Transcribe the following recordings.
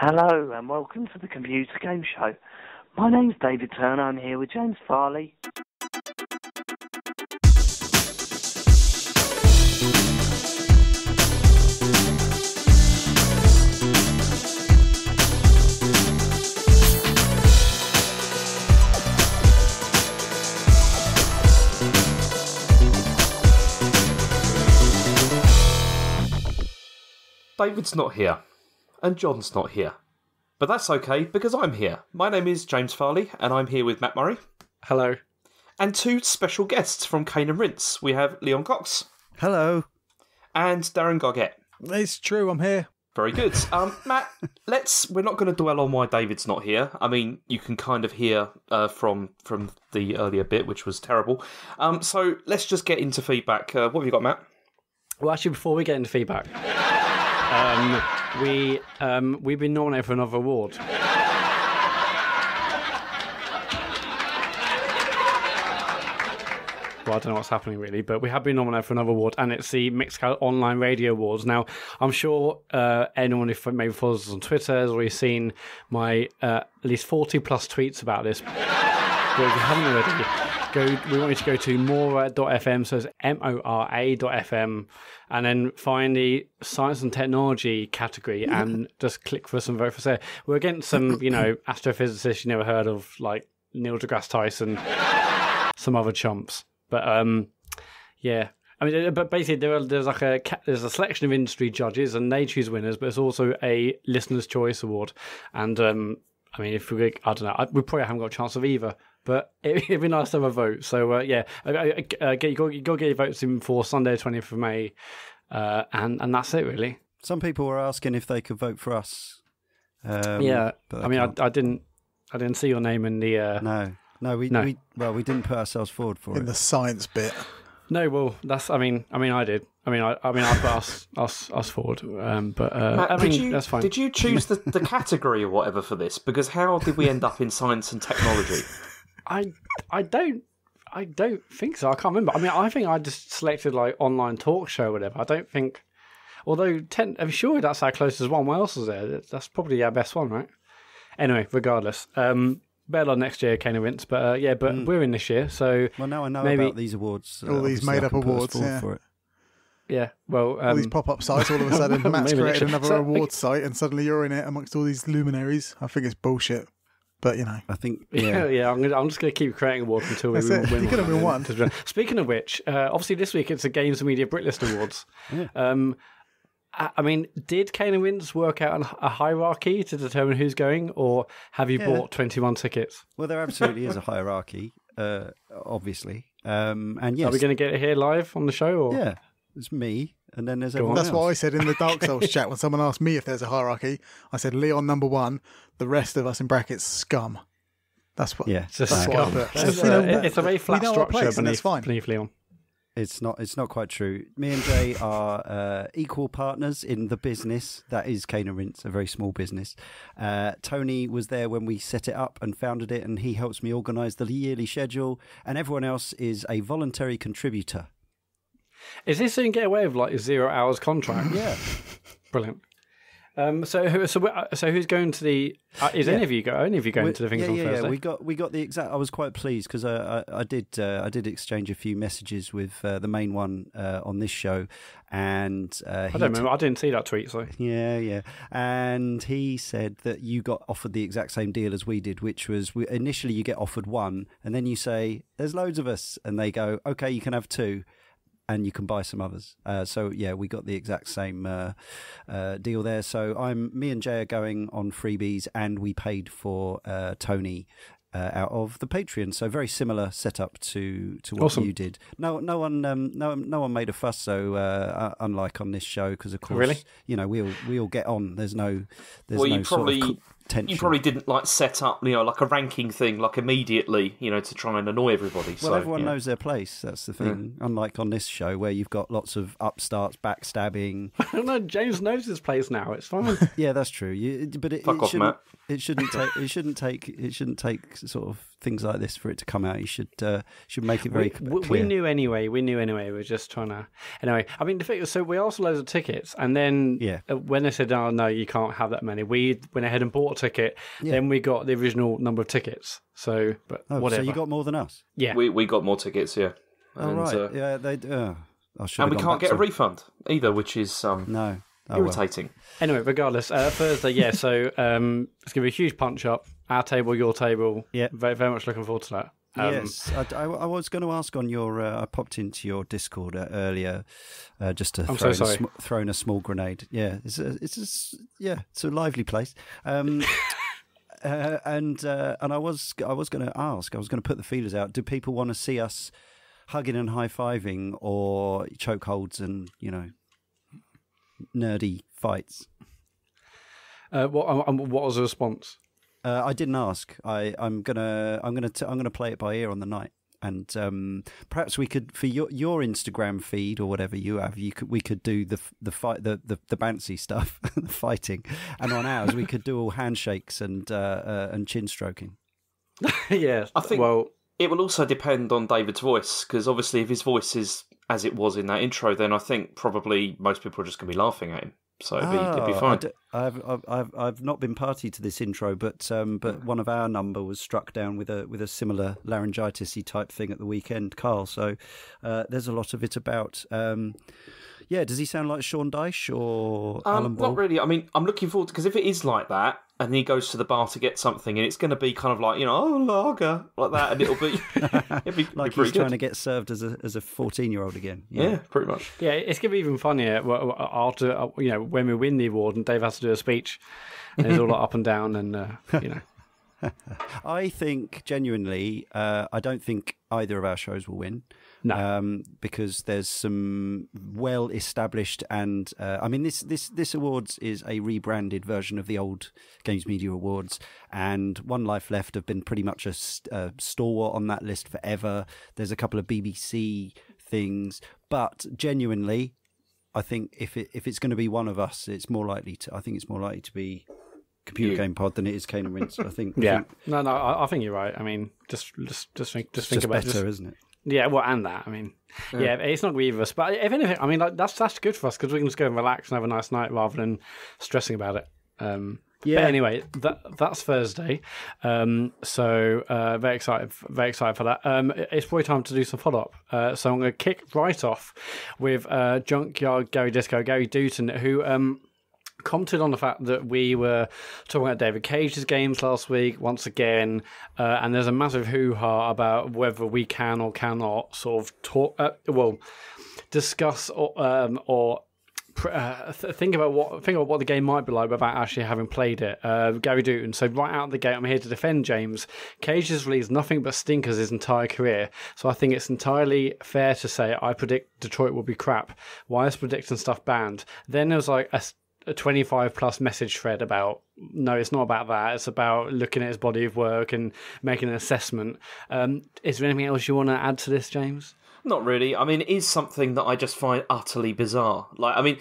Hello and welcome to the Computer Game Show. My name's David Turner. I'm here with James Farley. David's not here. And John's not here. But that's okay, because I'm here. My name is James Farley, and I'm here with Matt Murray. Hello. And two special guests from Cane and Rinse. We have Leon Cox. Hello. And Darren Gargette. It's true, I'm here. Very good. Matt, we're not going to dwell on why David's not here. I mean, you can kind of hear from the earlier bit, which was terrible. So let's just get into feedback. What have you got, Matt? Well, actually, before we get into feedback... we've been nominated for another award. Well, I don't know what's happening really, but we have been nominated for another award, and it's the Mixcloud Online Radio Awards. Now, I'm sure anyone who maybe follows us on Twitter has already seen my at least 40 plus tweets about this. But if you haven't already, we want you to go to mora.fm, so it's mora.fm, and then find the science and technology category and just click for us and vote for us there. We're against some, astrophysicists you never heard of, like Neil deGrasse Tyson, some other chumps. But yeah, I mean, but basically there's a selection of industry judges and they choose winners, but it's also a listener's choice award. And I mean, if we probably haven't got a chance of either. But it'd be nice to have a vote. So, you got to get your votes in for Sunday, 20th of May. And that's it, really. Some people were asking if they could vote for us. Yeah. I mean, I didn't see your name in the... No, we didn't put ourselves forward for it. In the science bit. No, well, that's... I mean, I did. I put us forward. But Matt, that's fine. Did you choose the category or whatever for this? Because how did we end up in science and technology? I don't think so. I can't remember. I mean, I think I just selected like online talk show or whatever. I don't think. Although I'm sure that's our closest one. What else is there? That's probably our best one, right? Anyway, regardless. Better on next year, Cane and Rinse. But we're in this year, so well, now I know maybe... about these awards. All these made-up awards, yeah. For it. Yeah, well... all these pop-up sites, all of a sudden, Matt's created another awards site, and suddenly you're in it amongst all these luminaries. I think it's bullshit. But, I think, yeah. I'm just going to keep creating awards until we win. You're going to win one. Speaking of which, obviously this week it's the Games and Media Britlist Awards. Yeah. I mean, did Cane and Rinse work out a hierarchy to determine who's going, or have you bought 21 tickets? Well, there absolutely is a hierarchy, obviously. And yes. Are we going to get it here live on the show? Or? Yeah, it's me, and then there's everyone That's else. what I said in the Dark Souls chat when someone asked me if there's a hierarchy. I said Leon number 1, the rest of us in brackets scum. That's what. Yeah, it's a scum. It's a very flat structure beneath Leon. It's not quite true. Me and Jay are equal partners in the business that is Cane and Rinse, a very small business. Tony was there when we set it up and founded it, and he helps me organise the yearly schedule, and everyone else is a voluntary contributor. Is this so you can get away with like a 0 hours contract? Yeah. Brilliant. So who's going to the? Is any of you going to the things on Thursday? Yeah. We got the exact. I was quite pleased because I did exchange a few messages with the main one on this show, and I don't remember. I didn't see that tweet. So yeah, and he said that you got offered the exact same deal as we did, which was initially you get offered one, and then you say there's loads of us, and they go okay, you can have two. And you can buy some others. So yeah, we got the exact same deal there. So me and Jay are going on freebies, and we paid for Tony out of the Patreon. So very similar setup to what awesome. You did. No one made a fuss. So unlike on this show, because of course, really? we all get on. There's no you sort of tension. You probably didn't like set up, like a ranking thing, like immediately, to try and annoy everybody. Well, everyone knows their place. That's the thing. Unlike on this show where you've got lots of upstarts, backstabbing. No, James knows his place now. It's fine. Yeah, that's true. But it Fuck off, shouldn't. Matt. It shouldn't take sort of things like this for it to come out. You should make it very clear. We knew anyway. We were just trying to. Anyway, I mean, the thing is, so we asked for loads of tickets, and then when they said, "Oh no, you can't have that many," we went ahead and bought a ticket. Yeah. Then we got the original number of tickets. So, but whatever. So you got more than us? Yeah, we got more tickets. Yeah. And, right. Yeah, they. And we can't get a refund either, which is no. Irritating. Well. Anyway, regardless, Thursday, yeah. So it's going to be a huge punch up. Our table, your table. Yeah, very, very much looking forward to that. Yes, I was going to ask on your. I popped into your Discord earlier, just to throw in a small grenade. Yeah, it's a lively place. And I was going to ask. I was going to put the feelers out. Do people want to see us hugging and high fiving, or chokeholds and nerdy fights? What was the response? I didn't ask. I'm gonna play it by ear on the night, and perhaps we could, for your Instagram feed or whatever you have, we could do the fight, the bouncy stuff, the fighting, and on ours we could do all handshakes and chin stroking. Yeah, I think. Well, it will also depend on David's voice, because obviously if his voice is as it was in that intro, then I think probably most people are just going to be laughing at him. So it'd be fine. I've not been party to this intro, but one of our number was struck down with a similar laryngitis-y type thing at the weekend, Carl. So there's a lot of it about. Does he sound like Sean Dyche or Alan Ball? Not really. I mean, I'm looking forward to, because if it is like that, and he goes to the bar to get something, and it's going to be kind of like, lager, like that, and it'll be like he's trying to get served as a 14-year-old again. Yeah, pretty much. Yeah, it's going to be even funnier after when we win the award and Dave has to do a speech, and it's all like up and down, and I think genuinely, I don't think either of our shows will win. No, because there's some well-established and I mean this awards is a rebranded version of the old Games Media Awards, and One Life Left have been pretty much a stalwart on that list forever. There's a couple of BBC things, but genuinely, I think if it's going to be one of us, it's more likely to be Computer Game Pod than it is Kane and Rince. I think. Yeah. I think you're right. I mean, just think about better, isn't it? Yeah, well, and that. I mean, yeah, it's not either of us. But if anything, I mean, that's good for us, because we can just go and relax and have a nice night rather than stressing about it. But anyway, that's Thursday. So very excited for that. It's probably time to do some follow up. So I'm going to kick right off with Junkyard Gary Disco, Gary Dutton, who commented on the fact that we were talking about David Cage's games last week once again, and there's a massive hoo-ha about whether we can or cannot sort of discuss or think about what the game might be like without actually having played it. Gary Dutton. So right out of the gate, I'm here to defend James. Cage has released nothing but stinkers his entire career, so I think it's entirely fair to say I predict Detroit will be crap. Why is predicting stuff banned? Then there was like a 25 plus message thread about, no, it's not about that, it's about looking at his body of work and making an assessment. Is there anything else you want to add to this, James? Not really. I mean, it is something that I just find utterly bizarre. Like, I mean,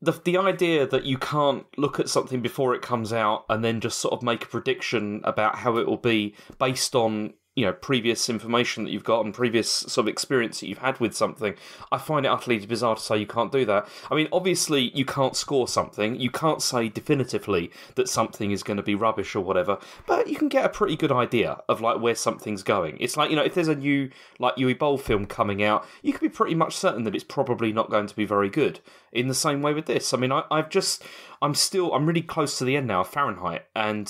the idea that you can't look at something before it comes out and then just sort of make a prediction about how it will be based on previous information that you've got and previous sort of experience that you've had with something, I find it utterly bizarre to say you can't do that. I mean, obviously, you can't score something. You can't say definitively that something is going to be rubbish or whatever, but you can get a pretty good idea of, like, where something's going. It's like, if there's a new, like, Uwe Boll film coming out, you can be pretty much certain that it's probably not going to be very good. In the same way with this. I mean, I'm really close to the end now of Fahrenheit, and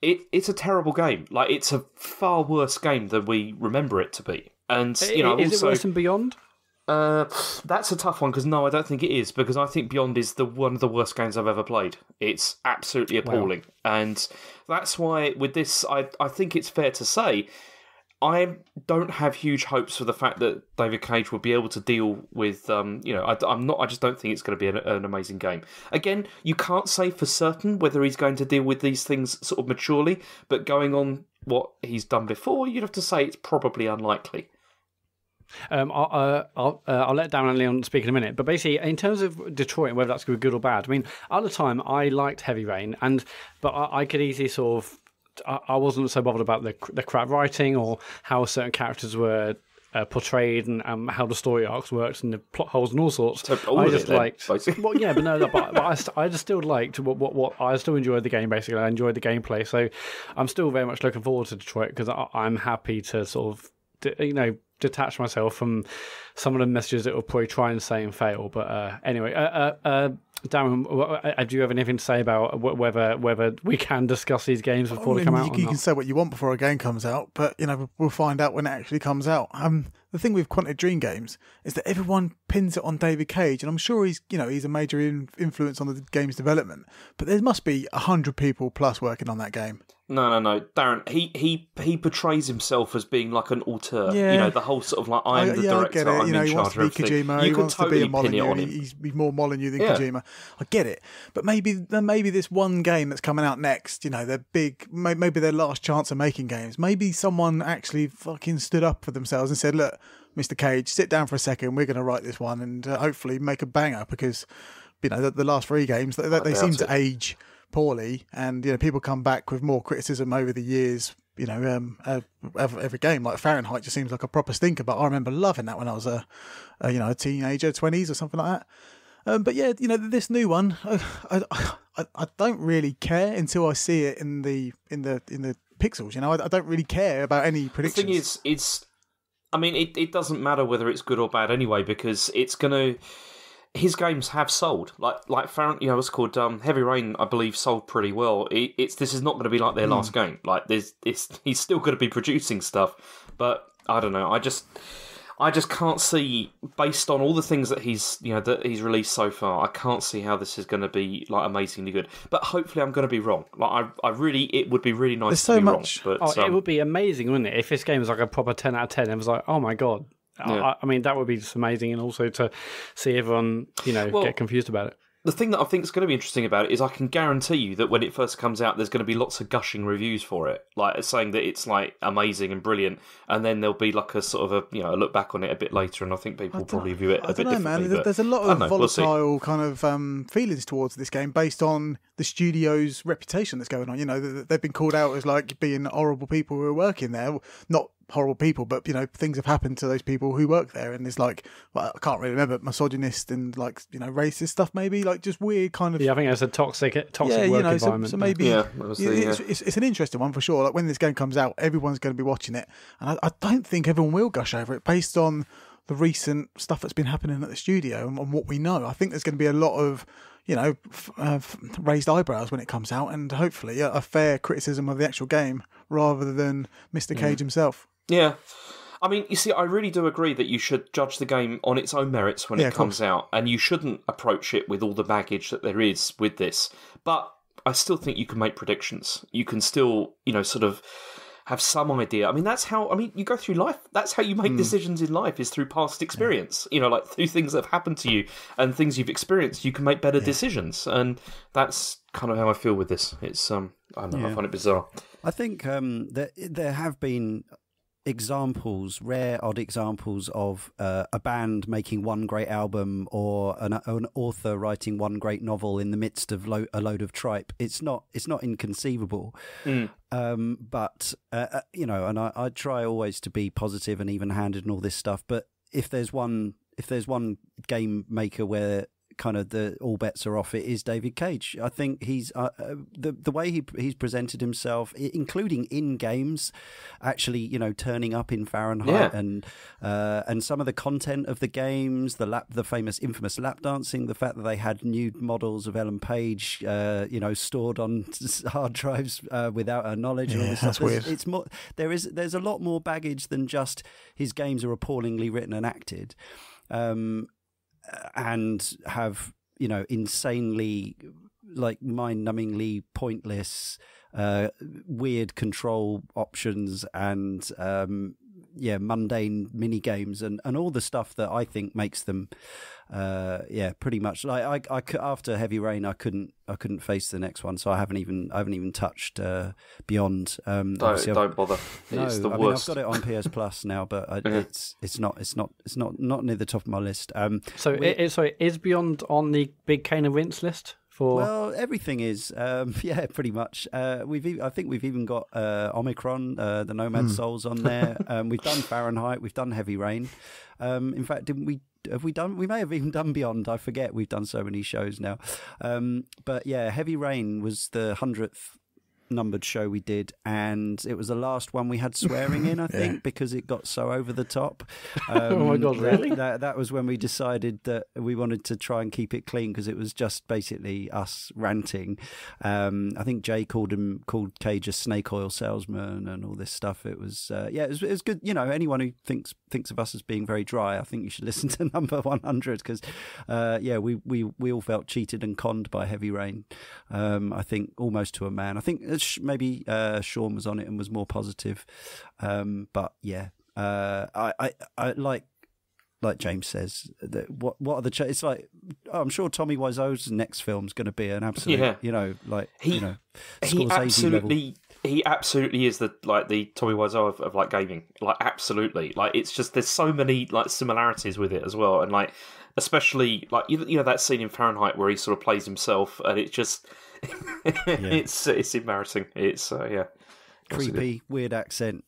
It's a terrible game. Like, it's a far worse game than we remember it to be. And is it worse than Beyond? That's a tough one, because no, I don't think it is, because I think Beyond is one of the worst games I've ever played. It's absolutely appalling. Wow. And that's why with this, I think it's fair to say, I don't have huge hopes for the fact that David Cage will be able to deal with, I just don't think it's going to be an amazing game. Again, you can't say for certain whether he's going to deal with these things sort of maturely, but going on what he's done before, you'd have to say it's probably unlikely. I'll let Darren and Leon speak in a minute, but basically, in terms of Detroit and whether that's going to be good or bad, I mean, at the time I liked Heavy Rain, but I could easily sort of, I wasn't so bothered about the crap writing or how certain characters were portrayed and how the story arcs worked and the plot holes and all sorts. So I just liked. Well, yeah, but I just still liked what I still enjoyed the game. Basically, I enjoyed the gameplay, so I'm still very much looking forward to Detroit because I'm happy to sort of detach myself from some of the messages that will probably try and say and fail. But anyway, Darren, do you have anything to say about whether we can discuss these games before they come out? You can say what you want before a game comes out, but we'll find out when it actually comes out. The thing with Quantic Dream games is that everyone pins it on David Cage, and I'm sure he's a major influence on the game's development. But there must be 100 people plus working on that game. No, Darren. He portrays himself as being like an auteur. Yeah. The whole sort of like I'm the director. I'm in charge of everything. Kojima, he wants to be a Molyneux. He's more Molyneux than Kojima. I get it, but maybe this one game that's coming out next, they're big. Maybe their last chance of making games. Maybe someone actually fucking stood up for themselves and said, "Look, Mr. Cage, sit down for a second. We're going to write this one and hopefully make a banger." Because the last 3 games they seem to age poorly, and people come back with more criticism over the years. Every game, like Fahrenheit, just seems like a proper stinker. But I remember loving that when I was a teenager, 20s or something like that. But yeah, this new one, I don't really care until I see it in the pixels. I don't really care about any predictions. The thing is, it doesn't matter whether it's good or bad anyway, because it's gonna. His games have sold, like Farron, what's called Heavy Rain, I believe, sold pretty well. This is not going to be like their last game. Like he's still going to be producing stuff, but I don't know. I just can't see, based on all the things that he's released so far, I can't see how this is going to be like amazingly good. But hopefully, I'm going to be wrong. Like it would be really nice to be wrong. But it would be amazing, wouldn't it, if this game was like a proper 10 out of 10? It was like, oh my god. Yeah. That would be just amazing, and also to see everyone, get confused about it. The thing that I think is going to be interesting about it is I can guarantee you that when it first comes out, there's going to be lots of gushing reviews for it, like saying that it's like amazing and brilliant, and then there'll be like a sort of a look back on it a bit later, and I think people will probably view it a bit differently. Man. There's a lot of volatile kind of feelings towards this game based on the studio's reputation that's going on. They've been called out as like being horrible people who are working there, not horrible people, but things have happened to those people who work there, and there's like, well, I can't really remember, misogynist and like racist stuff, maybe like just weird kind of. Yeah, I think it's a toxic work environment. So maybe it's an interesting one for sure. Like when this game comes out, everyone's going to be watching it, and I don't think everyone will gush over it based on the recent stuff that's been happening at the studio and what we know. I think there's going to be a lot of raised eyebrows when it comes out, and hopefully a fair criticism of the actual game rather than Mr. Cage himself. Yeah. You see, I really do agree that you should judge the game on its own merits when it comes out, and you shouldn't approach it with all the baggage that there is with this. But I still think you can make predictions. You can still, sort of have some idea. That's how, you go through life. That's how you make decisions in life, is through past experience. Like through things that have happened to you and things you've experienced, you can make better decisions. And that's kind of how I feel with this. It's, I don't know, I find it bizarre. I think there have been rare odd examples of a band making one great album or an author writing one great novel in the midst of a load of tripe. It's not inconceivable, but and I try always to be positive and even-handed and all this stuff. But if there's one game maker where kind of all bets are off, it is David Cage. I think he's the way he's presented himself, including in games, actually turning up in Fahrenheit and some of the content of the games, the famous infamous lap dancing, the fact that they had nude models of Ellen Page stored on hard drives without her knowledge and all this stuff. Weird. It's more, there's a lot more baggage than just his games are appallingly written and acted. And have insanely, like, mind-numbingly pointless weird control options and mundane mini games and all the stuff that I think makes them pretty much like after Heavy Rain I couldn't face the next one, so I haven't even touched Beyond. Don't bother. It's the worst. I've got it on PS Plus now, but it's not near the top of my list. Is Beyond on the big Cane and Rinse list? Well, everything is, pretty much. I think we've even got Omicron, the Nomad Souls on there. We've done Fahrenheit, we've done Heavy Rain. In fact, have we done? We may have even done Beyond. I forget. We've done so many shows now. But yeah, Heavy Rain was the 100th numbered show we did, and it was the last one we had swearing in, I think, because it got so over the top. Oh my God, really? That was when we decided that we wanted to try and keep it clean, because it was just basically us ranting. I think Jay called Cage a snake oil salesman and all this stuff. It was it was good. You know, anyone who thinks of us as being very dry, I think you should listen to number 100, because we all felt cheated and conned by Heavy Rain. I think almost to a man. I think maybe Sean was on it and was more positive, but yeah, I like James says that what are the it's like I'm sure Tommy Wiseau's next film's going to be an absolute he absolutely is the Tommy Wiseau of like gaming, like absolutely, like it's just there's so many like similarities with it as well, and like especially like you know that scene in Fahrenheit where he sort of plays himself, and it just it's embarrassing. It's creepy, weird accent,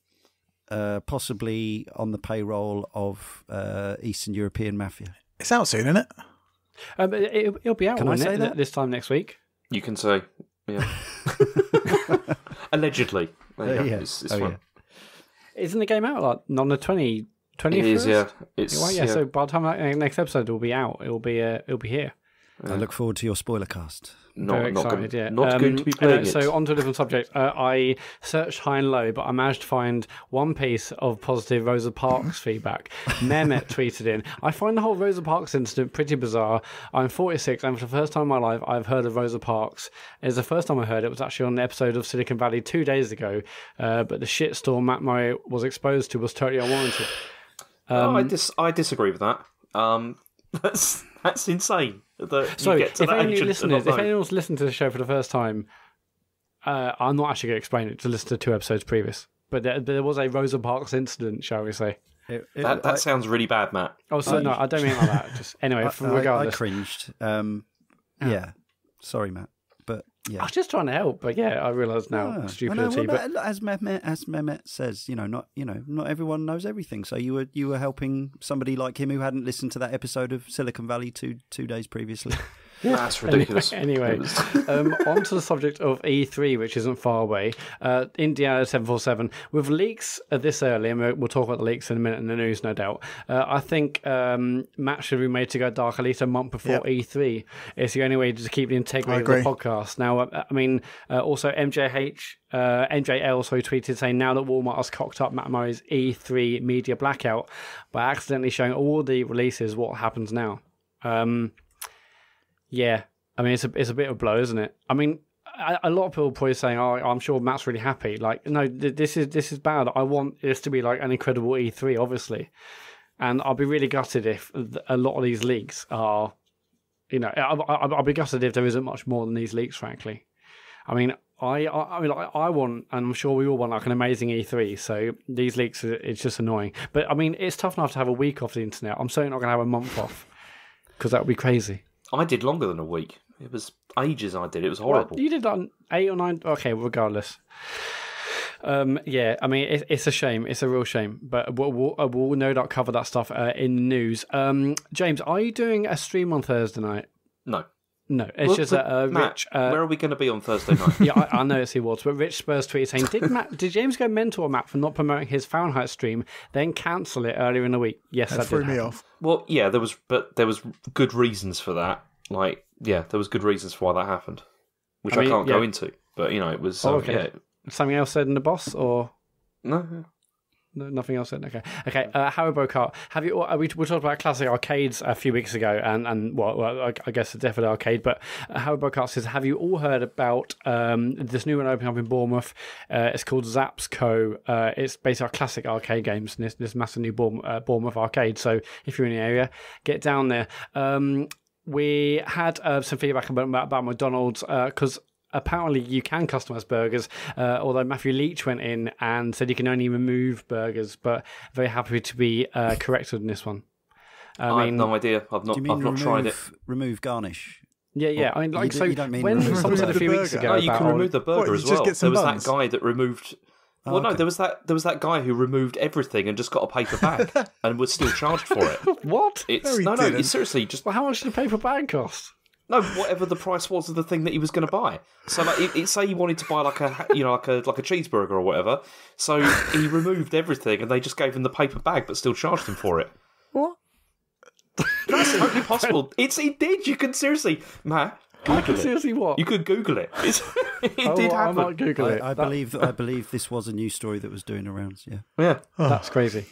possibly on the payroll of Eastern European mafia. It's out soon, isn't it? It'll be out. Can I say that this time next week? You can say, yeah. Allegedly, it's fun. Yeah. Isn't the game out like on the 20th? It is, yeah. It's So by the time that next episode will be out, it'll be here. I look forward to your spoiler cast. Very excited, not going to be playing it. So on to a different subject. I searched high and low, but I managed to find one piece of positive Rosa Parks feedback. Mehmet tweeted in, I find the whole Rosa Parks incident pretty bizarre. I'm 46, and for the first time in my life, I've heard of Rosa Parks. It's the first time I heard it was actually on the episode of Silicon Valley 2 days ago, but the shitstorm Matt Murray was exposed to was totally unwarranted. I disagree with that. That's insane. So if anyone's listened to the show for the first time, I'm not actually going to explain it, to listen to 2 episodes previous. But there was a Rosa Parks incident, shall we say. That sounds really bad, Matt. Oh, so no, I don't mean like that. Just anyway, regardless. I cringed. Sorry, Matt. But yeah, I was just trying to help. But yeah, I realise now stupidity. But as Mehmet says, not everyone knows everything. So you were helping somebody like him who hadn't listened to that episode of Silicon Valley two days previously. That's ridiculous. Anyway, on to the subject of E3, which isn't far away. Indiana 747 with leaks this early, and we'll talk about the leaks in a minute in the news, no doubt. I think Matt should be made to go dark at least a month before E3. It's the only way to keep the integrity of the podcast. Now, also NJL tweeted saying now that Walmart has cocked up Matt Murray's E3 media blackout by accidentally showing all the releases, what happens now? Yeah, I mean, it's a bit of a blow, isn't it? I mean, a lot of people are probably saying, "Oh, I'm sure Matt's really happy." Like, no, this is bad. I want this to be like an incredible E3, obviously, and I'll be really gutted if a lot of these leaks are, I'll be gutted if there isn't much more than these leaks. Frankly, I mean, I want, and I'm sure we all want, like an amazing E3. So these leaks, it's just annoying. But I mean, it's tough enough to have a week off the internet. I'm certainly not going to have a month off because that would be crazy. I did longer than a week. It was ages I did. It was horrible. Well, you did like 8 or 9. Okay, regardless. Yeah, I mean, it's a shame. It's a real shame. But we'll no doubt cover that stuff in the news. James, are you doing a stream on Thursday night? No, it's just that Matt, Rich. Where are we going to be on Thursday night? Yeah, I know he was, but Rich Spurs tweeted saying, "Did James go mental on Matt for not promoting his Fahrenheit stream, then cancel it earlier in the week?" Yes, that threw did me happen. off. Well, yeah, there was good reasons for that. Like, yeah, there was good reasons for why that happened, which I can't go into. But it was. Okay. Something else said in the boss, or no. No, nothing else. Okay. Haribo Kart. Have you? We talked about classic arcades a few weeks ago, and well, I guess a definite arcade. But Haribo Kart says, have you all heard about this new one opening up in Bournemouth? It's called Zaps Co. It's basically classic arcade games. And this massive new Bournemouth arcade. So if you're in the area, get down there. We had some feedback about McDonald's because. Apparently you can customise burgers, although Matthew Leach went in and said you can only remove burgers, but very happy to be corrected in this one. I have no idea. I've not tried it. Remove garnish? Yeah. I mean, like, you don't mean when someone said a few weeks ago, you can remove the burger as well. There was buns? that guy that removed. Well, no, there was that guy who removed everything and just got a paper bag and was still charged for it. What? It's seriously just. Well, how much did a paper bag cost? No, whatever the price was of the thing that he was going to buy. So, like, say he wanted to buy like a cheeseburger or whatever. So he removed everything, and they just gave him the paper bag, but still charged him for it. What? That's totally possible. He did. You can seriously, Matt. Google it. Seriously, what? You could Google it. It did happen. I might Google it. I believe this was a news story that was doing arounds. Yeah. That's crazy.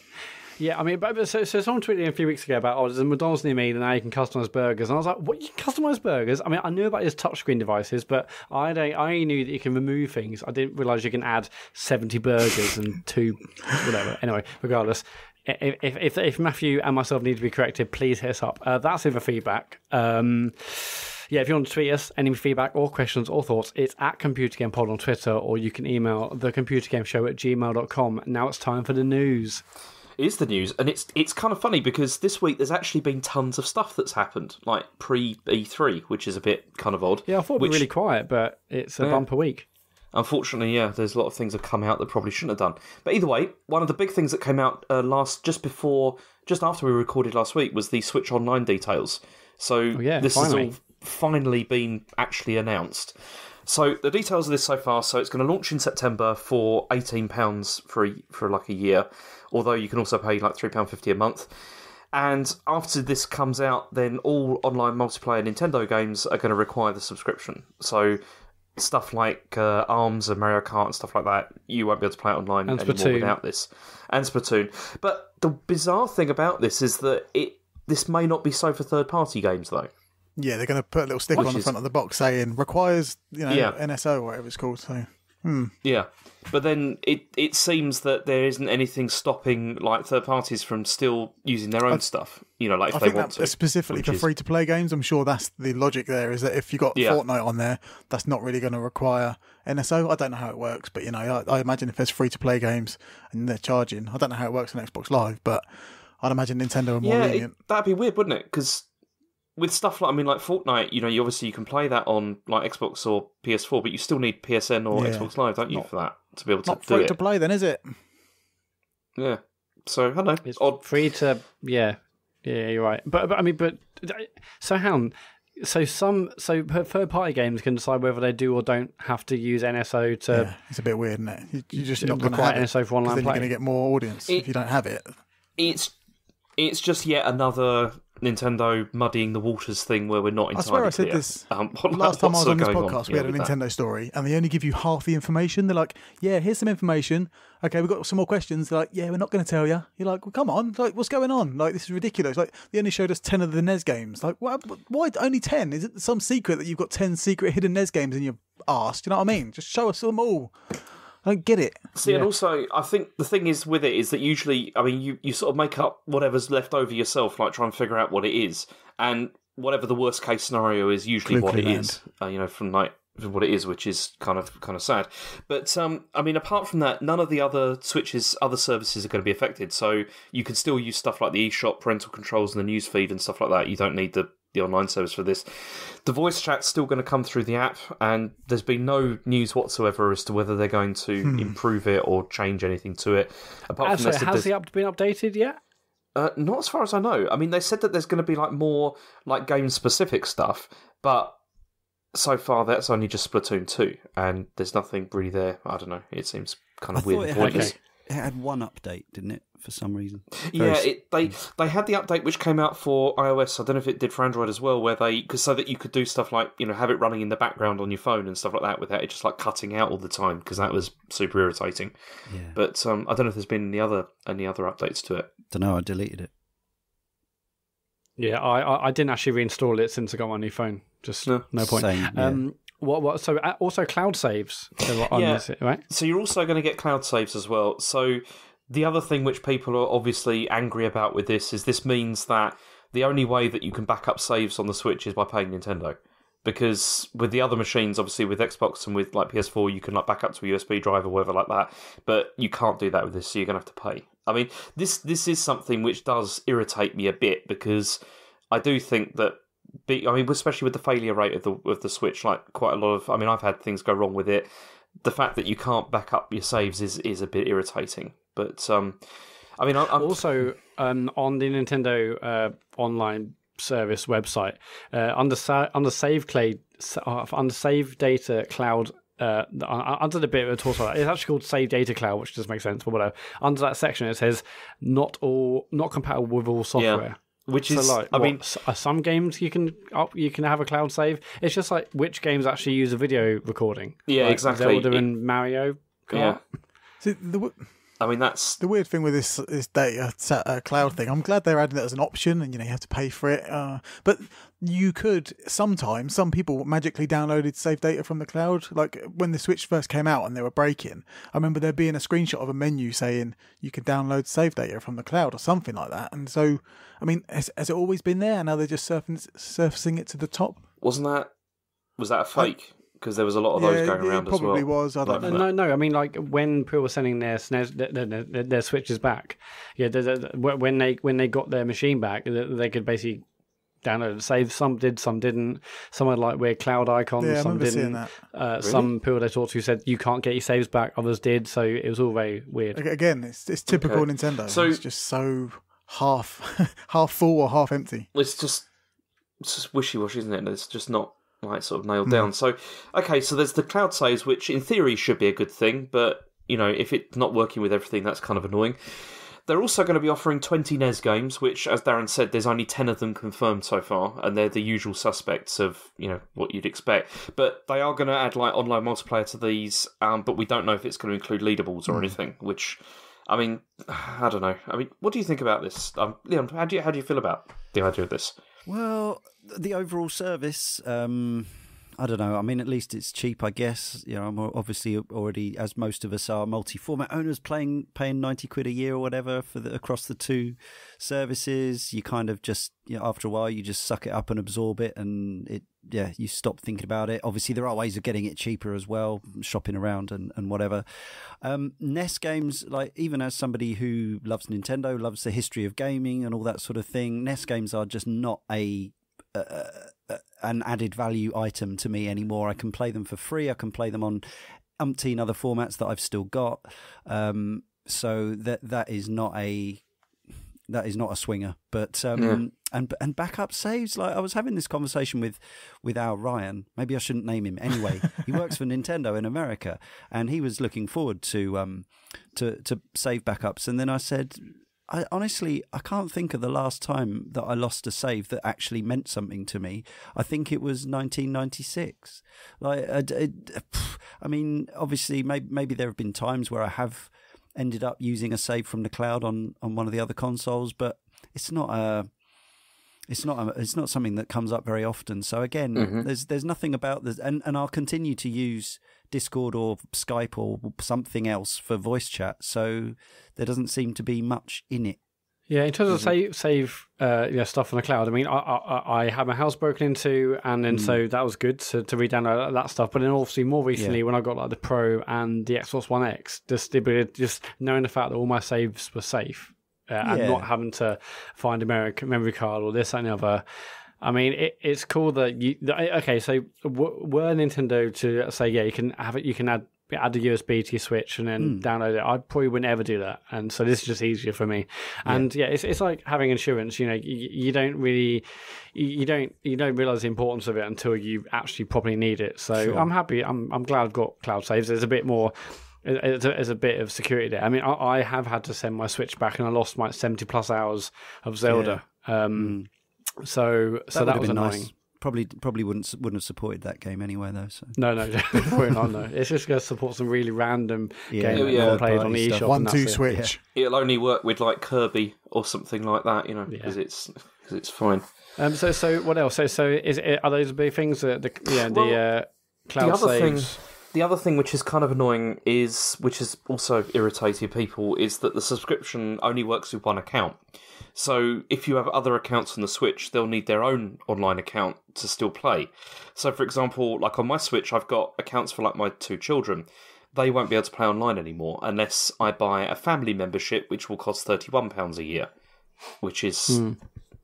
Yeah, I mean, so someone tweeted a few weeks ago about, there's a McDonald's near me, and now you can customise burgers. And I was like, what, you can customise burgers? I mean, I knew about his touchscreen devices, but I only knew that you can remove things. I didn't realise you can add 70 burgers and 2, whatever. Anyway, regardless, if Matthew and myself need to be corrected, please hit us up. That's it for feedback. Yeah, if you want to tweet us any feedback or questions or thoughts, it's at ComputerGamePod on Twitter, or you can email thecomputergameshow@gmail.com. Now it's time for the news. It is the news, and it's kind of funny because this week there's actually been tons of stuff that's happened, like pre-E3, which is a bit kind of odd. Yeah, I thought it'd be really quiet, but it's a bumper week. Unfortunately, yeah, there's a lot of things that have come out that probably shouldn't have done. But either way, one of the big things that came out just after we recorded last week was the Switch Online details. So this has all finally been actually announced. So the details of this so far, so it's going to launch in September for £18 for like a year, although you can also pay like £3.50 a month. And after this comes out, then all online multiplayer Nintendo games are going to require the subscription. So stuff like ARMS and Mario Kart and stuff like that, you won't be able to play it online anymore without this. And Splatoon. But the bizarre thing about this is that this may not be so for third-party games, though. Yeah, they're going to put a little sticker on the front of the box saying requires, NSO or whatever it's called. So, Yeah, but then it seems that there isn't anything stopping like third parties from still using their own stuff. Like if they want to. Specifically for free to play games, I'm sure that's the logic there. Is that if you got Fortnite on there, that's not really going to require NSO. I don't know how it works, but I imagine if there's free to play games and they're charging, I don't know how it works on Xbox Live, but I'd imagine Nintendo are more lenient. That'd be weird, wouldn't it? Because with stuff like Fortnite, you obviously you can play that on like Xbox or PS4, but you still need PSN or Xbox Live, don't you, for that to be able to do it? Not free to play, then, is it? Yeah. So I don't know. It's odd. Free to yeah, you're right. But so how? So third party games can decide whether they do or don't have to use NSO to. Yeah, it's a bit weird, isn't it? You just not require NSO for online play. Then you're going to get more audience if you don't have it. It's just yet another Nintendo muddying the waters thing where we're not entirely clear. I swear I said this last time I was on this podcast. We had a Nintendo story, and they only give you half the information. They're like, "Yeah, here's some information. Okay, we've got some more questions." They're like, "Yeah, we're not going to tell you." You're like, "Well, come on! Like, what's going on? Like, this is ridiculous. Like, they only showed us 10 of the NES games. Like, why only 10? Is it some secret that you've got 10 secret hidden NES games in your arse? Do you know what I mean? Just show us them all." I don't get it. See, and also, I think the thing is with it is that usually, you sort of make up whatever's left over yourself, like try and figure out what it is, and whatever the worst case scenario is usually what it is. From what it is, which is kind of sad. But apart from that, none of the other Switch's other services are going to be affected. So you can still use stuff like the eShop, parental controls, and the newsfeed and stuff like that. You don't need the online service for this. The voice chat's still going to come through the app, and there's been no news whatsoever as to whether they're going to improve it or change anything to it. Apart from has the app been updated yet? Not as far as I know. I mean, they said that there's going to be like more like game-specific stuff, but so far that's only just Splatoon 2, and there's nothing really there. I don't know. It seems kind of weird and pointless. It had one update, didn't it? For some reason. They had the update which came out for iOS. I don't know if it did for Android as well, where so that you could do stuff like have it running in the background on your phone and stuff like that without it just like cutting out all the time, because that was super irritating. Yeah. But I don't know if there's been any other updates to it. Don't know. I deleted it. Yeah, I didn't actually reinstall it since I got my new phone. Just no point. Same, yeah. What? So also cloud saves on this, right? So you're also going to get cloud saves as well. So the other thing which people are obviously angry about with this means that the only way that you can back up saves on the Switch is by paying Nintendo. Because with the other machines, obviously with Xbox and with like PS4, you can like back up to a USB drive or whatever like that. But you can't do that with this, so you're going to have to pay. I mean, this is something which does irritate me a bit, because I do think that, especially with the failure rate of the Switch, like quite a lot of, I've had things go wrong with it. The fact that you can't back up your saves is a bit irritating. But I'm also on the Nintendo online service website under save data cloud. Under the bit of talk about it's actually called Save Data Cloud, which doesn't make sense, but whatever. Under that section, it says not compatible with all software. Yeah. Which so is, some games you can have a cloud save. It's just like which games actually use a video recording. Yeah, like exactly. Zelda and Mario. Yeah. See, that's the weird thing with this data cloud thing. I'm glad they're adding it as an option, and you have to pay for it. But you could sometimes. Some people magically downloaded save data from the cloud. Like when the Switch first came out and they were breaking, I remember there being a screenshot of a menu saying you could download save data from the cloud or something like that. And so, has it always been there? And now they're just surfacing it to the top. Was that a fake? Because there was a lot of those going around as well. Probably was. I don't know. No. Like when people were sending their their Switches back, when they got their machine back, they could basically download and save. Some did, some didn't. Some had like weird cloud icons. Yeah, some didn't. That. Really? Some people they talked to said you can't get your saves back. Others did. So it was all very weird. Again, it's typical Nintendo. So it's just so half full or half empty. It's just wishy-washy, isn't it? It's just not like sort of nailed down. So there's the cloud saves, which in theory should be a good thing, but if it's not working with everything, that's kind of annoying. They're also going to be offering 20 NES games, which, as Darren said, there's only 10 of them confirmed so far, and they're the usual suspects of what you'd expect. But they are going to add like online multiplayer to these, but we don't know if it's going to include leaderboards or anything. Which, I don't know. What do you think about this, Leon? How do you feel about the idea of this? Well, the overall service, I don't know. At least it's cheap, I guess. I'm obviously already, as most of us are, multi-format owners paying £90 a year or whatever across the two services. You kind of just, after a while, you just suck it up and absorb it, and you stop thinking about it. Obviously, there are ways of getting it cheaper as well, shopping around and whatever. NES games, like even as somebody who loves Nintendo, loves the history of gaming and all that sort of thing, NES games are just not an added value item to me anymore. I can play them for free. I can play them on umpteen other formats that I've still got. So that is not a swinger. But and backup saves. Like I was having this conversation with our Ryan. Maybe I shouldn't name him. Anyway, he works for Nintendo in America, and he was looking forward to save backups. And then I said, I can't think of the last time that I lost a save that actually meant something to me. I think it was 1996. Obviously, maybe there have been times where I have ended up using a save from the cloud on one of the other consoles, but it's not something that comes up very often. So again, there's nothing about this, and I'll continue to use Discord or Skype or something else for voice chat. So there doesn't seem to be much in it. Yeah, in terms of save stuff on the cloud, I had my house broken into, and then so that was good to re-download that stuff. But then obviously more recently, when I got like the Pro and the Xbox One X, just knowing the fact that all my saves were safe and not having to find a memory card or this and the other. It's cool that were Nintendo to say, you can have it, you can add a USB to your Switch and then download it, I probably wouldn't ever do that. And so this is just easier for me. And it's like having insurance. You don't realize the importance of it until you actually probably need it. So I'm happy. I'm glad I've got cloud saves. There's a bit more as a bit of security there. I mean, I have had to send my Switch back, and I lost my 70 plus hours of Zelda. So that was annoying. Nice. Probably wouldn't have supported that game anyway, though. So. No, probably not. No, it's just going to support some really random game that played on the eShop. 1-2 Switch. Yeah. It'll only work with like Kirby or something like that, because it's fine. So what else? So are those big things that the cloud saves? The other thing which is kind of annoying which has also irritated people, is that the subscription only works with one account. So if you have other accounts on the Switch, they'll need their own online account to still play. So for example, like on my Switch, I've got accounts for like my 2 children. They won't be able to play online anymore unless I buy a family membership, which will cost £31 a year, which is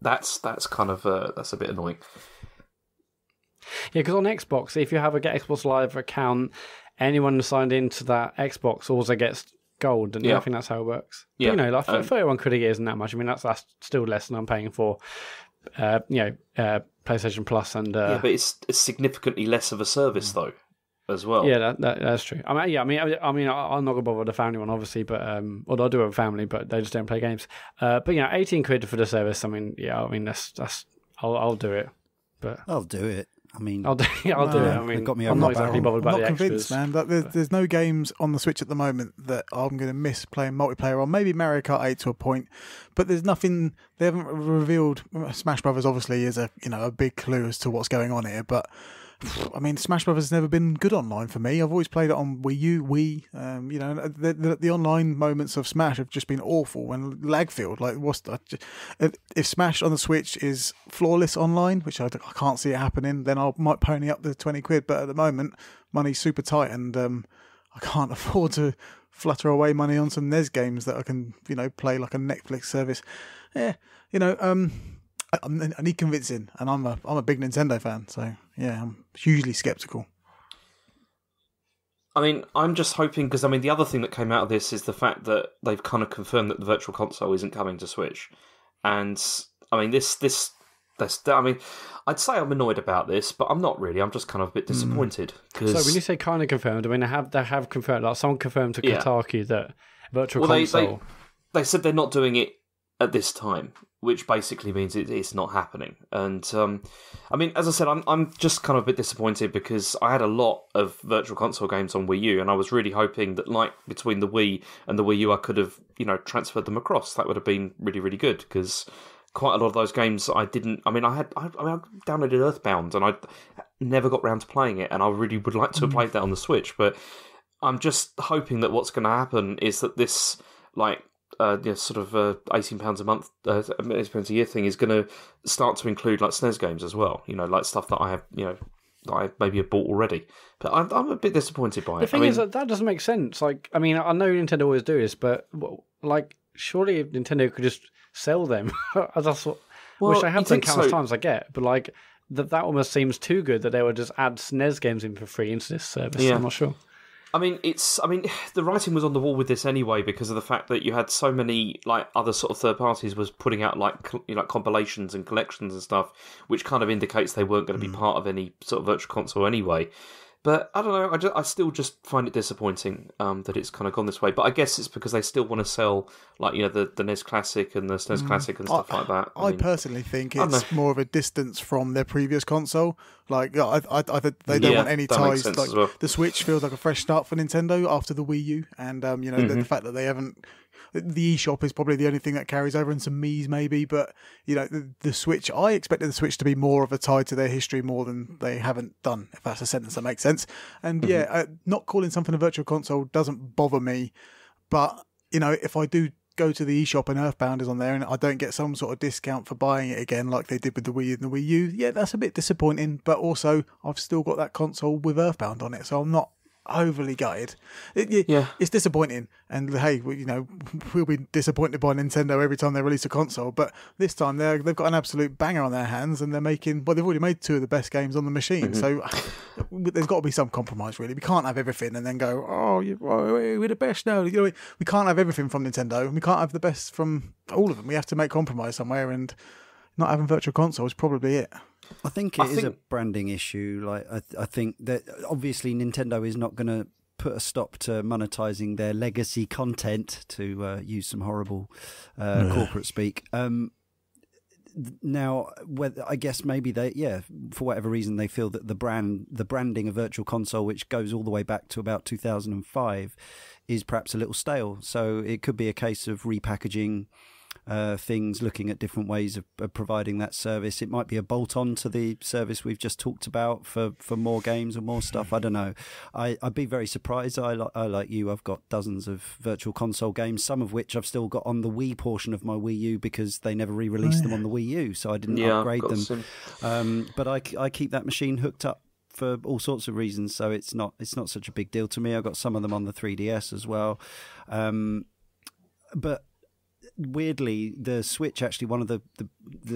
that's kind of that's a bit annoying. Yeah, because on Xbox, if you have a Xbox Live account, anyone signed into that Xbox also gets gold, and I think that's how it works. Yeah, but, like £31 a year isn't that much. I mean, that's still less than I'm paying for, PlayStation Plus and. But it's significantly less of a service though, as well. Yeah, that's true. I'm not gonna bother with the family one, obviously, but although I do have a family, but they just don't play games. But £18 for the service. That's I'll do it. But I'll do it. I mean, I'll do it. I mean, I'm not exactly bothered about the convinced, extras. man. There's no games on the Switch at the moment that I'm going to miss playing multiplayer on. Maybe Mario Kart 8 to a point, but there's nothing. They haven't revealed. Smash Brothers obviously is a big clue as to what's going on here, but. I mean, Smash Brothers has never been good online for me. I've always played it on Wii U, Wii. The online moments of Smash have just been awful and lag-filled. Like, if Smash on the Switch is flawless online, which I can't see it happening, then I might pony up the £20. But at the moment, money's super tight, and I can't afford to flutter away money on some NES games that I can, play like a Netflix service. Yeah, I need convincing, and I'm a big Nintendo fan, so yeah, I'm hugely skeptical. I mean, I'm just hoping, because the other thing that came out of this is the fact that they've kind of confirmed that the Virtual Console isn't coming to Switch, and I mean I'd say I'm annoyed about this, but I'm not really. I'm just kind of a bit disappointed. So when you say kind of confirmed, I mean they have confirmed. Like someone confirmed to Kotaku that Virtual Console. They said they're not doing it at this time, which basically means it's not happening. And as I said, I'm just kind of a bit disappointed because I had a lot of Virtual Console games on Wii U, and I was really hoping that, like, between the Wii and the Wii U, I could have transferred them across. That would have been really, really good, because quite a lot of those games I didn't. I downloaded Earthbound, and I never got round to playing it, and I really would like to have played that on the Switch. But I'm just hoping that what's going to happen is that this, like, £18 a month, £18 a year thing is going to start to include like SNES games as well. Like stuff that I have, that I maybe have bought already. But I'm a bit disappointed by it. The thing is that doesn't make sense. Like, I mean, I know Nintendo always do this, but like, surely Nintendo could just sell them. That's what, which I have done countless times. I get, but like that almost seems too good that they would just add SNES games in for free into this service. Yeah. I'm not sure. The writing was on the wall with this anyway, because of the fact that you had so many like other sort of third parties was putting out like compilations and collections and stuff, which kind of indicates they weren't going to be part of any sort of Virtual Console anyway. But I don't know. I still just find it disappointing that it's kind of gone this way. But I guess it's because they still want to sell, like, the NES Classic and the SNES Classic and stuff like that. I personally think it's more of a distance from their previous console. Like, I they don't want any ties. Like, well. The Switch feels like a fresh start for Nintendo after the Wii U, and the fact that they haven't. The eShop is probably the only thing that carries over, and some Mii's maybe, but the Switch, I expected the Switch to be more of a tie to their history more than they haven't done, if that's a sentence that makes sense. And not calling something a Virtual Console doesn't bother me, but if I do go to the eShop and Earthbound is on there and I don't get some sort of discount for buying it again like they did with the Wii and the Wii U, that's a bit disappointing, but also I've still got that console with Earthbound on it, so I'm not overly gutted. It's disappointing, and hey, we'll be disappointed by Nintendo every time they release a console, but this time they've got an absolute banger on their hands, and they're making, they've already made 2 of the best games on the machine, so there's got to be some compromise, really. We can't have everything and then go, we're the best now. We can't have everything from Nintendo, and we can't have the best from all of them. We have to make compromise somewhere, and not having Virtual Console is probably it. I think it is a branding issue. Like, I think that obviously Nintendo is not going to put a stop to monetizing their legacy content, to use some horrible corporate speak. Now, I guess maybe for whatever reason, they feel that the branding of Virtual Console, which goes all the way back to about 2005, is perhaps a little stale. So it could be a case of repackaging things, looking at different ways of providing that service. It might be a bolt-on to the service we've just talked about for more games or more stuff. I don't know. I'd be very surprised. I like you. I've got dozens of Virtual Console games, some of which I've still got on the Wii portion of my Wii U because they never re-released them on the Wii U, so I didn't upgrade them. But I keep that machine hooked up for all sorts of reasons, so it's not such a big deal to me. I've got some of them on the 3DS as well. But weirdly, the Switch, actually, one of the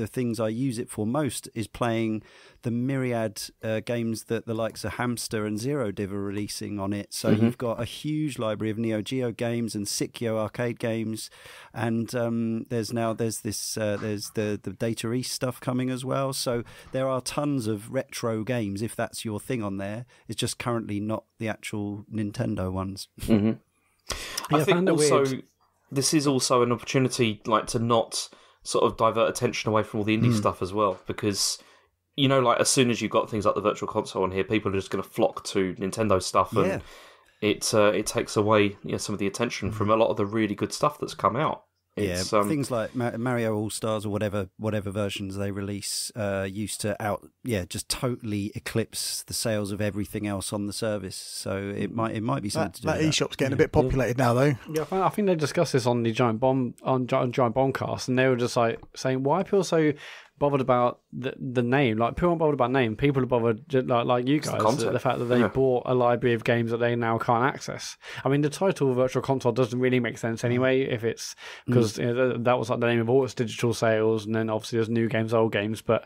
things I use it for most is playing the myriad games that the likes of Hamster and Zero Div are releasing on it. So you've got a huge library of Neo Geo games and Sitio arcade games, and there's the Data East stuff coming as well. So there are tons of retro games if that's your thing on there. It's just currently not the actual Nintendo ones. I think also this is also an opportunity to not sort of divert attention away from all the indie stuff as well, because as soon as you've got things like the Virtual Console on here, people are just going to flock to Nintendo stuff, and it takes away some of the attention from a lot of the really good stuff that's come out. Things like Mario All Stars or whatever versions they release used to just totally eclipse the sales of everything else on the service. So it might be something to do with that. eShop's getting a bit populated now, though. Yeah, I think they discussed this on the Giant Bombcast, and they were just saying, why are people so bothered about the name? Like, people aren't bothered about name. People are bothered, like you guys, the fact that they bought a library of games that they now can't access. I mean, the title Virtual Console doesn't really make sense anyway, if it's because that was the name of all its digital sales, and then obviously there's new games, old games, but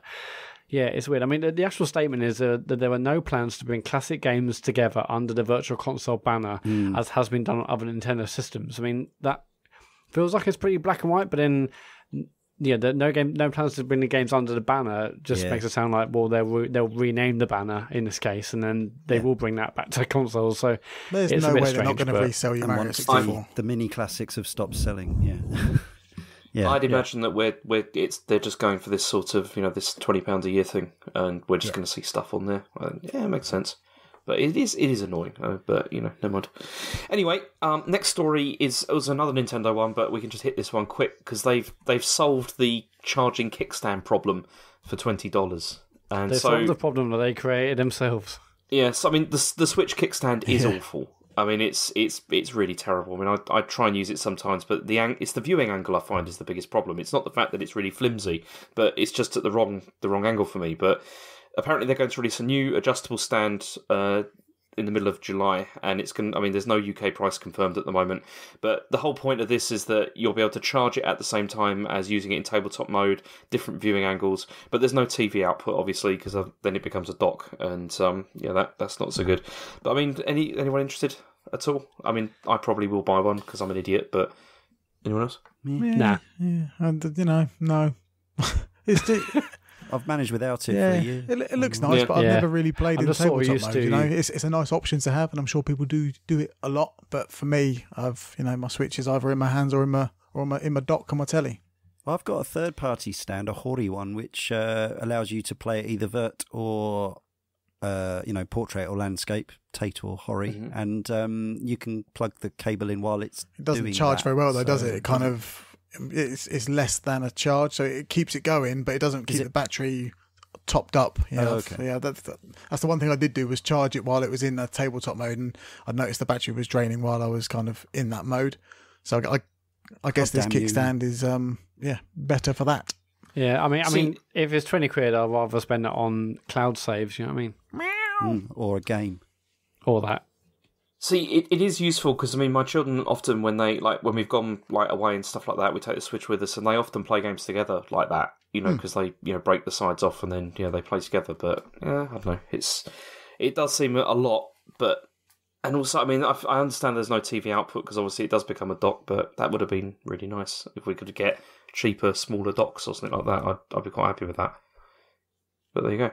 yeah, it's weird. I mean, the actual statement is that there were no plans to bring classic games together under the Virtual Console banner, as has been done on other Nintendo systems. I mean, that feels like it's pretty black and white, but then no plans to bring the games under the banner just makes it sound like, well, they'll rename the banner in this case, and then they will bring that back to consoles. So there's it's no a bit way strange, they're not going to resell you Mario 64. The mini classics have stopped selling. I'd imagine that they're just going for this sort of this £20 a year thing, and we're just going to see stuff on there. It makes sense. But it is annoying, but never mind. Anyway, next story was another Nintendo one, but we can just hit this one quick because they've solved the charging kickstand problem for $20, and they solved the problem that they created themselves. Yes, I mean the Switch kickstand is awful. I mean it's really terrible. I mean I try and use it sometimes, but it's the viewing angle I find is the biggest problem. It's not the fact that it's really flimsy, but it's just at the wrong angle for me. But apparently they're going to release a new adjustable stand in the middle of July, and it's going. I mean, there's no UK price confirmed at the moment, but the whole point of this is that you'll be able to charge it at the same time as using it in tabletop mode, different viewing angles, but there's no TV output, obviously, because then it becomes a dock, and that's not so good. But I mean, anyone interested at all? I mean, I probably will buy one because I'm an idiot, but anyone else? Nah. Yeah, and no. I've managed without it for a year. It looks nice, but I've never really played in tabletop mode. It's a nice option to have, and I'm sure people do it a lot. But for me, my Switch is either in my hands or in my dock on my telly. Well, I've got a third-party stand, a Hori one, which allows you to play either vert or portrait or landscape, Tate or Hori, and you can plug the cable in while it's. It doesn't charge very well, though, does it? It kind of. It's less than a charge, so it keeps it going, but it doesn't keep the battery topped up. Okay. Yeah, that's the one thing I did do was charge it while it was in a tabletop mode, and I noticed the battery was draining while I was kind of in that mode. So I guess this kickstand is better for that. Yeah, I mean, if it's £20, I'd rather spend it on cloud saves. You know what I mean? Or a game, or that. See, it is useful because my children often when we've gone away and stuff like that, we take the Switch with us, and they often play games together like that. Because they break the sides off and then they play together. But I don't know, it does seem a lot. But and also, I mean, I understand there's no TV output because obviously it does become a dock. But that would have been really nice if we could get cheaper, smaller docks or something like that. I'd be quite happy with that. But there you go.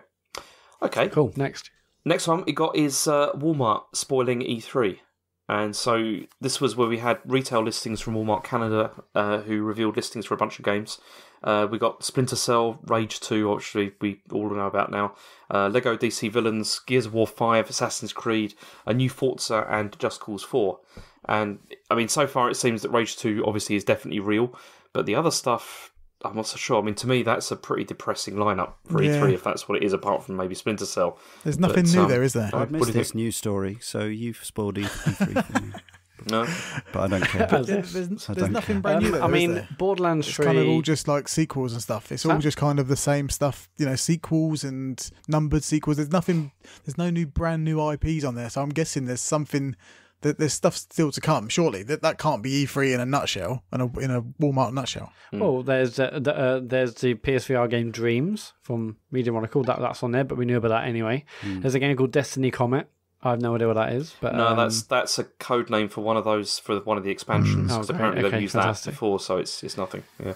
Okay, cool. Next one we got is Walmart spoiling E3. And so this was where we had retail listings from Walmart Canada, who revealed listings for a bunch of games. We got Splinter Cell, Rage 2, obviously we all know about now, Lego DC Villains, Gears of War 5, Assassin's Creed, a new Forza, and Just Cause 4. And, I mean, so far it seems that Rage 2 obviously is definitely real, but the other stuff, I'm not so sure. I mean, to me, that's a pretty depressing lineup for E3, if that's what it is, apart from maybe Splinter Cell. There's nothing new there, is there? I've missed this news story, so you've spoiled E3 for me. No, but I don't care. There's nothing brand new there, I mean, is there? Borderlands 3... It's kind of all just like sequels and stuff. It's all just kind of the same stuff, sequels and numbered sequels. There's no brand new IPs on there, so I'm guessing there's something... There's stuff still to come, surely. That can't be E3 in a nutshell, in a Walmart nutshell. Well, there's the PSVR game Dreams from Media Monocle. That's on there, but we knew about that anyway. There's a game called Destiny Comet. I have no idea what that is. But no, that's a code name for one of the expansions. Because apparently they've used that before, so it's nothing. Yeah.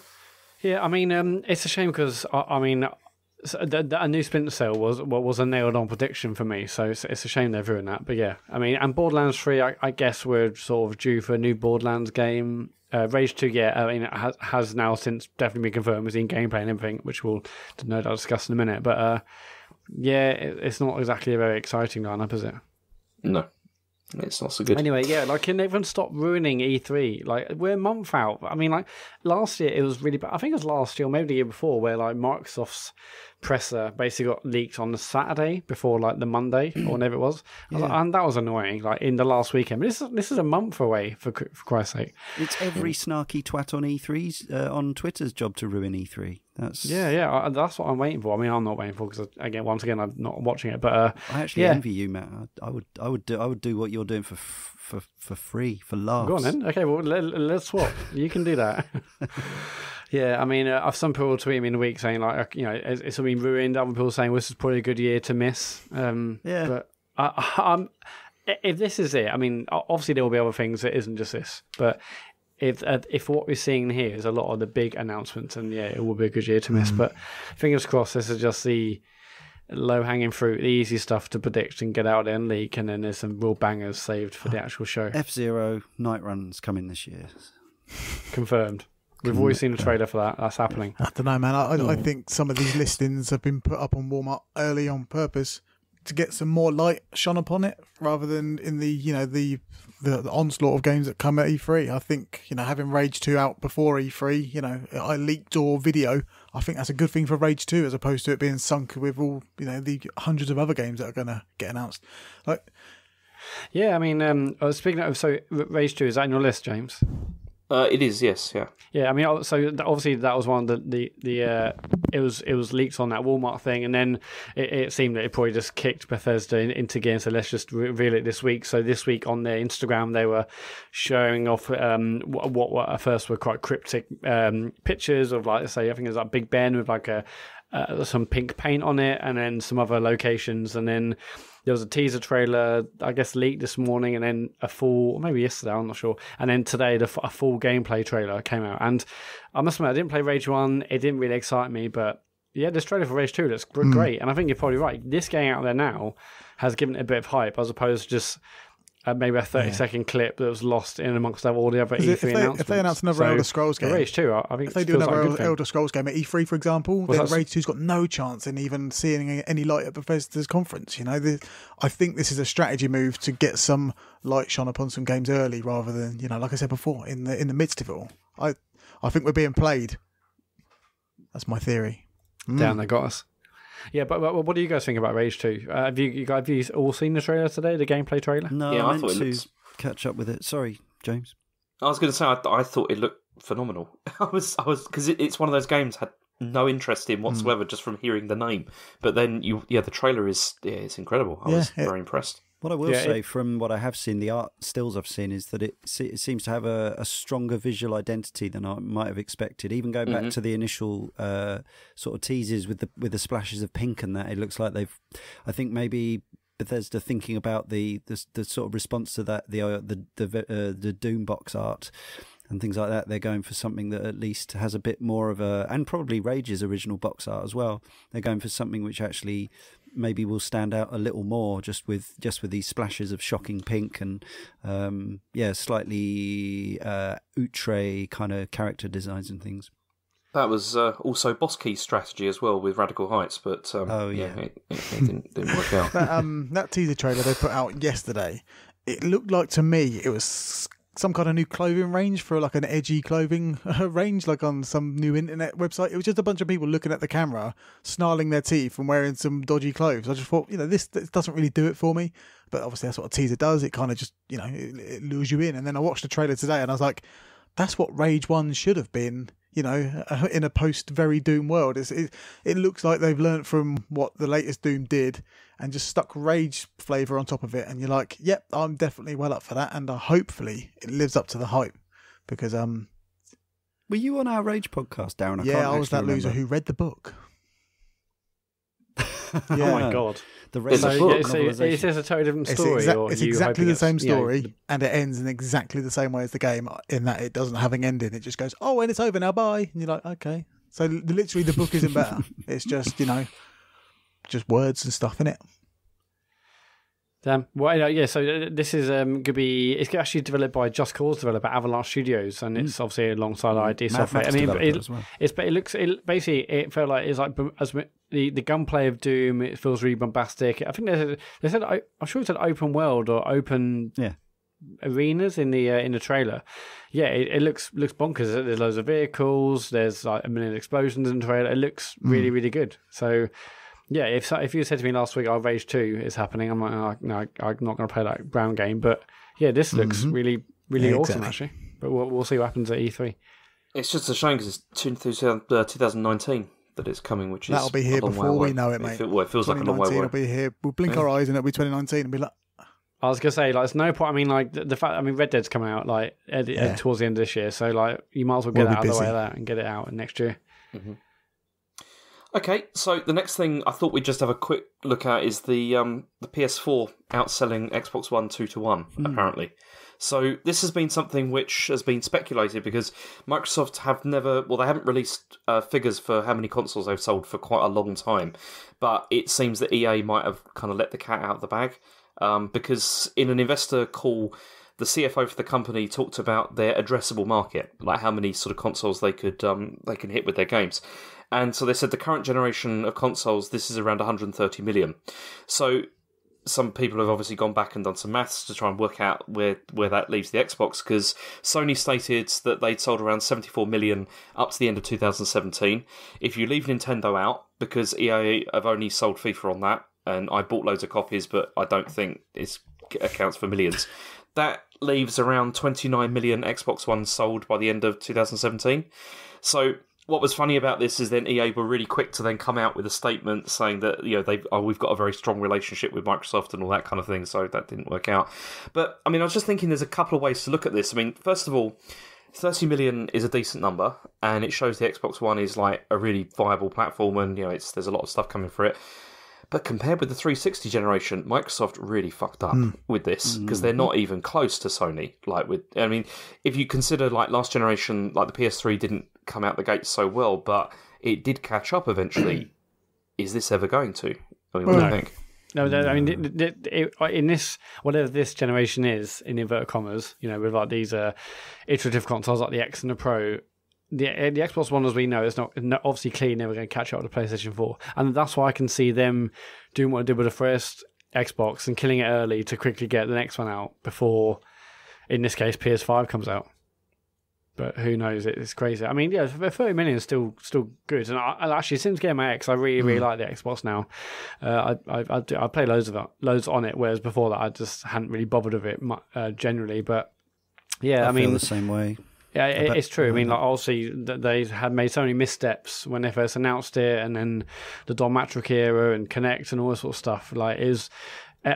Yeah, I mean, it's a shame because a new Splinter Cell was a nailed-on prediction for me, so it's a shame they've ruined that. But yeah, I mean, and Borderlands 3, I guess we're sort of due for a new Borderlands game. Rage 2, I mean, it has now since definitely been confirmed. We've seen gameplay and everything, which we'll no doubt discuss in a minute. But yeah, it's not exactly a very exciting lineup, is it? No. It's not so good. Anyway, yeah, can everyone stop ruining E3? Like, we're a month out. I mean, like, last year it was really bad. I think it was last year or maybe the year before where, like, Microsoft's presser basically got leaked on the Saturday before, like, the Monday or whenever it was. And that was annoying, like, in the last weekend. But this is a month away, for Christ's sake. It's every snarky twat on E3's, on Twitter's job to ruin E3. That's that's what I'm waiting for. I mean, I'm not waiting for because once again, I'm not watching it. But I actually envy you, Matt. I would do what you're doing for free, for laughs. Go on then. Okay, well let's swap. You can do that. Yeah, I mean, I've some people tweeting me in the week saying like, it's been ruined. Other people saying this is probably a good year to miss. But if this is it, I mean, obviously there will be other things. It isn't just this, but. If what we're seeing here is a lot of the big announcements, and it will be a good year to miss. But fingers crossed, this is just the low-hanging fruit, the easy stuff to predict and get out there and leak, and then there's some real bangers saved for the actual show. F-Zero Night Run's coming this year. Confirmed. We've always seen a trailer for that. That's happening. I don't know, man. I think some of these listings have been put up on Walmart early on purpose to get some more light shone upon it, rather than in the onslaught of games that come at E3. I think, having Rage 2 out before E3, I leaked or video, I think that's a good thing for Rage 2 as opposed to it being sunk with all, the hundreds of other games that are going to get announced. Yeah, I mean, speaking of, so Rage 2, is that on your list, James? It is, yes, yeah. Yeah, I mean, so obviously that was one of the it was leaked on that Walmart thing, and then it seemed that it probably just kicked Bethesda into gear, so let's just reveal it this week. So this week on their Instagram, they were showing off what at first were quite cryptic pictures of, like, say, I think it was like Big Ben with like some pink paint on it, and then some other locations, and then there was a teaser trailer, I guess, leaked this morning, and then a full, maybe yesterday, I'm not sure. And then today, a full gameplay trailer came out. And I must admit, I didn't play Rage 1. It didn't really excite me, but yeah, this trailer for Rage 2 looks great. And I think you're probably right. This game out there now has given it a bit of hype, as opposed to just maybe a 30-second clip that was lost in amongst all the other E3 announcements. If they announce another Elder Scrolls game, Rage 2, I think if they do another Elder Scrolls game at E3, for example, then Rage 2's got no chance in even seeing any light at Bethesda's conference. I think this is a strategy move to get some light shone upon some games early, rather than, like I said before, in the midst of it all. I think we're being played. That's my theory. Down, they got us. Yeah, but what do you guys think about Rage 2? Have you all seen the trailer today, the gameplay trailer? No, I meant to catch up with it. Sorry, James. I was going to say, I thought it looked phenomenal. I was because it's one of those games I had no interest in whatsoever just from hearing the name. But then the trailer it's incredible. I was very impressed. What I will say from what I have seen, the art stills I've seen, is that it seems to have a stronger visual identity than I might have expected. Even going back to the initial sort of teasers with the splashes of pink and that, it looks like I think maybe Bethesda, thinking about the sort of response to that, the Doom box art and things like that, they're going for something that at least has a bit more of and probably Rage's original box art as well. They're going for something which actually maybe will stand out a little more just with these splashes of shocking pink and slightly outre kind of character designs and things. That was also Boss Key's strategy as well with Radical Heights, but it didn't work out. That teaser trailer they put out yesterday, it looked like to me it was some kind of new clothing range for like an edgy clothing range, like on some new internet website. It was just a bunch of people looking at the camera, snarling their teeth and wearing some dodgy clothes. I just thought, this doesn't really do it for me. But obviously that's what a teaser does. It kind of just, it lures you in. And then I watched the trailer today and I was like, that's what Rage 1 should have been, in a post-Very Doom world. It looks like they've learnt from what the latest Doom did and just stuck Rage flavour on top of it. And you're like, yep, I'm definitely well up for that. And hopefully it lives up to the hype. Because... Were you on our Rage podcast, Darren? I was that loser who read the book. Oh my God. The Rage book. So is this a totally different story? It's exactly the same story, and it ends in exactly the same way as the game, in that it doesn't have an ending. It just goes, oh, and it's over now, bye. And you're like, okay. So literally the book isn't better. It's just, just words and stuff in it. Damn. Well, so this is going to be... It's actually developed by Just Cause developer Avalanche Studios, and it's obviously alongside ID Software. I mean, it felt like it's like as the gunplay of Doom. It feels really bombastic. I think they said I'm sure it said open world or open arenas in the trailer. Yeah, it looks bonkers. There's loads of vehicles. There's like 1 million explosions in the trailer. It looks really, really good. So. Yeah, if you said to me last week, Rage 2 is happening, I'm like, no, I'm not going to play that Brown game. But yeah, this looks really, really awesome, actually. But we'll see what happens at E3. It's just a shame because it's 2019 that it's coming, which is that'll be here before we know it, mate. It feels like a long way away. It'll be here. We'll blink our eyes and it'll be 2019 and be like... I was going to say, there's no point. I mean, the fact, Red Dead's coming out towards the end of this year, so you might as well get it out of the way of that and get it out next year. Mm-hmm. Okay, so the next thing I thought we'd just have a quick look at is the PS4 outselling Xbox One 2-1, apparently. So this has been something which has been speculated because Microsoft they haven't released figures for how many consoles they've sold for quite a long time, but it seems that EA might have kind of let the cat out of the bag because in an investor call, the CFO for the company talked about their addressable market, like how many sort of consoles they can hit with their games. And so they said the current generation of consoles, this is around 130 million. So some people have obviously gone back and done some maths to try and work out where that leaves the Xbox, because Sony stated that they'd sold around 74 million up to the end of 2017. If you leave Nintendo out, because EA have only sold FIFA on that, and I bought loads of copies, but I don't think it accounts for millions, that leaves around 29 million Xbox Ones sold by the end of 2017. So... what was funny about this is then EA were really quick to then come out with a statement saying that we've got a very strong relationship with Microsoft and all that kind of thing, so that didn't work out. But I mean, I was just thinking there's a couple of ways to look at this. I mean, first of all, 30 million is a decent number, and it shows the Xbox One is like a really viable platform, and there's a lot of stuff coming for it. But compared with the 360 generation, Microsoft really fucked up with this because they're not even close to Sony. If you consider last generation, the PS3 didn't come out the gate so well, but it did catch up eventually. Is this ever going to? What do you think? No, I mean, in this, whatever this generation is, in inverted commas, with these iterative consoles like the X and the Pro, the Xbox One, as we know, is not obviously clearly never going to catch up with the PlayStation 4. And that's why I can see them doing what they did with the first Xbox and killing it early to quickly get the next one out before, in this case, PS5 comes out. But who knows? It's crazy. I mean, 30 million is still good. And I actually, since getting my X, I really, really like the Xbox now. I play loads on it, whereas before that I just hadn't really bothered with it generally. But yeah, I feel the same way. Yeah, it's true. I mean, obviously, they had made so many missteps when they first announced it, and then the Don Matrick era and Kinect and all this sort of stuff. Is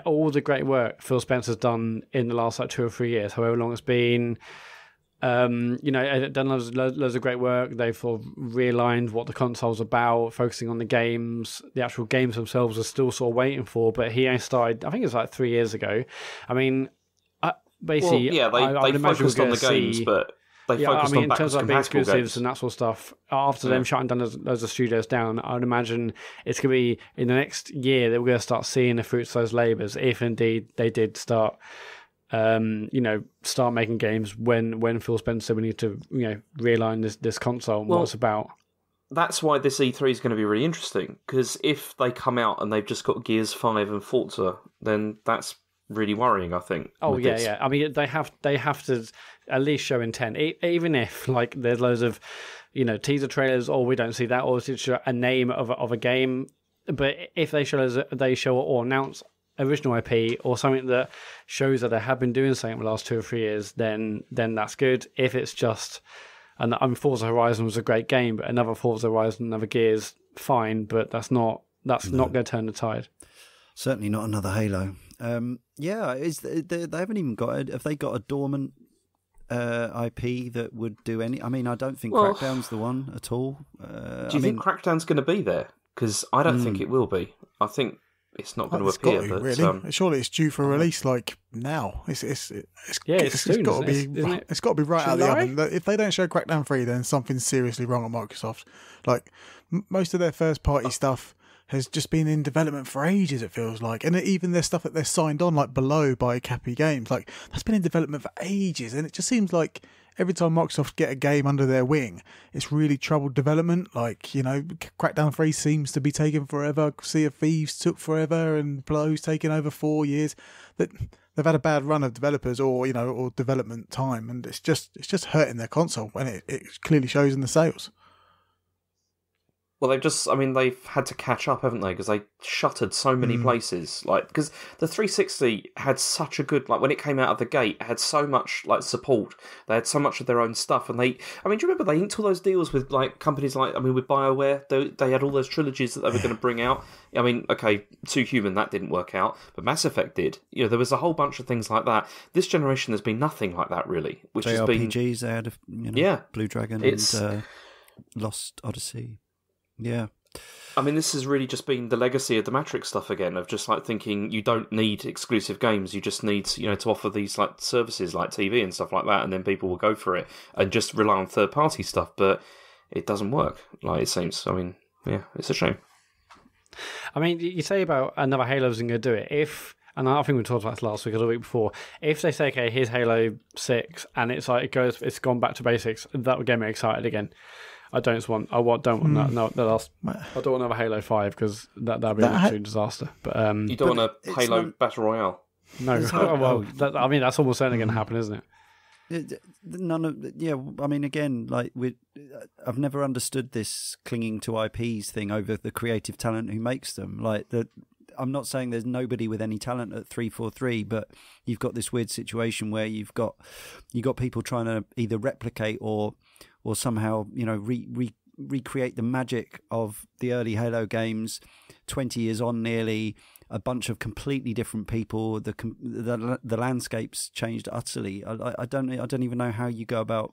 all the great work Phil Spencer's done in the last 2 or 3 years, however long it's been. Done loads of great work. They've sort of realigned what the console's about, focusing on the games. The actual games themselves are still sort of waiting for, but he started, I think it was 3 years ago. I mean, basically... Well, yeah, they focused on the games, but they Yeah, I focused mean, on in backwards terms of being compatible exclusives games. and that sort of stuff, after them shutting down loads of studios down, I would imagine it's going to be in the next year that we're going to start seeing the fruits of those labours, if indeed they did start, start making games when Phil Spencer said we need to, realign this console and what it's about. That's why this E3 is going to be really interesting, because if they come out and they've just got Gears 5 and Forza, then that's really worrying, I think. Oh, yeah. I mean, they have to at least show intent, even if, like, there's loads of, teaser trailers, or we don't see that, or it's a name of a game. But if they show or announce original IP or something that shows that they have been doing something in the last 2 or 3 years, then that's good. If it's just... And Forza Horizon was a great game, but another Forza Horizon, another Gears, fine, but that's not going to turn the tide. Certainly not another Halo. They haven't even got. Have they got a dormant IP that would do any? I mean, I don't think Crackdown's the one at all. Do you think Crackdown's going to be there? Because I don't think it will be. I think it's not going to appear. Really, surely it's due for release like now. It's soon, got to be. It's got to be right out of the oven. If they don't show Crackdown 3, then something's seriously wrong at Microsoft. Like most of their first party stuff has just been in development for ages, it feels like. And even their stuff that they're signed on, like Below by Cappy Games, like that's been in development for ages. And it just seems like every time Microsoft get a game under their wing, it's really troubled development. Like, Crackdown 3 seems to be taking forever. Sea of Thieves took forever, and Below's taken over 4 years. That they've had a bad run of developers or development time, and it's just hurting their console, and it clearly shows in the sales. Well, they've had to catch up, haven't they? Because they shuttered so many places. Like, because the 360 had such a good, like, when it came out of the gate, it had so much, like, support. They had so much of their own stuff. And do you remember they inked all those deals with, like, companies like, with BioWare? They had all those trilogies that they were going to bring out. I mean, okay, Too Human, that didn't work out. But Mass Effect did. There was a whole bunch of things like that. This generation, there's been nothing like that, really. Which JRPGs, they had, Blue Dragon and Lost Odyssey. Yeah. I mean, this has really just been the legacy of the Matrix stuff again, of just like thinking you don't need exclusive games, you just need, to offer these like services like TV and stuff like that, and then people will go for it and just rely on third party stuff, but it doesn't work, like it seems. I mean, yeah, it's a shame. I mean, you say about another Halo isn't going to do it. And I think we talked about this last week or the week before. If they say, okay, here's Halo 6, and it's like it's gone back to basics, that would get me excited again. I don't want that. No, I don't want another Halo 5 because that'd be an absolute disaster. But you don't want a Halo Battle Royale. No, that's almost certainly going to happen, isn't it? I mean, again, like I've never understood this clinging to IPs thing over the creative talent who makes them. Like I'm not saying there's nobody with any talent at 343, but you've got this weird situation where you've got people trying to either replicate or somehow recreate the magic of the early Halo games. 20 years on, nearly, a bunch of completely different people. The landscape's changed utterly. I don't even know how you go about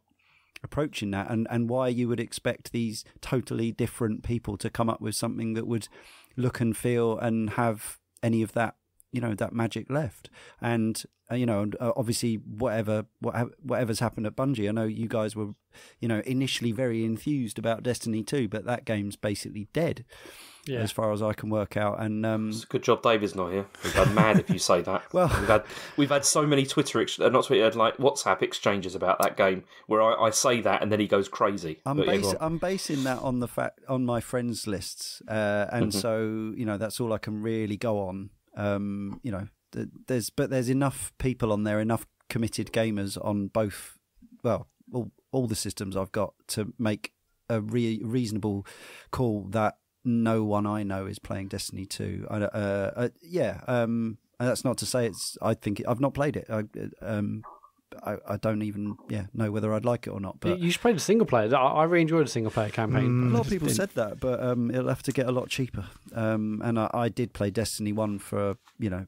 approaching that, and why you would expect these totally different people to come up with something that would look and feel and have any of that that magic left. And obviously whatever's happened at Bungie, I know you guys were initially very enthused about Destiny 2, but that game's basically dead, as far as I can work out. And it's a good job David's not here. We've had mad if you say that. Well, we've had so many WhatsApp exchanges about that game where I say that and then he goes crazy. I'm basing that on the fact on my friends lists, and so that's all I can really go on. There's enough people on there, enough committed gamers on both, all the systems I've got to make a reasonable call that no one I know is playing Destiny 2. That's not to say I've not played it. I don't even know whether I'd like it or not. But you should play the single player. I really enjoyed the single player campaign. A lot of people said that, but it'll have to get a lot cheaper. And I did play Destiny 1 for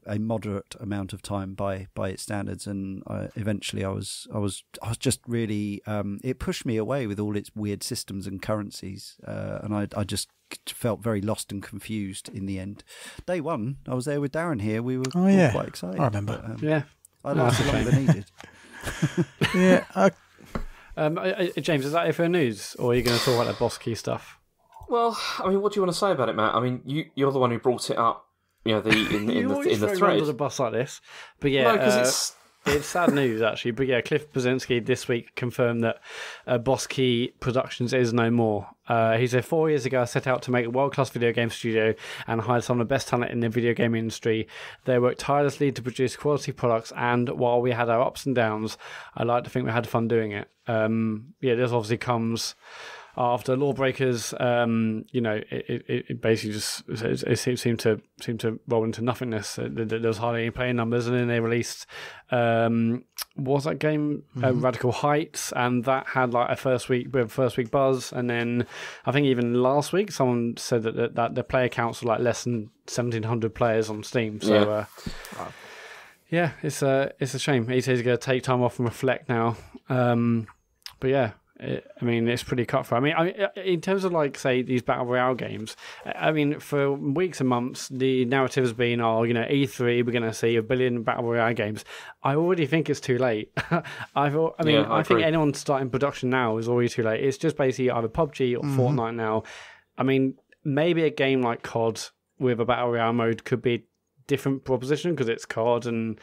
a moderate amount of time by its standards, and eventually I was just really it pushed me away with all its weird systems and currencies, and I just felt very lost and confused in the end. Day one, I was there with Darren here. We were all quite excited. I remember. But, I lasted longer than he did. James, is that it for news, or are you going to talk about the boss key stuff? Well, I mean, what do you want to say about it, Matt? I mean, you're the one who brought it up. In the thread under the bus like this, but yeah, no, because it's sad news actually. But yeah, Cliff Brzezinski this week confirmed that Boss Key Productions is no more. He said 4 years ago, I set out to make a world-class video game studio and hired some of the best talent in the video game industry. They worked tirelessly to produce quality products, and while we had our ups and downs, I like to think we had fun doing it. This obviously comes after Lawbreakers. It basically just seemed to roll into nothingness. There was hardly any playing numbers, and then they released what was that game, Radical Heights, and that had like a first week buzz, and then I think even last week someone said that the player counts were like less than 1,700 players on Steam. So it's a shame. He says he's going to take time off and reflect now. But yeah. It's pretty cutthroat. I mean, in terms of like, say, these battle royale games, I mean, for weeks and months, the narrative has been, E3, we're going to see 1 billion battle royale games. I already think it's too late. I think anyone starting production now is already too late. It's just basically either PUBG or Fortnite now. I mean, maybe a game like COD with a battle royale mode could be a different proposition because it's COD,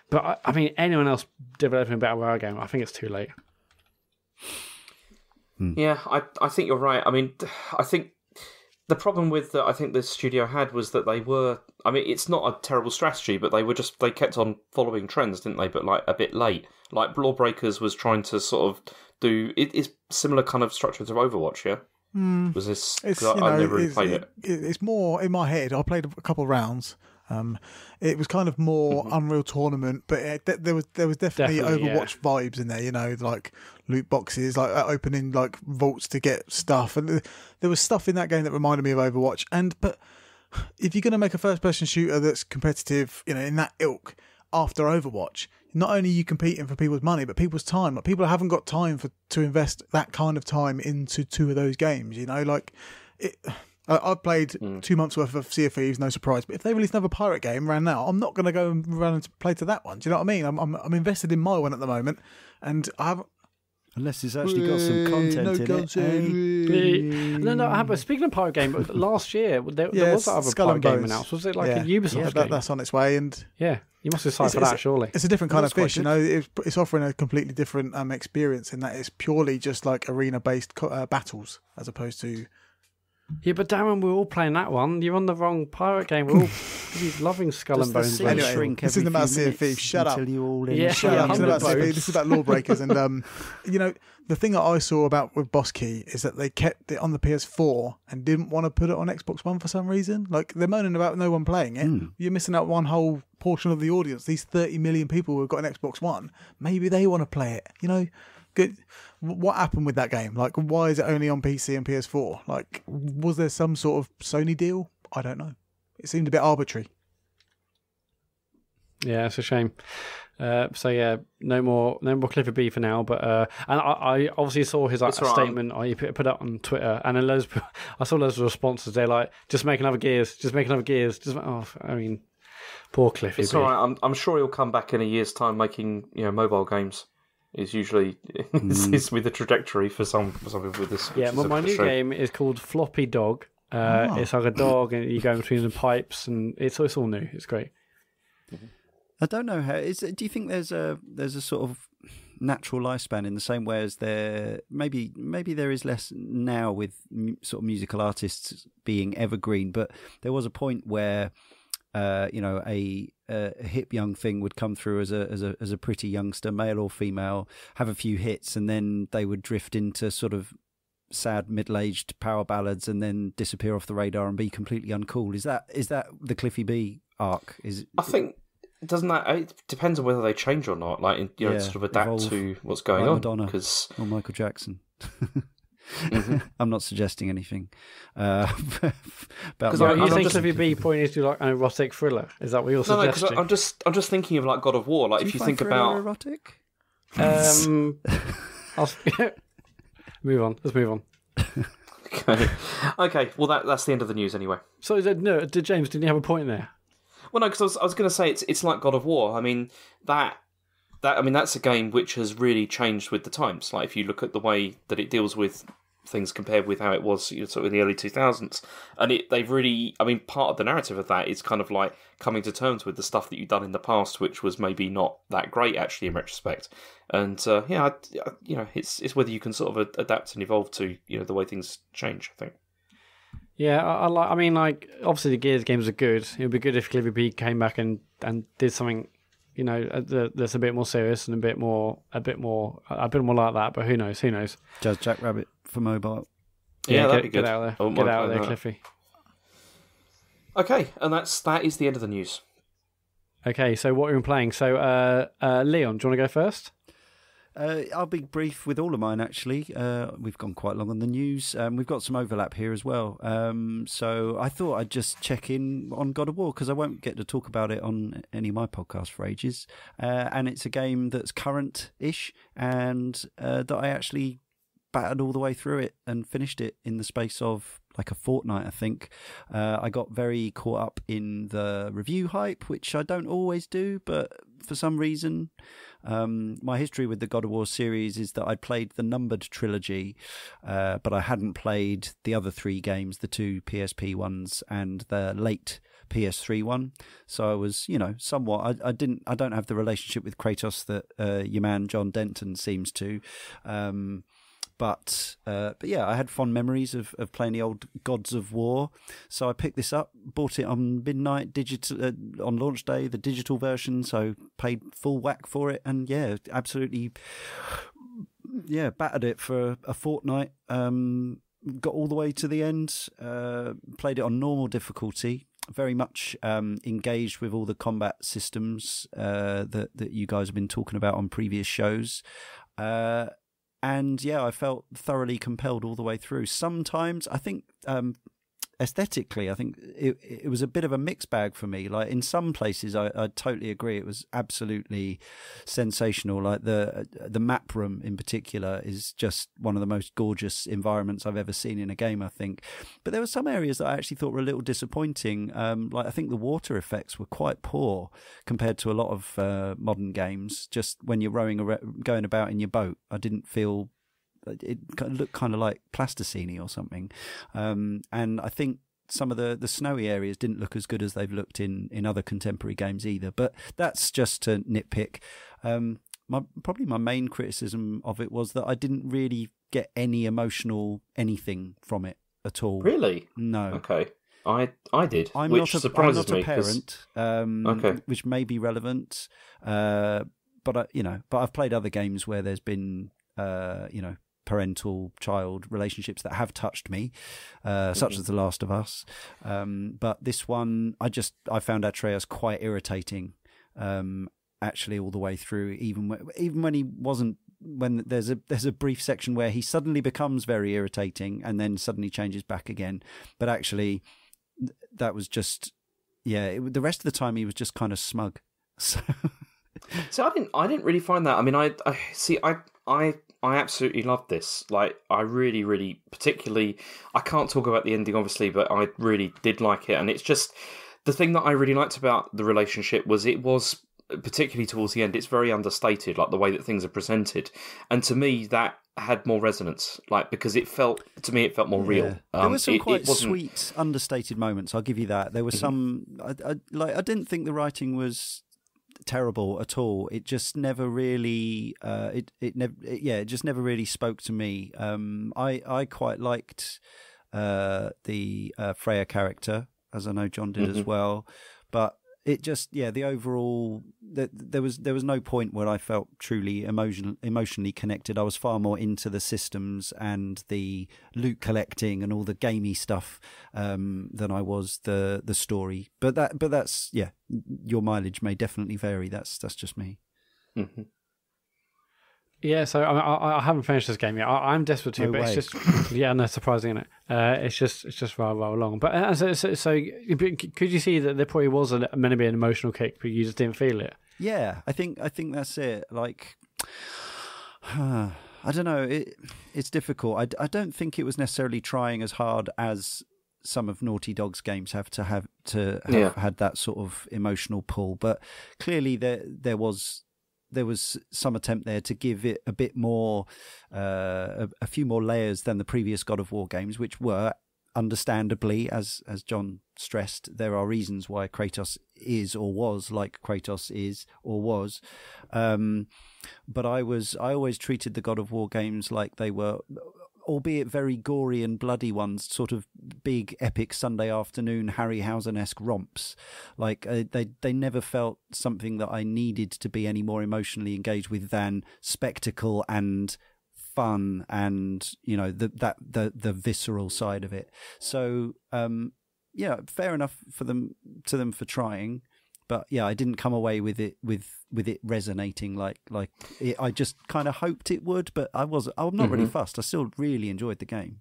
but I mean, anyone else developing a battle royale game, I think it's too late. Yeah, I think you're right. I mean, I think the problem with that I think the studio had was that they were. I mean, it's not a terrible strategy, but they kept on following trends, didn't they? But like a bit late. Like Lawbreakers was trying to sort of do it is similar kind of structure to Overwatch. Yeah, was this? I never really played it. It's more in my head. I played a couple of rounds. It was kind of more Unreal Tournament, but there was definitely Overwatch vibes in there. Like loot boxes, like opening like vaults to get stuff, and there was stuff in that game that reminded me of Overwatch. But if you're going to make a first-person shooter that's competitive, in that ilk after Overwatch, not only are you competing for people's money, but people's time. Like people haven't got time to invest that kind of time into two of those games. I've played 2 months worth of Sea of Thieves, no surprise. But if they release another pirate game around now, I'm not going to go and run and play to that one. Do you know what I mean? I'm invested in my one at the moment, and I have. Unless it's actually got some content in it. No. But speaking of pirate game, last year there was that other pirate game announced. Was it like a Ubisoft game? That's on its way, and you must decide for that. Surely it's a different kind of fish. It's offering a completely different experience in that it's purely just like arena-based battles as opposed to. Yeah, but Darren, we're all playing that one. You're on the wrong pirate game. We're all loving Skull and Bones. Anyway, this isn't about Sea of Thieves. Shut up. Shut up. This is about Lawbreakers. And, the thing that I saw with Boss Key is that they kept it on the PS4 and didn't want to put it on Xbox One for some reason. Like, they're moaning about no one playing it. You're missing out one whole portion of the audience. These 30 million people who have got an Xbox One, maybe they want to play it, Good. What happened with that game? Like, why is it only on PC and PS4? Like, was there some sort of Sony deal? I don't know. It seemed a bit arbitrary. Yeah, it's a shame. No more Cliffy B for now. But and I obviously saw his statement. He put up on Twitter, and then I saw loads of responses. They're like, "Just make another Gears. Just make another Gears." Poor Cliffy B. It's all right. I'm sure he'll come back in a year's time making mobile games. Is usually is with the trajectory for some people with this. Yeah, my new game is called Floppy Dog. It's like a dog, and you go between the pipes, and it's all new. It's great. I don't know how. Do you think there's a sort of natural lifespan in the same way as maybe there is less now with sort of musical artists being evergreen, but there was a point where a hip young thing would come through as a pretty youngster, male or female, have a few hits, and then they would drift into sort of sad middle-aged power ballads and then disappear off the radar and be completely uncool. Is that the Cliffy B arc? I think it depends on whether they change or not. Like sort of adapt evolve, to what's going on. Madonna or Michael Jackson. I'm not suggesting anything. Because you think Cliffy B pointing to like an erotic thriller? Is that what you're suggesting? No, because I'm just thinking of like God of War. Like if you think about erotic. Move on. Let's move on. Okay. Well, that's the end of the news anyway. So James, didn't you have a point there? Well, no, because I was going to say it's like God of War. I mean that that's a game which has really changed with the times. Like if you look at the way that it deals with things compared with how it was sort of in the early 2000s, and they've really, part of the narrative of that is kind of like coming to terms with the stuff that you've done in the past, which was maybe not that great actually in retrospect. And it's whether you can sort of adapt and evolve to the way things change, I think. Yeah, obviously the Gears games are good. It would be good if Cliffy B came back and did something, that's a bit more serious and a bit more like that. But who knows? Jazz Jackrabbit for mobile. Yeah, that'd be good. Get out there, get out there, Cliffy. Okay, and that is the end of the news. Okay, so what we've been playing. So, Leon, do you want to go first? I'll be brief with all of mine, actually. We've gone quite long on the news. We've got some overlap here as well. So I thought I'd just check in on God of War, because I won't get to talk about it on any of my podcasts for ages. And it's a game that's current-ish, and that I actually battered all the way through it and finished it in the space of like a fortnight, I think. I got very caught up in the review hype, which I don't always do, but for some reason... my history with the God of War series is that I played the numbered trilogy, but I hadn't played the other 3 games, the 2 PSP ones and the late PS3 one. So I was, somewhat. I don't have the relationship with Kratos that your man John Denton seems to. But yeah, I had fond memories of playing the old Gods of War. So I picked this up, bought it on midnight, on launch day, the digital version. So paid full whack for it, and yeah, absolutely, yeah, battered it for a fortnight. Got all the way to the end. Played it on normal difficulty. Very much engaged with all the combat systems that you guys have been talking about on previous shows. And yeah, I felt thoroughly compelled all the way through. Sometimes, I think, aesthetically, I think it was a bit of a mixed bag for me. Like in some places, I totally agree. It was absolutely sensational. Like the map room in particular is just one of the most gorgeous environments I've ever seen in a game, I think. But there were some areas that I actually thought were a little disappointing. Like I think the water effects were quite poor compared to a lot of modern games. Just when you're going about in your boat, I didn't feel... It looked kind of like plasticine or something. And I think some of the snowy areas didn't look as good as they've looked in other contemporary games either. But that's just to nitpick. Probably my main criticism of it was that I didn't really get any emotional anything from it at all. Really? No. Okay. I did, I'm which surprises me. I'm not a parent, which may be relevant. But I've played other games where there's been, parental child relationships that have touched me, such as The Last of Us. But this one, I found Atreus quite irritating, actually, all the way through. Even when he wasn't, when there's a brief section where he suddenly becomes very irritating and then suddenly changes back again. But actually, that was just, the rest of the time he was just kind of smug. So I didn't really find that. I mean, I absolutely loved this. Like, I really, really, particularly, I can't talk about the ending, obviously, but I really did like it. And it's just, the thing that I really liked about the relationship was it was, particularly towards the end, it's very understated, like the way that things are presented. And to me, that had more resonance, like, because it felt more real. There were some quite sweet, understated moments, I'll give you that. There were some, I didn't think the writing was terrible at all. It just never really it just never really spoke to me. I quite liked the Freya character, as I know John did as well, but it just the overall there was no point where I felt truly emotionally connected. I was far more into the systems and the loot collecting and all the gamey stuff than I was the story. But that's your mileage may definitely vary. That's just me. Mm-hmm. Yeah, so I haven't finished this game yet. I'm desperate to, it's just surprising, isn't it? It's just rather long. But so could you see that there probably was meant to be an emotional kick, but you just didn't feel it? Yeah, I think that's it. Like, I don't know. It's difficult. I don't think it was necessarily trying as hard as some of Naughty Dog's games have had that sort of emotional pull. But clearly there was there was some attempt there to give it a bit more, a few more layers than the previous God of War games, which were understandably, as John stressed, there are reasons why Kratos is or was like Kratos is or was. But I always treated the God of War games like they were, albeit very gory and bloody ones, sort of big epic Sunday afternoon Harryhausen-esque romps. Like they never felt something that I needed to be any more emotionally engaged with than spectacle and fun, and the visceral side of it. So fair enough for them for trying, but yeah, I didn't come away with it resonating like it, I just kind of hoped it would, but I'm not really fussed. I still really enjoyed the game.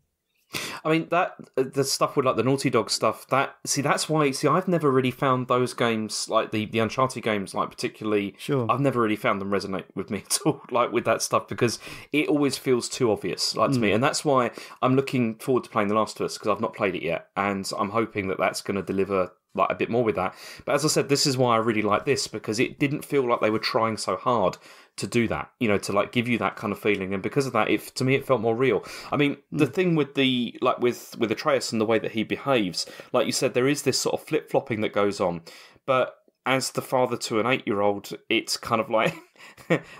I mean, that the stuff with like the Naughty Dog stuff, that's why I've never really found those games, like the Uncharted games, like particularly. Sure. I've never really found them resonate with me at all, like with that stuff, because it always feels too obvious, like to me, and that's why I'm looking forward to playing The Last of Us, because I've not played it yet, and I'm hoping that that's going to deliver like a bit more with that. But as I said, this is why I really like this, because it didn't feel like they were trying so hard to do that, to like give you that kind of feeling, and because of that, to me it felt more real. I mean, the thing with with Atreus and the way that he behaves, like you said, there is this sort of flip flopping that goes on, but as the father to an 8-year-old, it's kind of like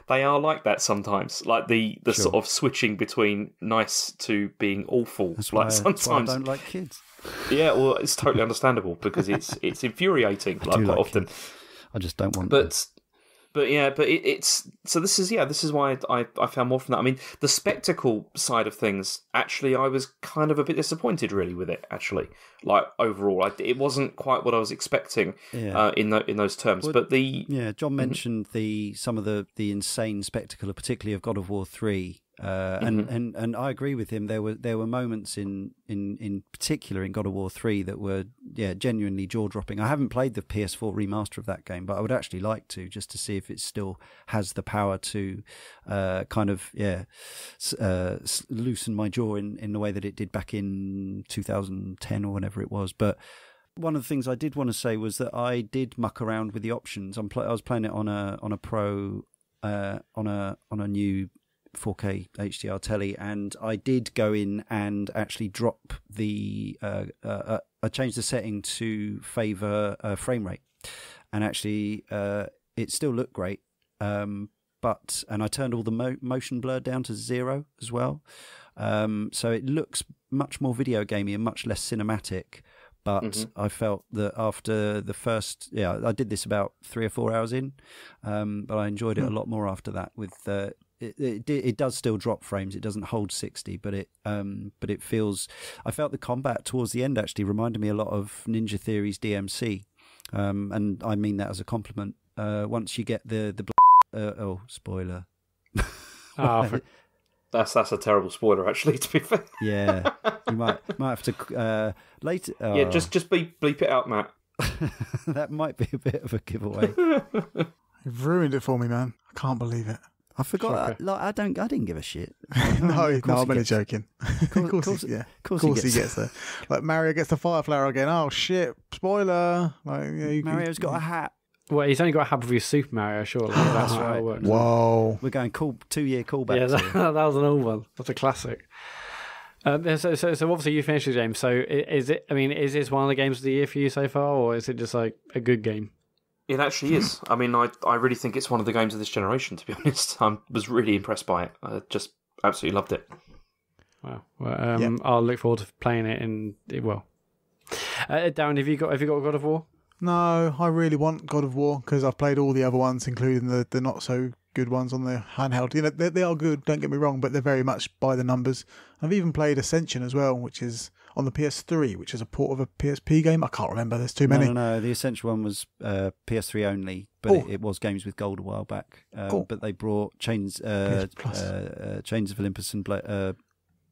they are like that sometimes, like the Sure. sort of switching between nice to being awful. That's like why sometimes I don't like kids. Yeah, well, it's totally understandable, because it's infuriating like quite often. Kids. I just don't want them. But it's so this is why I found more from that. I mean, the spectacle side of things, actually, I was kind of a bit disappointed really with it. Actually, like overall, it wasn't quite what I was expecting in those terms. Well, but John mentioned some of the insane spectacle, particularly of God of War 3. And I agree with him. There were moments in particular in God of War 3 that were genuinely jaw dropping. I haven't played the PS4 remaster of that game, but I would actually like to, just to see if it still has the power to loosen my jaw in the way that it did back in 2010 or whenever it was. But one of the things I did want to say was that I did muck around with the options. I was playing it on a Pro on a new 4K HDR telly, and I did go in and actually drop I changed the setting to favour frame rate, and actually it still looked great, and I turned all the motion blur down to 0 as well, so it looks much more video gamey and much less cinematic. But I felt that after the first, I did this about 3 or 4 hours in, but I enjoyed it a lot more after that. With it does still drop frames. It doesn't hold 60, but it feels. I felt the combat towards the end actually reminded me a lot of Ninja Theory's DMC, and I mean that as a compliment. Once you get the spoiler. That's a terrible spoiler, actually. To be fair, yeah, you might have to later. Yeah, just bleep it out, Matt. That might be a bit of a giveaway. You've ruined it for me, man. I can't believe it. I forgot. I didn't give a shit. No, I'm only joking. Of course he gets there. Like Mario gets the fire flower again. Oh shit! Spoiler. Like Mario's got a hat. Well, he's only got a hat with Super Mario, surely. That's how it works. Whoa. We're going 2-year callback. Yeah, that was an old one. That's a classic. So obviously you finished the game. So is this one of the games of the year for you so far, or is it just like a good game? It actually is. I mean, I really think it's one of the games of this generation, to be honest. I was really impressed by it. I just absolutely loved it. Wow. Well, I'll look forward to playing it. Darren, have you got God of War? No, I really want God of War because I've played all the other ones, including the not so good ones on the handheld. You know, they are good, don't get me wrong, but they're very much by the numbers. I've even played Ascension as well, which is on the PS3, which is a port of a PSP game. I can't remember, there's too many. No, the Ascension one was PS3 only, but it was Games with Gold a while back. But they brought Chains of Olympus and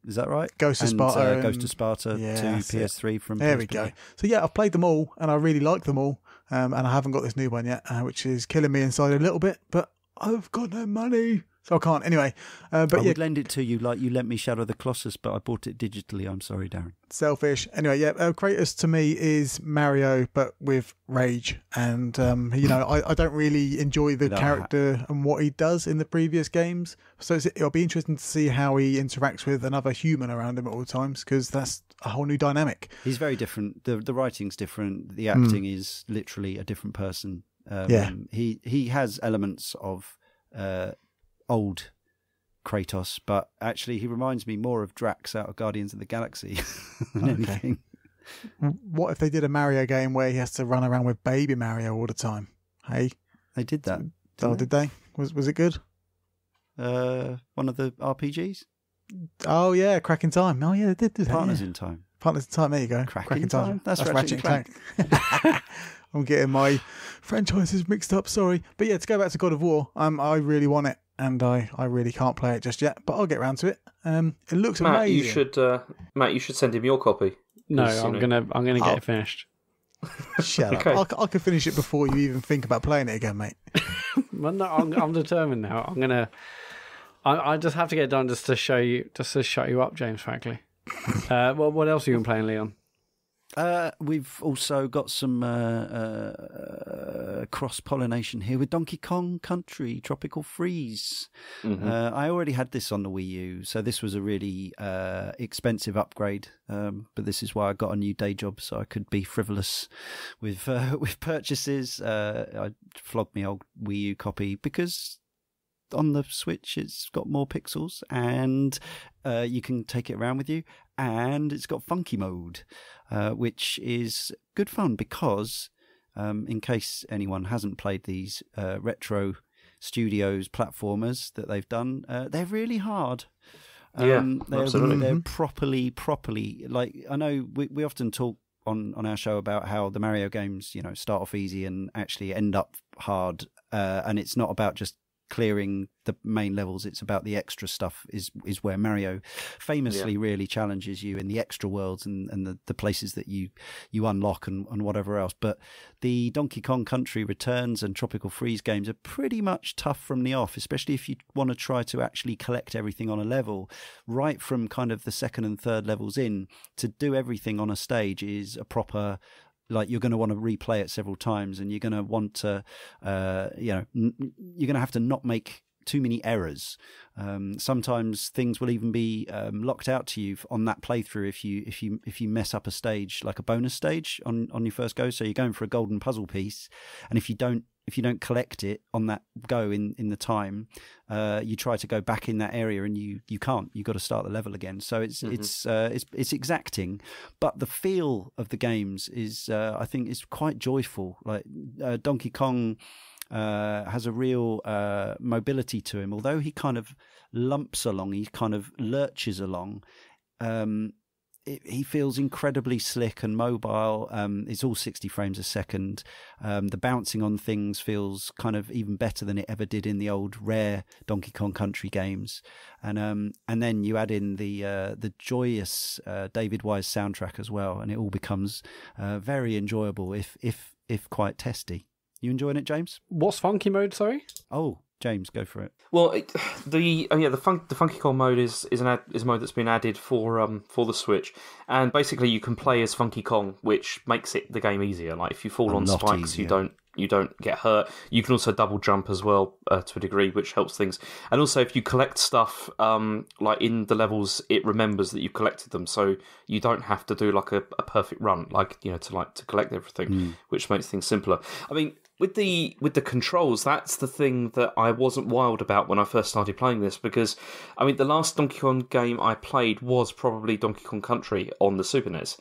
is that right? Ghost of Sparta. Ghost of Sparta to PS3 from There PSP. we go. So yeah, I've played them all, and I really like them all. And I haven't got this new one yet, which is killing me inside a little bit. But I've got no money. So I can't. Anyway, but I would lend it to you like you lent me Shadow of the Colossus, but I bought it digitally. I'm sorry, Darren. Selfish. Anyway, Kratos to me is Mario, but with rage. And, I don't really enjoy the character and what he does in the previous games. So it'll be interesting to see how he interacts with another human around him at all times, because that's a whole new dynamic. He's very different. The writing's different. The acting is literally a different person. He has elements of old Kratos, but actually he reminds me more of Drax out of Guardians of the Galaxy than anything. What if they did a Mario game where he has to run around with baby Mario all the time? Hey, they did that. Did they? Was it good? One of the RPGs. Oh yeah, Cracking Time. Oh yeah, they did. Partners in Time. Partners in Time. There you go. Cracking Time. That's Ratchet and Clank. I'm getting my franchises mixed up. Sorry, but yeah, to go back to God of War, I really want it, and I really can't play it just yet, but I'll get around to it. It looks amazing. Matt, you should send him your copy. No, I'm gonna get it finished. Shut Okay. up! I could finish it before you even think about playing it again, mate. Well, no, I'm determined now. I just have to get it done just to shut you up, James. Frankly, what else are you playing, Leon? We've also got some cross-pollination here with Donkey Kong Country Tropical Freeze. Mm-hmm. I already had this on the Wii U, so this was a really expensive upgrade. But this is why I got a new day job, so I could be frivolous with purchases. I flogged my old Wii U copy because on the Switch it's got more pixels and you can take it around with you, and it's got funky mode, which is good fun because in case anyone hasn't played these retro studios platformers that they've done, they're really hard. Absolutely. They're properly, like, I know we often talk on our show about how the Mario games, start off easy and actually end up hard, and it's not about just clearing the main levels, it's about the extra stuff is where Mario famously really challenges you in the extra worlds and the places that you unlock and whatever else. But the Donkey Kong Country Returns and Tropical Freeze games are pretty much tough from the off, especially if you want to try to actually collect everything on a level. Right from kind of the second and third levels in, to do everything on a stage is a proper, like, you're going to want to replay it several times, and you're going to want to, you're going to have to not make too many errors. Sometimes things will even be locked out to you on that playthrough if you mess up a stage, like a bonus stage on your first go. So you're going for a golden puzzle piece, and if you don't collect it on that go in the time, you try to go back in that area and you can't. You've got to start the level again. So it's exacting, but the feel of the games is I think is quite joyful. Like Donkey Kong has a real mobility to him, although he kind of lumps along, he kind of lurches along. He feels incredibly slick and mobile. It's all 60 frames a second. The bouncing on things feels kind of even better than it ever did in the old rare Donkey Kong Country games. And then you add in the joyous David Wise soundtrack as well, and it all becomes very enjoyable, if quite testy. You enjoying it, James? What's funky mode? Sorry. Oh, James, go for it. Well, the Funky Kong mode is a mode that's been added for the Switch, and basically you can play as Funky Kong, which makes the game easier. Like if you fall on spikes, easier. You don't get hurt. You can also double jump as well to a degree, which helps things. And also, if you collect stuff, like in the levels, it remembers that you collected them, so you don't have to do like a perfect run, to collect everything, which makes things simpler. I mean, with the controls, that's the thing that I wasn't wild about when I first started playing this, because I mean, the last Donkey Kong game I played was probably Donkey Kong Country on the Super NES,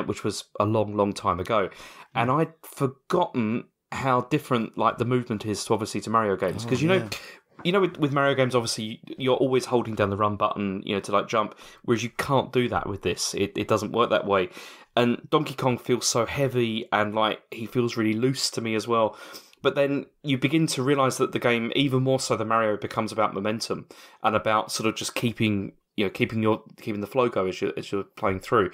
which was a long time ago, and I'd forgotten how different the movement is to Mario games, because with Mario games, obviously you're always holding down the run button to jump, whereas you can't do that with this. It doesn't work that way. And Donkey Kong feels so heavy, and he feels really loose to me as well. But then you begin to realise that the game, even more so than Mario, becomes about momentum and about sort of just keeping keeping the flow going as you're playing through,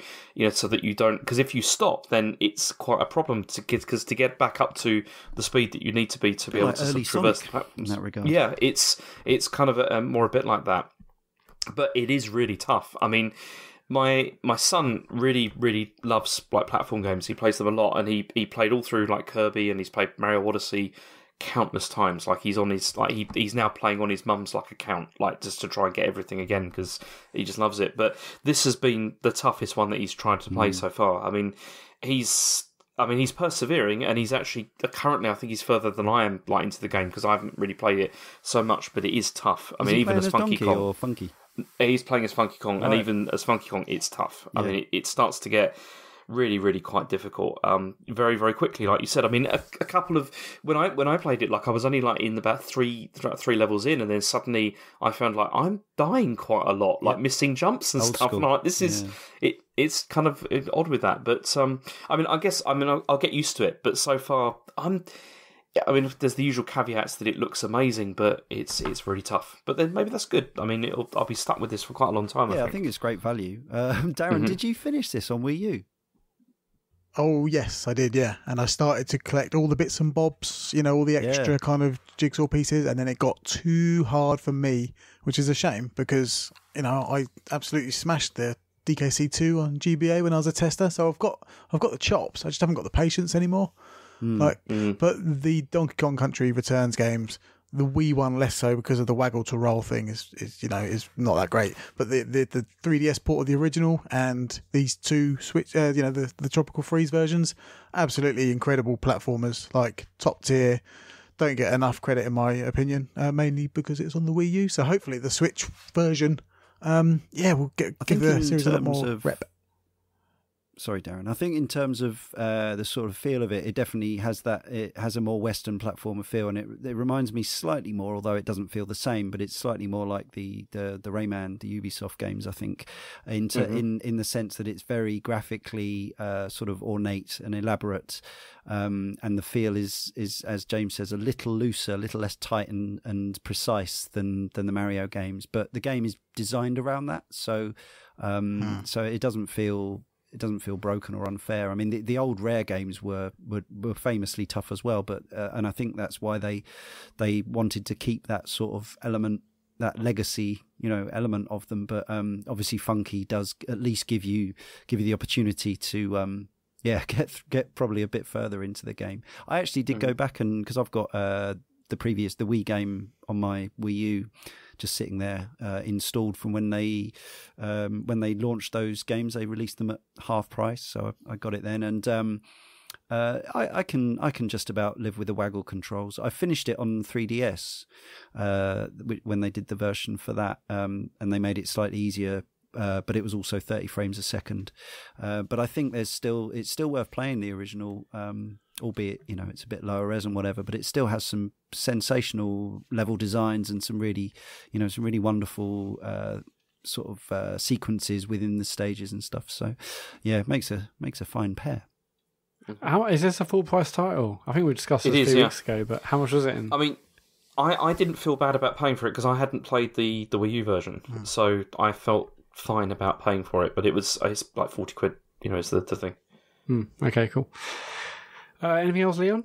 so that you don't, because if you stop, then it's quite a problem to get back up to the speed that you need to be able to sort of traverse the platforms. In that regard. Yeah, it's kind of a bit like that, but it is really tough. I mean, my son really, really loves like platform games. He plays them a lot, and he played all through like Kirby, and he's played Mario Odyssey countless times. Like he's on his he's now playing on his mum's like account, like just to try and get everything again because he just loves it. But this has been the toughest one that he's tried to play so far. I mean, he's persevering, and he's actually currently, I think he's further than I am, like into the game, because I haven't really played it so much. But it is tough. I mean, even as Funky Kong or Funky, he's playing as Funky Kong, and even as Funky Kong, it's tough. I mean, it starts to get really, really quite difficult. Very, very quickly, like you said. I mean, a couple of when I played it, like I was only like in about three levels in, and then suddenly I found like I'm dying quite a lot, like missing jumps and stuff. And I'm like, this is it. It's kind of odd with that, but I mean, I'll get used to it. But so far, there's the usual caveats that it looks amazing, but it's really tough. But then maybe that's good. I mean, I'll be stuck with this for quite a long time. I think it's great value. Darren, did you finish this on Wii U? Oh, yes, I did, yeah. And I started to collect all the bits and bobs, all the extra kind of jigsaw pieces, and then it got too hard for me, which is a shame because, I absolutely smashed the DKC2 on GBA when I was a tester, so I've got the chops. I just haven't got the patience anymore. But the Donkey Kong Country Returns games, the Wii one less so because of the waggle to roll thing is not that great. But the 3DS port of the original and these two Switch, the Tropical Freeze versions, absolutely incredible platformers, like top tier. Don't get enough credit in my opinion, mainly because it's on the Wii U. So hopefully the Switch version, we'll give the series a lot more rep. Sorry, Darren. I think in terms of the sort of feel of it, it definitely has that. It has a more Western platformer feel, and it reminds me slightly more, although it doesn't feel the same, but it's slightly more like the Rayman, the Ubisoft games. I think, in the sense that it's very graphically sort of ornate and elaborate, and the feel is as James says, a little looser, a little less tight and precise than the Mario games. But the game is designed around that, so it doesn't feel. It doesn't feel broken or unfair. I mean, the old Rare games were famously tough as well, but and I think that's why they wanted to keep that sort of element, that legacy, element of them. But obviously, Funky does at least give you the opportunity to get probably a bit further into the game. I actually did go back because I've got the Wii game on my Wii U, just sitting there installed from when they launched those games. They released them at half price, so I got it then, and I can just about live with the waggle controls. I finished it on 3DS when they did the version for that, and they made it slightly easier. But it was also 30 frames a second. But I think it's still worth playing the original, albeit it's a bit lower res and whatever. But it still has some sensational level designs and some really wonderful sort of sequences within the stages and stuff. So yeah, it makes a fine pair. How is this a full price title? I think we discussed this a few weeks ago, but how much was it in? I mean, I didn't feel bad about paying for it because I hadn't played the Wii U version, so I felt fine about paying for it. But it's like 40 quid, is the thing. Okay, cool. Anything else, Leon?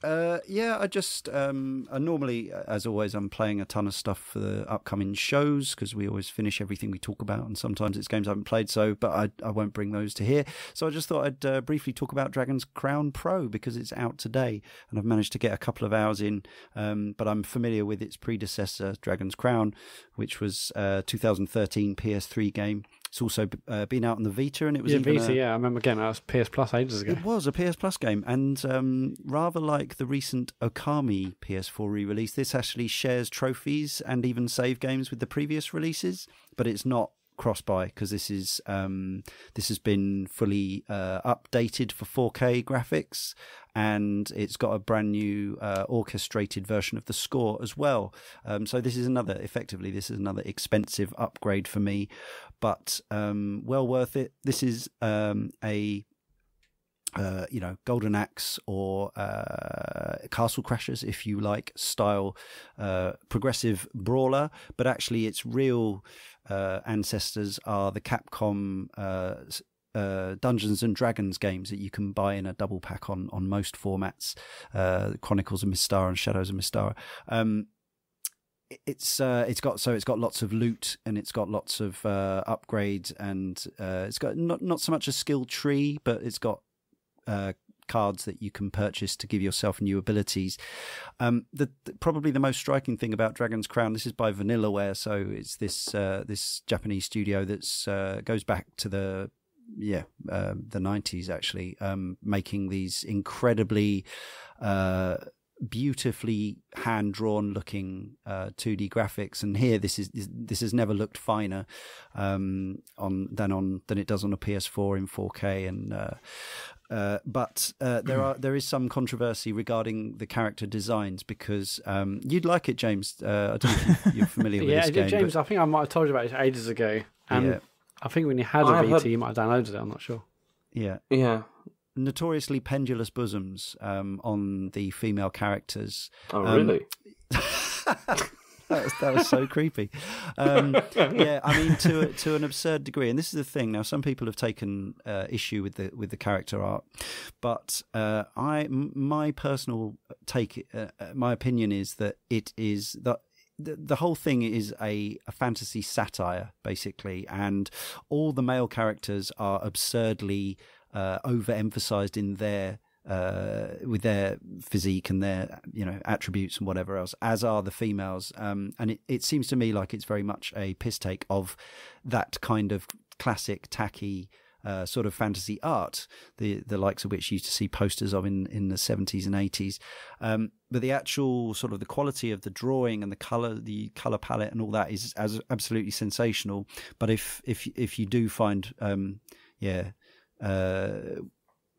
I just normally, as always, I'm playing a ton of stuff for the upcoming shows because we always finish everything we talk about, and sometimes it's games I haven't played. But I won't bring those to here. So I just thought I'd briefly talk about Dragon's Crown Pro because it's out today, and I've managed to get a couple of hours in. But I'm familiar with its predecessor, Dragon's Crown, which was 2013 PS3 game. It's also been out on the Vita, and it was Vita. I remember getting that was PS Plus ages ago. It was a PS Plus game, and rather like the recent Okami PS4 re-release, this actually shares trophies and even save games with the previous releases, but it's not cross-buy because this has been fully updated for 4K graphics, and it's got a brand new orchestrated version of the score as well. So this is another expensive upgrade for me, but well worth it. This is a Golden Axe or Castle Crashers, if you like, style progressive brawler, but actually its real ancestors are the Capcom Dungeons and Dragons games that you can buy in a double pack on most formats, Chronicles of Mystara and Shadows of Mystara. It's got lots of loot, and it's got lots of upgrades, and it's got not so much a skill tree, but it's got cards that you can purchase to give yourself new abilities. Probably the most striking thing about Dragon's Crown, this is by Vanillaware, so it's this Japanese studio that's goes back to the 90s actually, making these incredibly beautifully hand-drawn looking 2D graphics, and here this has never looked finer than it does on a PS4 in 4K, and but there is some controversy regarding the character designs, because you'd like it, James. I don't know if you're familiar with this game. Yeah, James, I think I might have told you about it ages ago, and I think when you had a VT, you might have downloaded it. I'm not sure. Yeah. Notoriously pendulous bosoms on the female characters. Oh, really? That was so creepy. Yeah, I mean, to an absurd degree. And this is the thing. Now, some people have taken issue with the character art, but my personal take, my opinion is that it is that. The whole thing is a fantasy satire, basically, and all the male characters are absurdly overemphasized in their with their physique and their attributes and whatever else, as are the females. And it seems to me like it's very much a piss take of that kind of classic tacky sort of fantasy art, the likes of which you used to see posters of in the 70s and 80s. But the actual sort of the quality of the drawing and the color palette and all that is absolutely sensational. But if you do find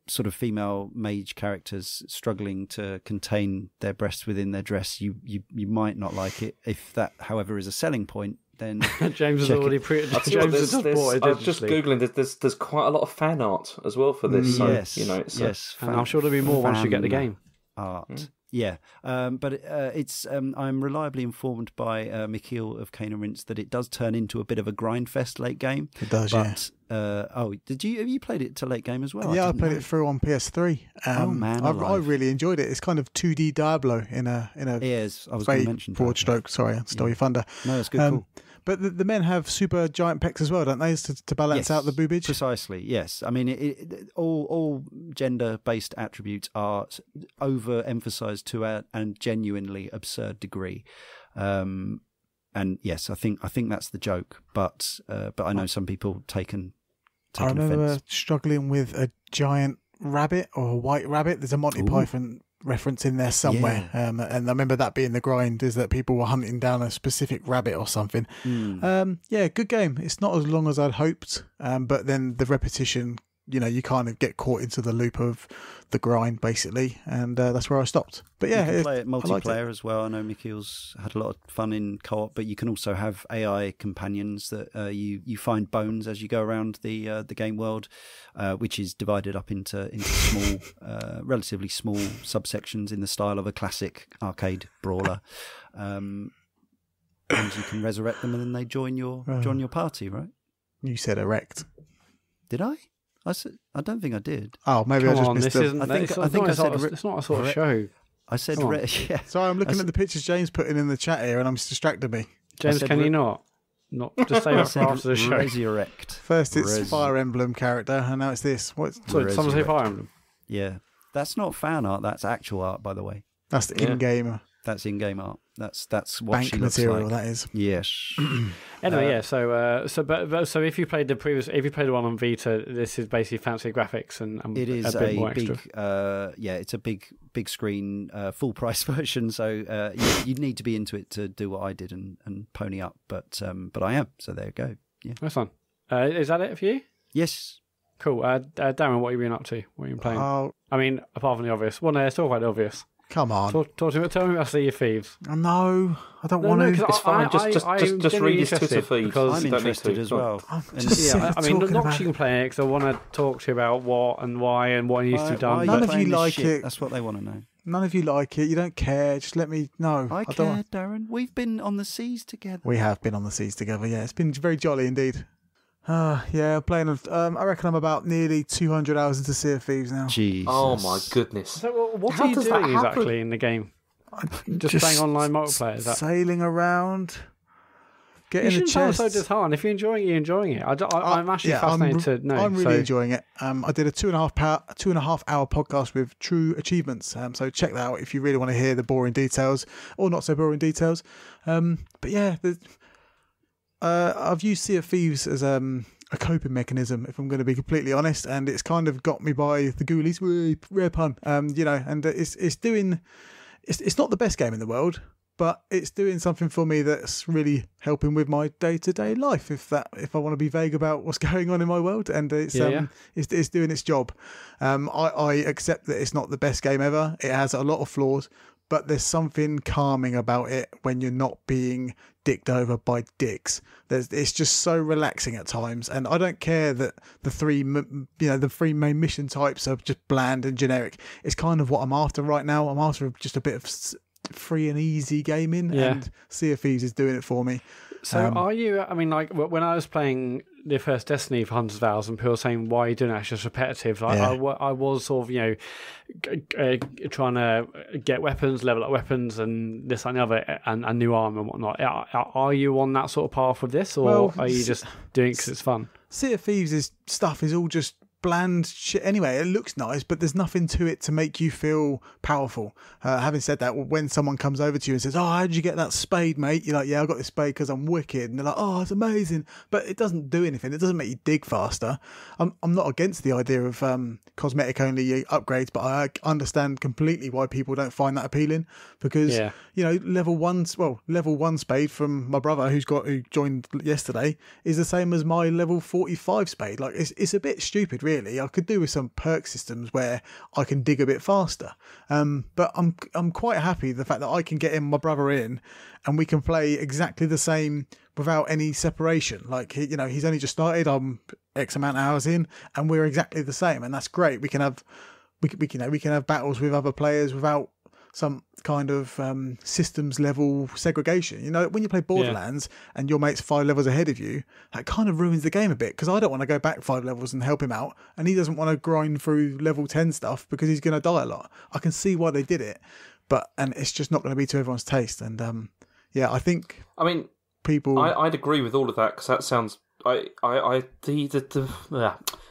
sort of female mage characters struggling to contain their breasts within their dress, you might not like it. If that, however, is a selling point, then James has already James has just bought it. I was just googling. There's quite a lot of fan art as well for this. So, yes, and I'm sure there'll be more once you get the game. Art. Yeah, but it's I'm reliably informed by Michiel of Cane and Rinse that it does turn into a bit of a grindfest late game. It does, but, have you played it to late game as well? Yeah, I played it through on PS3. Oh man, I really enjoyed it. It's kind of 2D Diablo in a yes, I was going to mention broad stroke. Sorry, I stole your thunder. No, it's good. Cool. But the men have super giant pecs as well, don't they, to balance out the boobage? Precisely, yes. I mean, all gender-based attributes are overemphasized to a genuinely absurd degree. And yes, I think that's the joke. But I know some people taken I remember offense. struggling with a giant rabbit or a white rabbit. There's a Monty Python reference in there somewhere, and I remember that being the grind, is that people were hunting down a specific rabbit or something. Good game. It's not as long as I'd hoped, but then the repetition, you kind of get caught into the loop of the grind basically, and that's where I stopped. But yeah, you can play it multiplayer as well. I know Michiel's had a lot of fun in co-op, but you can also have AI companions that you find bones as you go around the game world, which is divided up into small, relatively small subsections in the style of a classic arcade brawler, and you can resurrect them, and then they join your party. Right? You said erect. Did I? I don't think I did. Oh, maybe I just missed it. I think I said it's not a sort of show. I said yeah. Sorry, I'm looking at the pictures James putting in the chat here, and I'm distracted me. James, can you not just say that for after the show? Resurrect. First it's Fire Emblem character, and now it's this. Sorry, someone say Fire Emblem. Yeah, that's not fan art. That's actual art, by the way. That's the in-game. That's in-game art. That's what bank she looks material. like. That is. Yes. Anyway, So if you played the one on Vita, this is basically fancy graphics and it is a bit more extra. It's a big screen, full price version. So you'd need to be into it to do what I did and pony up. But I am. So there you go. Yeah. That's fun. Is that it for you? Yes. Cool. Darren, what have you been up to? What have you been playing? I mean, apart from the obvious. Well, no, it's still quite obvious. Come on. Tell me about Sea of Thieves. No, I don't want to. It's fine. Just read his Twitter feed. Because I'm interested as well. I mean, not that you can play it because I want to talk to you about what and why and what needs to be done. None of you like it. That's what they want to know. None of you like it. You don't care. Just let me know. I care, Darren. We've been on the seas together. We have been on the seas together. Yeah, it's been very jolly indeed. Yeah, playing. I reckon I'm about nearly 200 hours into Sea of Thieves now. Jesus. Oh my goodness! So what are you doing exactly in the game? Just playing online multiplayer. Sailing around, getting the chest. Sound so disheartened. If you're enjoying it, you're enjoying it. I'm actually fascinated to know. I'm really enjoying it. I did a 2.5 hour podcast with True Achievements. So check that out if you really want to hear the boring details or not so boring details. But yeah. I've used Sea of Thieves as a coping mechanism, if I'm going to be completely honest, and it's kind of got me by the ghoulies. Rare pun, and it's not the best game in the world, but it's doing something for me that's really helping with my day-to-day life. If I want to be vague about what's going on in my world, and it's doing its job. I accept that it's not the best game ever. It has a lot of flaws. But there's something calming about it when you're not being dicked over by dicks. It's just so relaxing at times, and I don't care that the three main mission types are just bland and generic. It's kind of what I'm after right now. I'm after just a bit of free and easy gaming, and Sea of Thieves is doing it for me. So are you, I mean, like when I was playing the first Destiny for hundreds of hours and people were saying, why are you doing that? It's just repetitive. Like, I was sort of, trying to get weapons, level up weapons and this and the other and new armor and whatnot. Are you on that sort of path with this, or are you just doing it because it's fun? Sea of Thieves' stuff is all just bland shit anyway. It looks nice, but there's nothing to it to make you feel powerful. Having said that, when someone comes over to you and says, "Oh, how did you get that spade, mate?" You're like, "Yeah, I got this spade because I'm wicked," and they're like, "Oh, it's amazing," but it doesn't do anything. It doesn't make you dig faster. I'm not against the idea of cosmetic only upgrades, but I understand completely why people don't find that appealing, because level one spade from my brother who joined yesterday is the same as my level 45 spade. Like, it's a bit stupid, really. I could do with some perk systems where I can dig a bit faster, but I'm quite happy the fact that I can get my brother in and we can play exactly the same without any separation. Like, he's only just started, I'm X amount of hours in, and we're exactly the same, and that's great. We can have battles with other players without some kind of systems level segregation. When you play Borderlands and your mate's 5 levels ahead of you, that kind of ruins the game a bit, because I don't want to go back 5 levels and help him out, and he doesn't want to grind through level 10 stuff because he's going to die a lot. I can see why they did it, and it's just not going to be to everyone's taste. And I think people. I'd agree with all of that, because that sounds.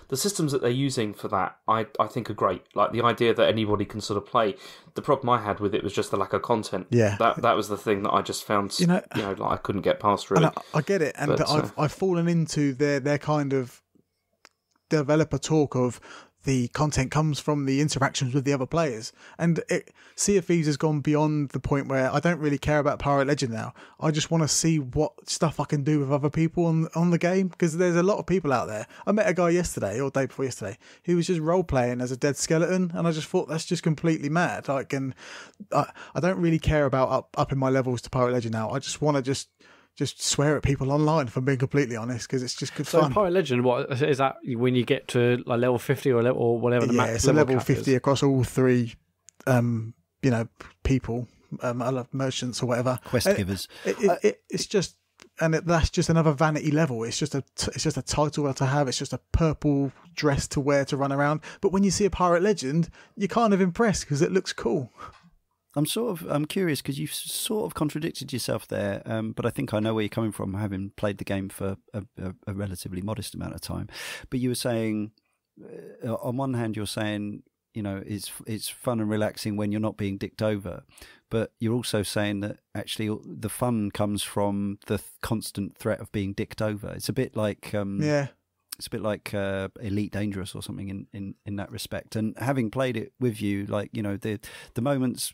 The systems that they're using for that, I think, are great. Like, the idea that anybody can sort of play. The problem I had with it was just the lack of content. Yeah, that was the thing that I just found. Like, I couldn't get past, really. And I get it, but I've fallen into their kind of developer talk of the content comes from the interactions with the other players. And Sea of Thieves has gone beyond the point where I don't really care about Pirate Legend now. I just want to see what stuff I can do with other people on the game, because there's a lot of people out there. I met a guy yesterday, or day before yesterday, who was just role-playing as a dead skeleton, and I just thought, that's just completely mad. Like, and I don't really care about upping my levels to Pirate Legend now. I just want to just swear at people online, if I'm being completely honest, because it's just good fun. So Pirate Legend, what is that when you get to like level 50 or whatever the max? Yeah, it's a level 50 is across all three, people, I love merchants or whatever. Quest givers. It's just, and that's just another vanity level. It's just a title to have. It's just a purple dress to wear to run around. But when you see a Pirate Legend, you're kind of impressed because it looks cool. I'm curious, because you've sort of contradicted yourself there, but I think I know where you're coming from, having played the game for a relatively modest amount of time. But you were saying, on one hand, you're saying, it's fun and relaxing when you're not being dicked over, but you're also saying that actually the fun comes from the constant threat of being dicked over. It's a bit like It's a bit like Elite Dangerous or something in that respect. And having played it with you, like, the moments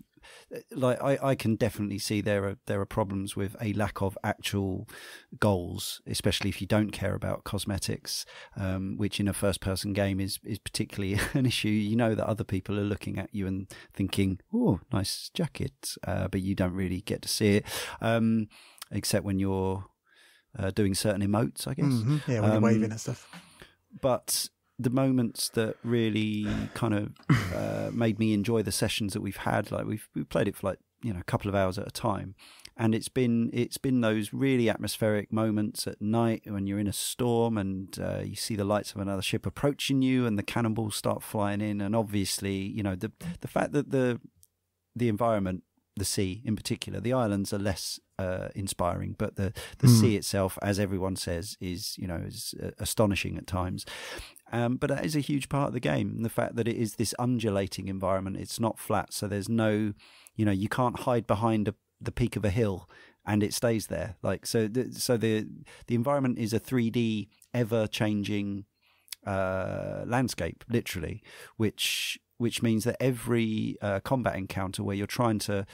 like I can definitely see there are problems with a lack of actual goals, especially if you don't care about cosmetics, which in a first-person game is particularly an issue. You know that other people are looking at you and thinking, "Oh, nice jacket," but you don't really get to see it, except when you're doing certain emotes, I guess. Mm-hmm. Yeah, when you're waving and stuff. But the moments that really kind of made me enjoy the sessions that we've had, like we've played it for like, you know, a couple of hours at a time, and it's been those really atmospheric moments at night when you're in a storm and you see the lights of another ship approaching you and the cannonballs start flying in, and obviously, you know, the fact that the environment, the sea in particular, the islands are less inspiring, but the sea itself, as everyone says, is astonishing at times. But that is a huge part of the game. And the fact that it is this undulating environment, it's not flat, so there's no, you know, you can't hide behind the peak of a hill and it stays there. Like the environment is a 3D, ever changing landscape, literally, which means that every combat encounter where you're trying to,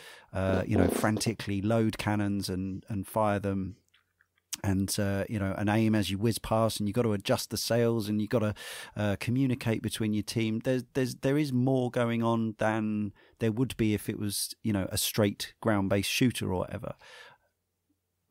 frantically load cannons and fire them, and and aim as you whiz past, and you've got to adjust the sails, and you've got to communicate between your team. There is more going on than there would be if it was, you know, a straight ground-based shooter or whatever.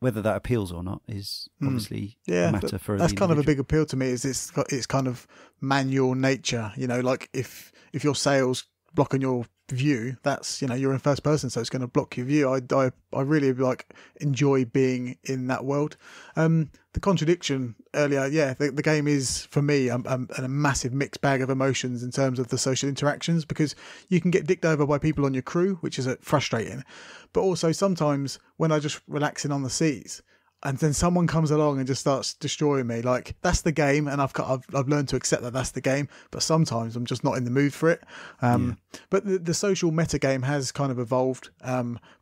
Whether that appeals or not is obviously a matter for that's the kind of a individual. big appeal to me. Is it's kind of manual nature, you know, like if your sails blocking your view, that's, you know, you're in first person, so it's going to block your view. I really like enjoy being in that world. The contradiction earlier, the game is for me a massive mixed bag of emotions in terms of the social interactions, because you can get dicked over by people on your crew, which is frustrating, but also sometimes when I just relaxing on the seas and then someone comes along and just starts destroying me, like, that's the game, and I've learned to accept that that's the game, but sometimes I'm just not in the mood for it. But the social meta game has kind of evolved.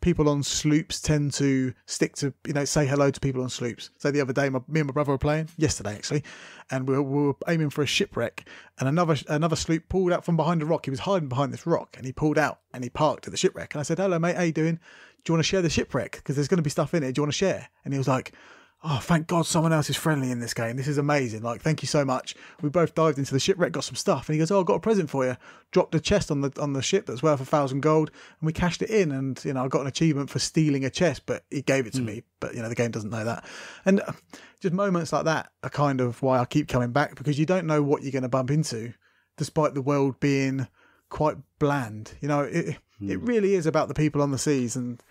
People on sloops tend to stick to, you know, say hello to people on sloops. So the other day, me and my brother were playing, yesterday actually, and we were aiming for a shipwreck, and another sloop pulled out from behind a rock. He was hiding behind this rock, and he pulled out and he parked at the shipwreck. And I said, "Hello mate, how you doing? Do you want to share the shipwreck? Because there's going to be stuff in it. Do you want to share?" And he was like, "Oh, thank God someone else is friendly in this game. This is amazing. Like, thank you so much." We both dived into the shipwreck, got some stuff. And he goes, "Oh, I've got a present for you." Dropped a chest on the ship that's worth 1,000 gold. And we cashed it in. And, you know, I got an achievement for stealing a chest, but he gave it to me. But, you know, the game doesn't know that. And just moments like that are kind of why I keep coming back, because you don't know what you're going to bump into, despite the world being quite bland. You know, it really is about the people on the seas. And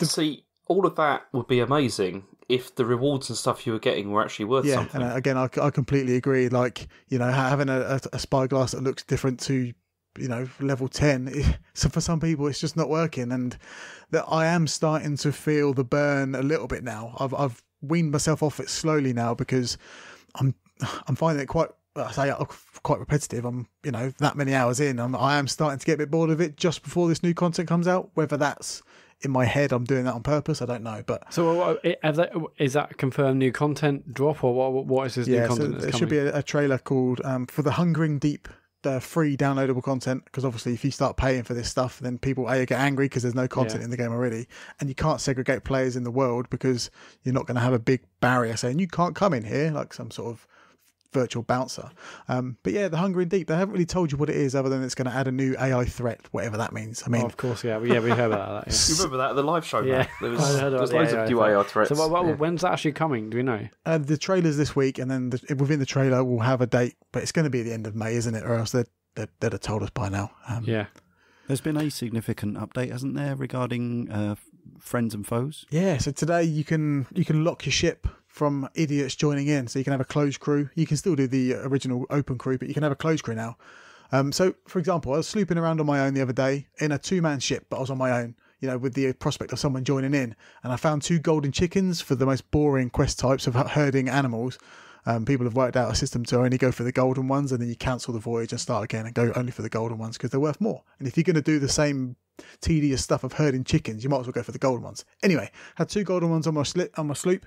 see, all of that would be amazing if the rewards and stuff you were getting were actually worth something. And again, I completely agree. Like, you know, having a spyglass that looks different to, you know, level 10, so for some people it's just not working. And that I am starting to feel the burn a little bit now. I've weaned myself off it slowly now, because I'm finding it quite repetitive. I'm, you know, that many hours in, I am starting to get a bit bored of it just before this new content comes out. Whether that's in my head, I'm doing that on purpose, I don't know. But so is that confirmed new content drop, or what is this new content? So there should be a trailer called for the Hungering Deep, the free downloadable content, because obviously if you start paying for this stuff, then people get angry because there's no content in the game already, and you can't segregate players in the world because you're not going to have a big barrier saying you can't come in here like some sort of virtual bouncer. But yeah, the Hungering Deep, they haven't really told you what it is other than it's going to add a new AI threat, whatever that means. I mean, of course, we heard about that. You remember that at the live show? Yeah, there was loads of new AI threats. So when's that actually coming? Do we know? The trailer's this week, and then within the trailer we'll have a date, but it's going to be at the end of May, isn't it? Or else they'd have told us by now. There's been a significant update, hasn't there, regarding friends and foes? Yeah, so today you can lock your ship from idiots joining in, so you can have a closed crew. You can still do the original open crew, but you can have a closed crew now. So, for example, I was slooping around on my own the other day in a 2-man ship, but I was on my own, you know, with the prospect of someone joining in, and I found 2 golden chickens for the most boring quest types of herding animals. People have worked out a system to only go for the golden ones, and then you cancel the voyage and start again and go only for the golden ones because they're worth more. And if you're going to do the same tedious stuff of herding chickens, you might as well go for the golden ones. Anyway, had 2 golden ones on my sloop.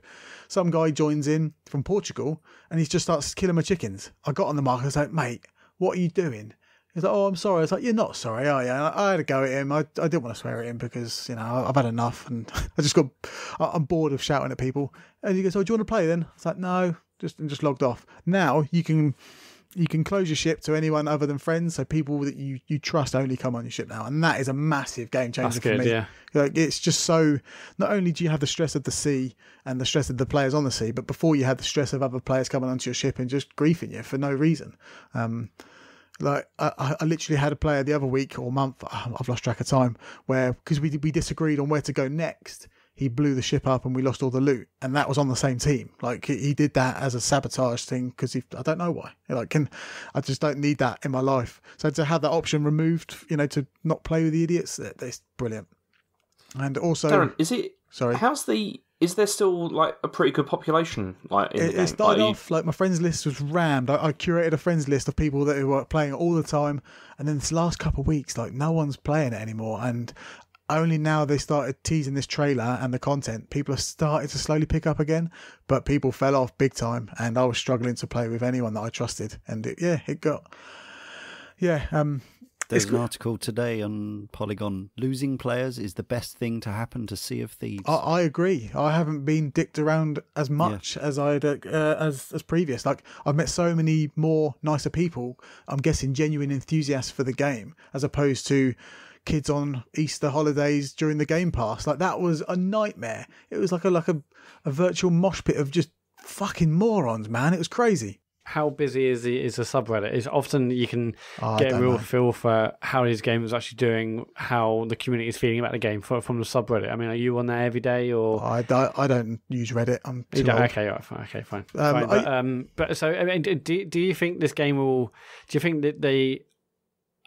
Some guy joins in from Portugal and he just starts killing my chickens. I got on the mark. I was like, "Mate, what are you doing? He's like, "Oh, I'm sorry." I was like, "You're not sorry, are you?" And I had a go at him. I didn't want to swear at him because, I've had enough, and I'm bored of shouting at people. And he goes, "Oh, do you want to play then?" I was like, "No," just logged off. Now you can close your ship to anyone other than friends, so people that you trust only come on your ship now, and that is a massive game changer for me. Yeah. Like, it's just so, not only do you have the stress of the sea and the stress of the players on the sea, but before you had the stress of other players coming onto your ship and just griefing you for no reason. Like I literally had a player the other week or month, I've lost track of time, where because we disagreed on where to go next, he blew the ship up and we lost all the loot, and that was on the same team. Like he did that as a sabotage thing because I don't know why. I just don't need that in my life. So to have that option removed, to not play with the idiots, that's brilliant. And also, Darren, is there still like a pretty good population in the game? It started off like my friends list was rammed. I curated a friends list of people that were playing it all the time, and then this last couple of weeks, like no one's playing it anymore, and only now they started teasing this trailer and the content, people have started to slowly pick up again, but people fell off big time, and I was struggling to play with anyone that I trusted, and There's an article today on Polygon. Losing players is the best thing to happen to Sea of Thieves. I agree. I haven't been dicked around as much as I'd as previous. Like, I've met so many more nicer people. I'm guessing genuine enthusiasts for the game, as opposed to kids on Easter holidays during the Game Pass. Like, that was a nightmare. It was like a virtual mosh pit of just fucking morons, man. It was crazy. How busy is the subreddit? Is often you can get a real feel for how his game is actually doing, how the community is feeling about the game from the subreddit. I mean, are you on there every day or? I don't use Reddit. I'm too old. Okay, all right, fine. But so I mean, do you think this game will? Do you think that they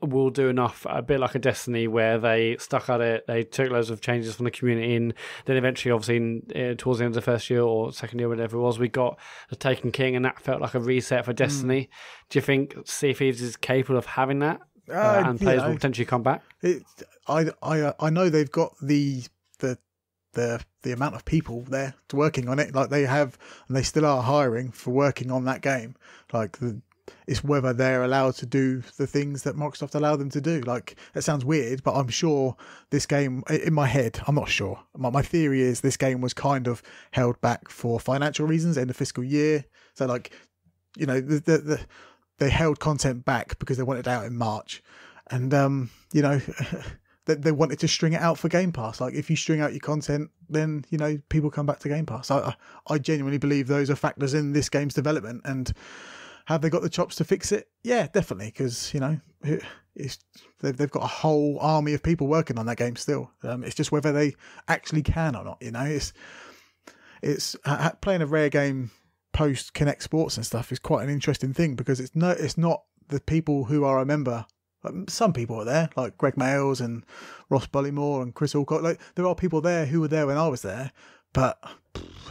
will do enough, a bit like a Destiny, where they stuck at it, they took loads of changes from the community, and then eventually, obviously, towards the end of the first year or second year, whatever it was, we got the Taken King, and that felt like a reset for Destiny. Do you think Sea of Thieves is capable of having that, and players will potentially come back? I know they've got the amount of people there working on it, like they have, and they still are hiring for working on that game. Like, it's whether they're allowed to do the things that Microsoft allow them to do. Like, it sounds weird, but I'm sure this game, in my head, I'm not sure. My theory is this game was kind of held back for financial reasons, end of fiscal year. So, like, they held content back because they wanted it out in March. And, they wanted to string it out for Game Pass. Like, if you string out your content, then, people come back to Game Pass. I genuinely believe those are factors in this game's development. And have they got the chops to fix it? Yeah, definitely, because they've got a whole army of people working on that game still. It's just whether they actually can or not. It's playing a Rare game post Connect Sports and stuff is quite an interesting thing, because it's not the people who are a member. Some people are there, like Greg Mayles and Ross Bullymore and Chris Alcott. Like, there are people there who were there when I was there, but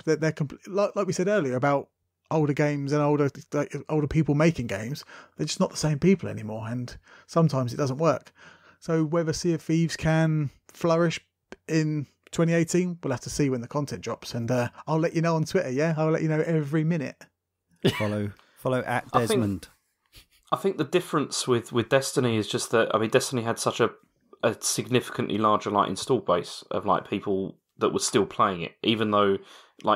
they're like we said earlier about older games and older people making games. They're just not the same people anymore, and sometimes it doesn't work. So whether Sea of Thieves can flourish in 2018, we'll have to see when the content drops, and I'll let you know on Twitter. I'll let you know every minute. Follow at Desmond. I think the difference with Destiny is just that, I mean, Destiny had such a significantly larger install base of people that were still playing it, even though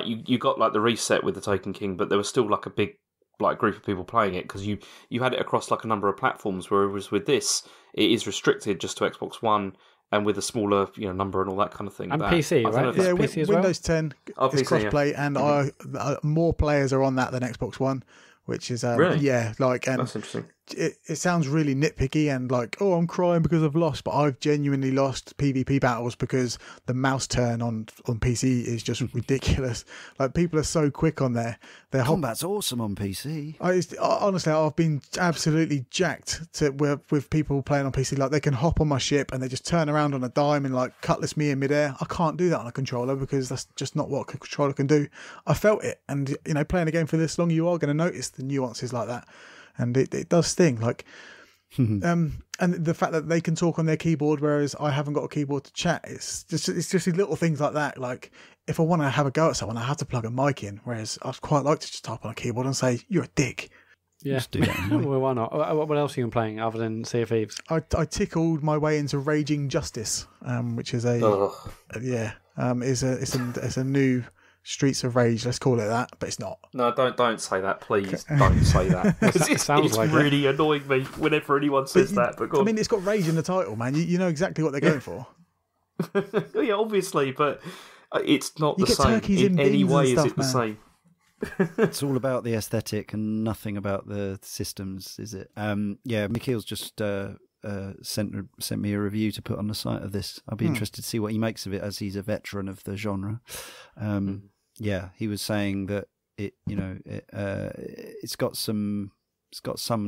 you got the reset with the Taken King, but there was still a big group of people playing it, because you had it across a number of platforms, whereas with this it is restricted just to Xbox One and with a smaller number and all that kind of thing. And PC, right? Yeah, PC as well? Windows 10 is crossplay, and more players are on that than Xbox One, which is really? Yeah, and that's interesting. It sounds really nitpicky and I'm crying because I've lost, but I've genuinely lost PvP battles because the mouse turn on PC is just ridiculous. People are so quick on there. Their combat's awesome on PC. Honestly, I've been absolutely jacked with people playing on PC. They can hop on my ship and they just turn around on a dime and cutlass me in midair. I can't do that on a controller because that's just not what a controller can do. I felt it, and playing a game for this long, you are going to notice the nuances like that. And it does sting, and the fact that they can talk on their keyboard, whereas I haven't got a keyboard to chat. It's just these little things like that. If I want to have a go at someone, I have to plug a mic in, whereas I'd quite like to just type on a keyboard and say, "You're a dick." Yeah. Just do that anyway. Well, why not? What else are you playing other than Sea of Thieves? I tickled my way into Raging Justice, which is it's a new Streets of Rage. Let's call it that, but it's not. No, don't say that, please. Don't say that. It's like really annoying me whenever anyone says that. But I mean, it's got Rage in the title, man. You know exactly what they're going for. Yeah, obviously, but it's not you the same. In any way is it the same? It's all about the aesthetic and nothing about the systems, is it? Yeah, Mikhail's just sent me a review to put on the site of this. I'll be interested to see what he makes of it, as he's a veteran of the genre. Yeah, he was saying that it's got some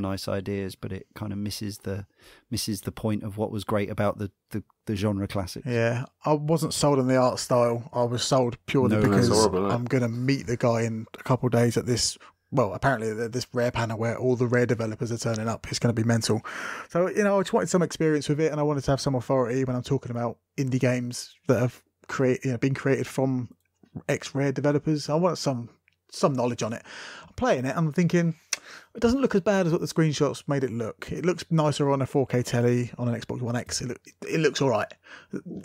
nice ideas, but it kind of misses the point of what was great about the genre classics. Yeah, I wasn't sold on the art style. I was sold purely because I'm going to meet the guy in a couple of days at this. Well, apparently this Rare panel where all the Rare developers are turning up. It's going to be mental. So I just wanted some experience with it, and I wanted to have some authority when I'm talking about indie games that have been created from ex-Rare developers. I want some knowledge on it. I'm playing it and I'm thinking, it doesn't look as bad as what the screenshots made it look. It looks nicer on a 4K telly on an Xbox One X. It looks all right.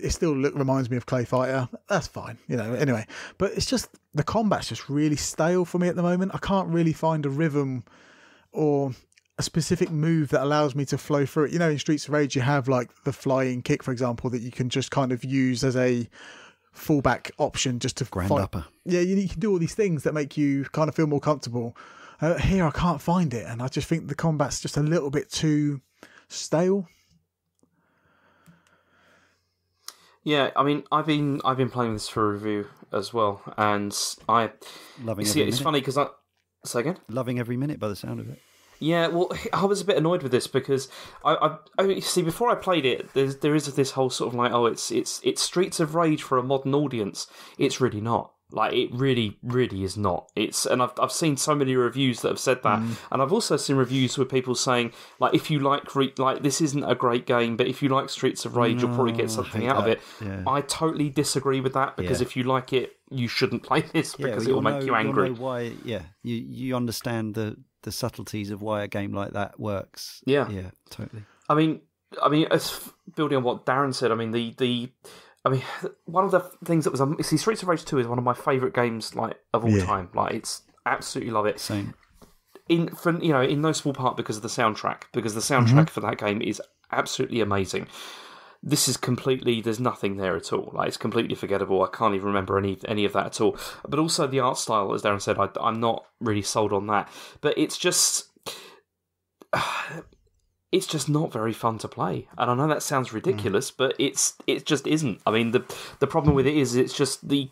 It still reminds me of Clay Fighter. That's fine, anyway. But it's just, the combat's just really stale for me at the moment. I can't really find a rhythm or a specific move that allows me to flow through it. In Streets of Rage, you have like the flying kick, for example, that you can just kind of use as a fallback option just to grand fight. upper. Yeah, you can do all these things that make you kind of feel more comfortable. Here, I can't find it, and I just think the combat's just a little bit too stale. Yeah, I mean, I've been playing this for review as well, and it's funny because say again, loving every minute by the sound of it. Yeah, well, I was a bit annoyed with this because I see, before I played it, there is this whole sort of like, it's Streets of Rage for a modern audience. It's really not. Like, it really, really is not. And I've seen so many reviews that have said that, and I've also seen reviews with people saying, like, if you like this isn't a great game, but if you like Streets of Rage, you'll probably get something out of it. Yeah. I totally disagree with that, because if you like it, you shouldn't play this, because it will make you angry. You'll know why? Yeah, you understand the subtleties of why a game like that works. Yeah, totally. I mean, as building on what Darren said, I mean one of the things that was Streets of Rage 2 is one of my favourite games of all time. Like, it's absolutely love it. Same. In no small part because of the soundtrack. Because the soundtrack for that game is absolutely amazing. This is completely, there's nothing there at all. Like, it's completely forgettable. I can't even remember any of that at all. But also the art style, as Darren said, I'm not really sold on that. But it's just not very fun to play. And I know that sounds ridiculous, but it just isn't. I mean, the problem with it is it's just the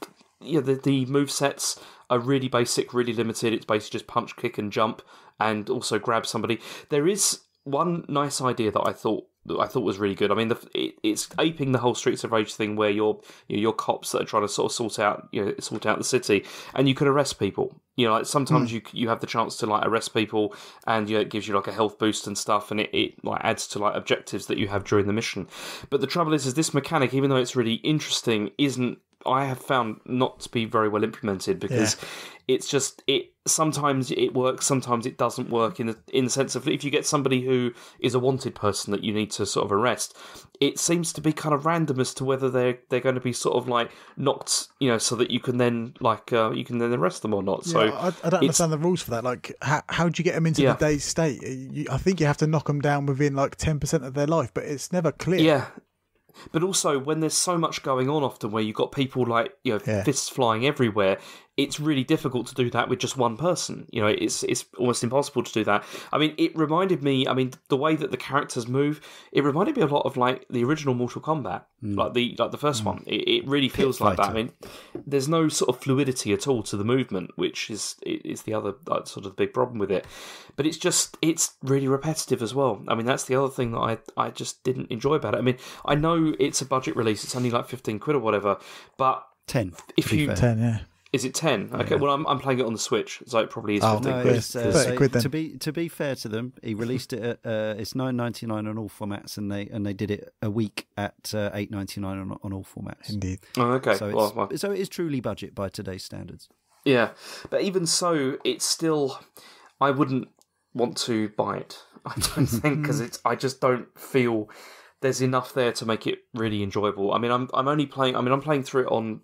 move sets are really basic, really limited. It's basically just punch, kick, and jump, and also grab somebody. There is one nice idea that I thought was really good. I mean, it's aping the whole Streets of Rage thing, where you're cops that are trying to sort of sort out the city, and you can arrest people. Like, sometimes you have the chance to like arrest people, and it gives you like a health boost and stuff, and it like adds to like objectives that you have during the mission. But the trouble is this mechanic, even though it's really interesting, I have found not to be very well implemented, because it's just sometimes it works, sometimes it doesn't work, in the sense of, if you get somebody who is a wanted person that you need to sort of arrest, it seems to be kind of random as to whether they're going to be sort of like knocked, so that you can then arrest them or not. So I don't understand the rules for that. Like, how do you get them into the dazed state? I think you have to knock them down within like 10% of their life, but it's never clear. Yeah. But also, when there's so much going on often, where you've got people like, fists flying everywhere, it's really difficult to do that with just one person. It's almost impossible to do that. I mean, it reminded me, the way that the characters move, it reminded me a lot of like the original Mortal Kombat, like the first one. It really feels like that. I mean, there's no sort of fluidity at all to the movement, which is the other sort of big problem with it. But it's really repetitive as well. I mean, that's the other thing that I just didn't enjoy about it. I mean, I know it's a budget release; it's only like £15 or whatever. But 10. If you 10, yeah. Is it 10? Okay, Yeah. well, I'm playing it on the Switch, so it probably is 15 No, quid. it's, 30 quid then. To be fair to them, he released it at it's $9.99 on all formats, and they did it a week at $8.99 on all formats. Indeed. Oh, okay. So so it is truly budget by today's standards. Yeah, but even so, it's still, I wouldn't want to buy it. I don't think, because I just don't feel there's enough there to make it really enjoyable. I mean, I'm only playing. I mean, I'm playing through it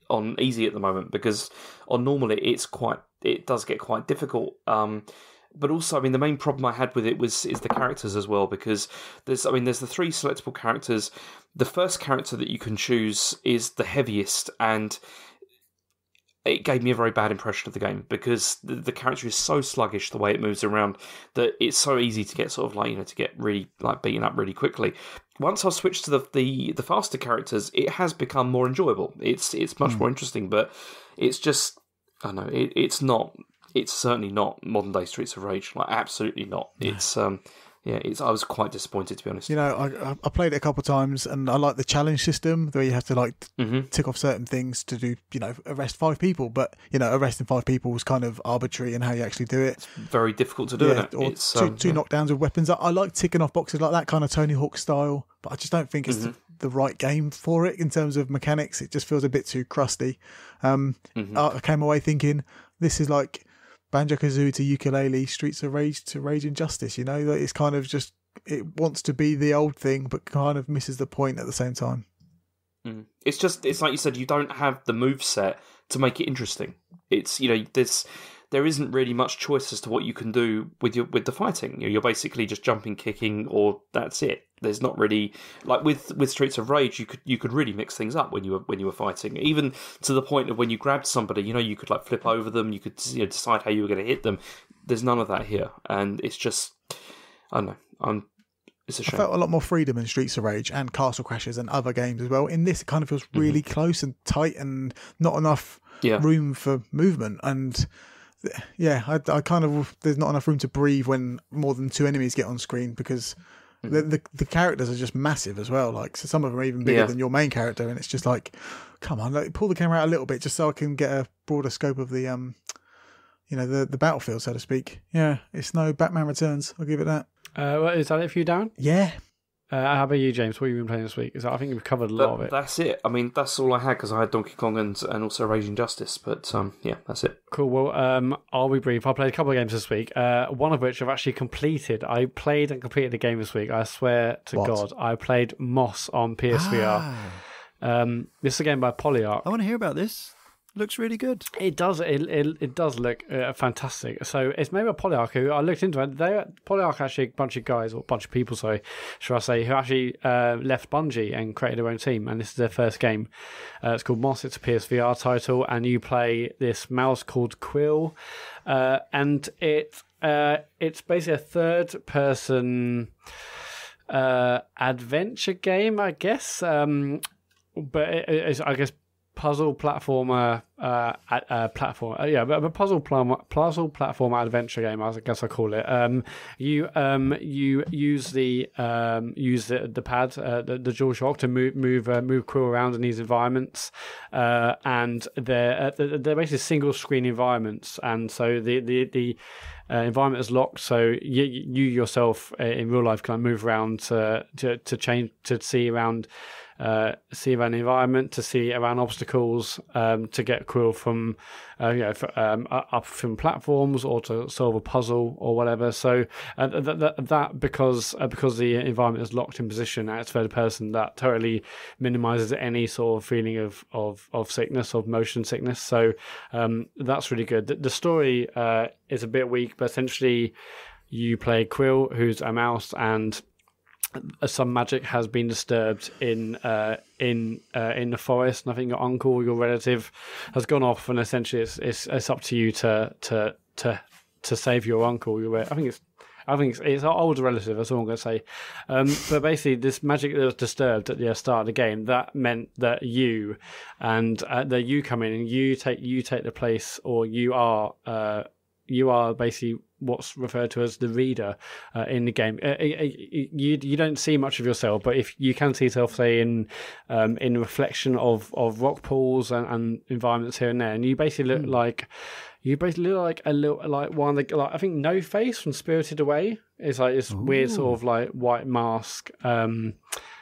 on easy at the moment, because on normal it does get quite difficult. But also, I mean, the main problem I had with it is the characters as well, because there's the 3 selectable characters. The first character that you can choose is the heaviest, and it gave me a very bad impression of the game, because the character is so sluggish the way it moves around that it's so easy to get sort of to get really beaten up really quickly. Once I've switched to the faster characters, it has become more enjoyable. It's much more interesting, but it's just, I don't know, it's certainly not modern day Streets of Rage. Absolutely not. It's I was quite disappointed, to be honest. I played it a couple of times, and I like the challenge system where you have to tick off certain things to do, arrest 5 people. But arresting 5 people is kind of arbitrary in how you actually do it. It's very difficult to do, isn't it? Or it's, two knockdowns with weapons. I like ticking off boxes like that, kind of Tony Hawk style. But I just don't think it's the right game for it in terms of mechanics. It just feels a bit too crusty. I came away thinking this is like Banjo-Kazooie to ukulele, Streets of Rage to Rage and Justice, it's kind of just, it wants to be the old thing, but kind of misses the point at the same time. It's like you said, you don't have the move set to make it interesting. It's, there isn't really much choice as to what you can do with the fighting. You're basically just jumping, kicking, or that's it. There's not really, like with Streets of Rage, you could really mix things up when you were fighting, even to the point of when you grabbed somebody, you could flip over them, you could decide how you were going to hit them. There's none of that here, and it's just, I don't know, it's a shame. I felt a lot more freedom in Streets of Rage and Castle Crashers and other games as well. In this, it kind of feels really close and tight, and not enough room for movement. And I kind of, there's not enough room to breathe when more than 2 enemies get on screen, because the characters are just massive as well. So some of them are even bigger than your main character, and it's just come on, pull the camera out a little bit just so I can get a broader scope of the the battlefield, so to speak. Yeah, it's no Batman Returns. I'll give it that. Is that it for you, Darren? Yeah. How about you, James? What have you been playing this week? I think we've covered a lot of it. That's it. I mean, that's all I had, because I had Donkey Kong and also Raging Justice. But that's it. Cool. Well, I'll be brief. I played a couple of games this week. One of which I've actually completed. I played and completed a game this week. I swear to God, I played Moss on PSVR. This is a game by Polyarch. I want to hear about this. Looks really good. It does. It does look fantastic. So it's made by Polyarch, who I looked into it. Polyarch actually a bunch of guys, or a bunch of people, sorry, should I say, who actually left Bungie and created their own team. And this is their first game. It's called Moss. It's a PSVR title, and you play this mouse called Quill, and it's basically a third-person adventure game, I guess. But it's, I guess, puzzle platformer, but puzzle platformer adventure game, I guess I call it. You use the pad, the DualShock, to move Quill around in these environments, and they're basically single screen environments, and so the environment is locked, so you yourself in real life can move around to change, to see around the environment, to see around obstacles, to get Quill from up from platforms, or to solve a puzzle or whatever. So that because the environment is locked in position and it's third person, that totally minimises any sort of feeling of sickness, of motion sickness. So that's really good. The story is a bit weak, but essentially you play Quill, who's a mouse, and some magic has been disturbed in the forest, and I think your uncle or your relative has gone off, and essentially it's up to you to save your uncle. I think it's an older relative. That's all I'm going to say. But basically, this magic that was disturbed at the start of the game, that meant that you come in and you take the place, or you are basically what's referred to as the reader in the game. You don't see much of yourself, but if you can see yourself, say, in reflection of rock pools and environments here and there, and you basically look like a little, like one of the, I think No Face from Spirited Away. It's like this weird sort of like white mask.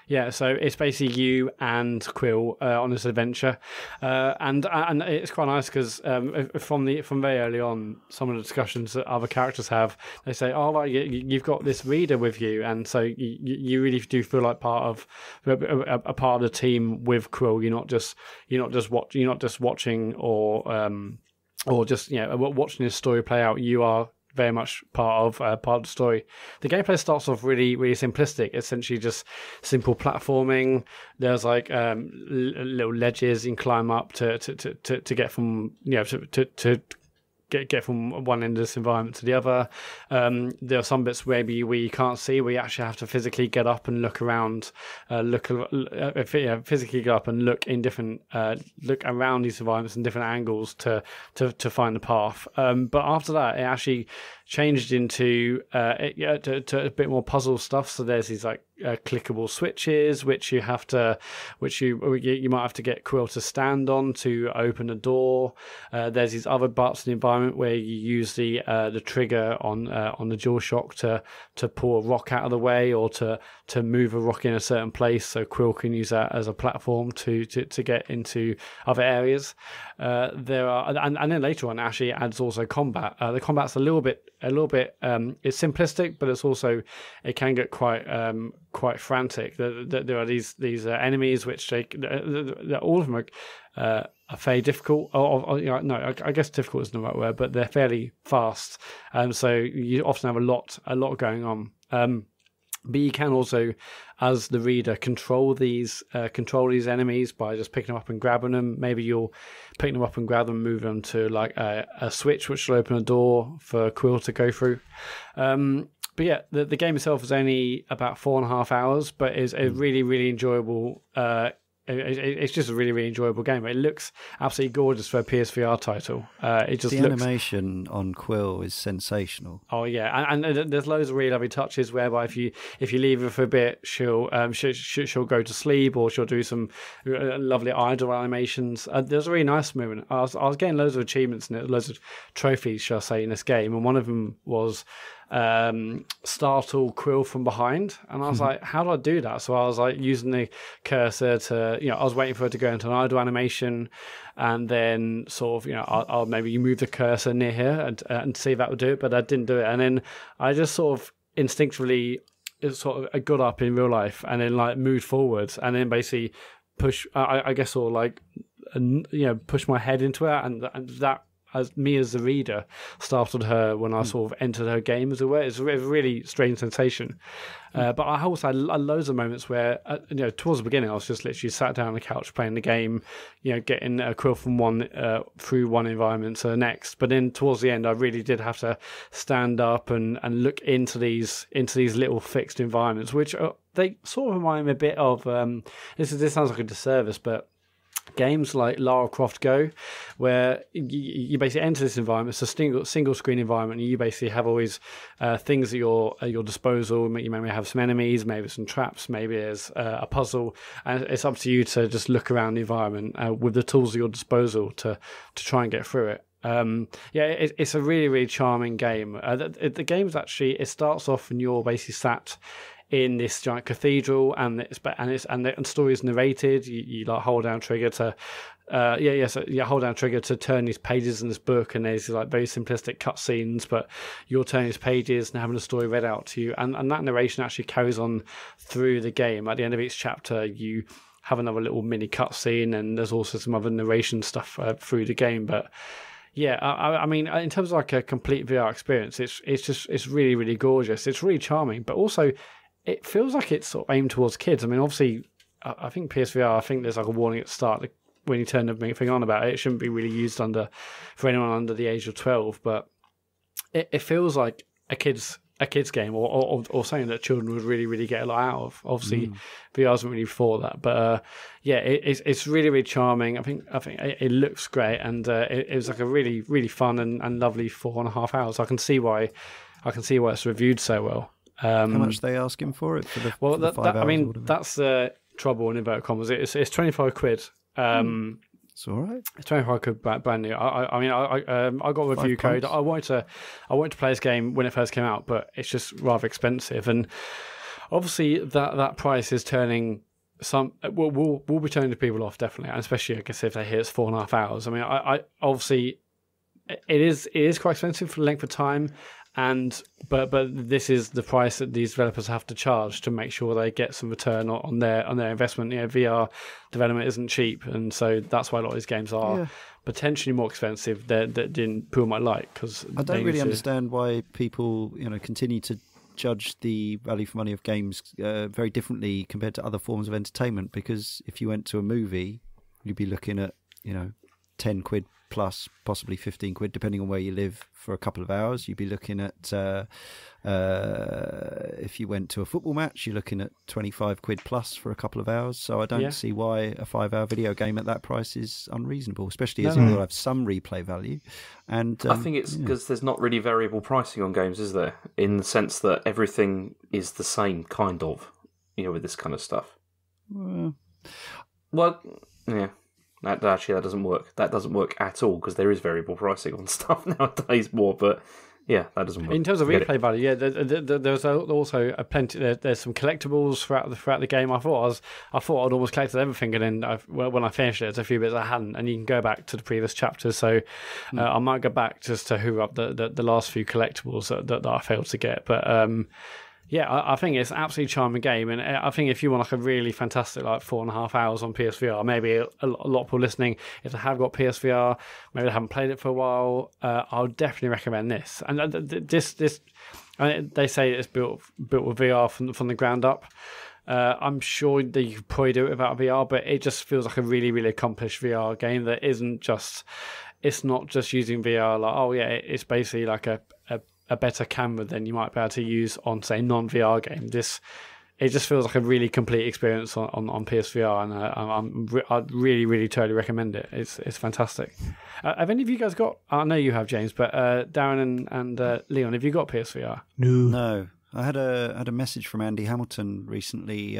Yeah, so it's basically you and Quill on this adventure, and it's quite nice because from very early on, some of the discussions that other characters have, they say, "Oh, right, you've got this reader with you," and so you really do feel like part of a part of the team with Quill. You're not just watching or just watching his story play out. You are very much part of the story. The gameplay starts off really, really simplistic. Essentially, just simple platforming. There's like little ledges you can climb up to get from to get from one end of this environment to the other. There are some bits where you can't see, where you actually have to physically get up and look around, physically get up and look in different, look around these environments in different angles to find the path. But after that, it actually changed into to a bit more puzzle stuff. So there's these like clickable switches, which you might have to get Quill to stand on to open a door. There's these other parts of the environment where you use the trigger on the DualShock to pull a rock out of the way, or to move a rock in a certain place, so Quill can use that as a platform to get into other areas. There are, and then later on, actually adds also combat. The combat's a little bit. It's simplistic, but it can get quite frantic. There are these enemies which all of them are fairly difficult. I guess difficult isn't the right word, but they're fairly fast, so you often have a lot going on. But you can also, as the reader, control these enemies by just picking them up and grabbing them. Maybe you'll pick them up and grab them and move them to like a switch which will open a door for Quill to go through. But yeah, the game itself is only about 4.5 hours, but is a really, really enjoyable. It's just a really, really enjoyable game. It looks absolutely gorgeous for a PSVR title. Animation on Quill is sensational. Oh yeah, and there's loads of really lovely touches whereby if you leave her for a bit, she'll go to sleep, or she'll do some lovely idle animations. There's a really nice moment. I was getting loads of achievements and loads of trophies, shall I say, in this game, and one of them was startle Quill from behind, and I was like, how do I do that? So I was like using the cursor to, I was waiting for her to go into an idle animation, and then sort of, I'll maybe you move the cursor near here and see if that would do it, but I didn't do it. And then I just sort of instinctively I got up in real life and then like moved forwards and then basically push, I guess, or like, push my head into it, and that, as me as the reader, startled her when I sort of entered her game, as it were. It's a really strange sensation. But I also had loads of moments where, towards the beginning, I was just literally sat down on the couch playing the game, getting a Quill from through one environment to the next. But then towards the end, I really did have to stand up and look into these little fixed environments, which they sort of remind me a bit of. This sounds like a disservice, but games like Lara Croft Go, where you basically enter this environment. It's a single screen environment, and you basically have always things at your disposal. You may have some enemies, maybe some traps, maybe there's a puzzle, and it's up to you to just look around the environment with the tools at your disposal to try and get through it. It's a really, really charming game. The game's actually, it starts off and you're basically sat in this giant cathedral, and the story is narrated. You like hold down trigger to hold down trigger to turn these pages in this book, and there's like very simplistic cutscenes, but you're turning these pages and having the story read out to you, and that narration actually carries on through the game. At the end of each chapter, you have another little mini cutscene, and there's also some other narration stuff through the game. But yeah, I mean, in terms of like a complete VR experience, it's really, really gorgeous. It's really charming, but also it feels like it's sort of aimed towards kids. I mean, obviously, I think PSVR, I think there's like a warning at the start when you turn the thing on about it. It shouldn't be really used for anyone under the age of 12, but it feels like a kid's game or something that children would really, really get a lot out of. Obviously, VR isn't really for that, but it's really, really charming. I think it looks great, and it was like a really, really fun and lovely 4.5 hours. I can see why it's reviewed so well. How much are they asking for it for the 5 hours? I mean, that's the trouble in inverted commas. It's 25 quid. It's all right. It's 25 quid brand new. I got a review code. I wanted to play this game when it first came out, but it's just rather expensive. And obviously that price is turning some. Will be turning the people off definitely, and especially I guess if they hear it's 4.5 hours. I mean, I obviously it is quite expensive for the length of time. But this is the price that these developers have to charge to make sure they get some return on their investment. VR development isn't cheap, and so that's why a lot of these games are potentially more expensive that people might like. Because I don't really understand why people continue to judge the value for money of games very differently compared to other forms of entertainment. Because if you went to a movie, you'd be looking at 10 quid plus possibly 15 quid depending on where you live for a couple of hours. You'd be looking at if you went to a football match, you're looking at 25 quid plus for a couple of hours. So I don't see why a 5-hour video game at that price is unreasonable, especially as it will have some replay value. And I think it's because there's not really variable pricing on games, is there, in the sense that everything is the same kind of with this kind of stuff. Well, yeah. That doesn't work. That doesn't work at all because there is variable pricing on stuff nowadays more. But yeah, that doesn't work. In terms of replay value, there's also a plenty. There's some collectibles throughout the game. I thought I'd almost collected everything, and then when I finished it, there's a few bits I hadn't, and you can go back to the previous chapters. So I might go back just to hoover up the last few collectibles that I failed to get, but. Yeah, I think it's an absolutely charming game, and I think if you want like a really fantastic 4.5 hours on PSVR, maybe a lot of people listening, if they have got PSVR, maybe they haven't played it for a while, I would definitely recommend this. And this they say it's built with VR from the ground up. I'm sure that you could probably do it without VR, but it just feels like a really, really accomplished VR game that isn't just. It's not just using VR. It's basically like a better camera than you might be able to use on, say, non-VR game. It just feels like a really complete experience on PSVR, and I'd really, really totally recommend it. It's fantastic. Have any of you guys got? I know you have, James, but Darren and Leon, have you got PSVR? No. I had a message from Andy Hamilton recently.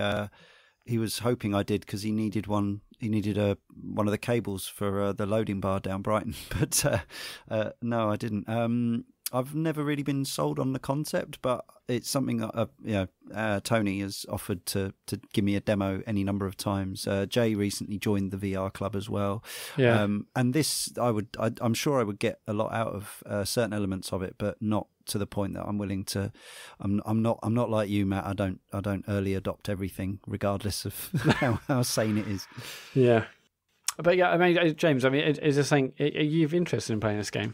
He was hoping I did because he needed one. He needed one of the cables for the loading bar down Brighton, but no, I didn't. I've never really been sold on the concept, but it's something that Tony has offered to give me a demo any number of times. Jay recently joined the VR club as well. Yeah. And this, I'm sure I would get a lot out of certain elements of it, but not to the point that I'm willing to. I'm not like you, Matt. I don't early adopt everything, regardless of how sane it is. Yeah. But yeah, I mean, James, is this saying, are you interested in playing this game?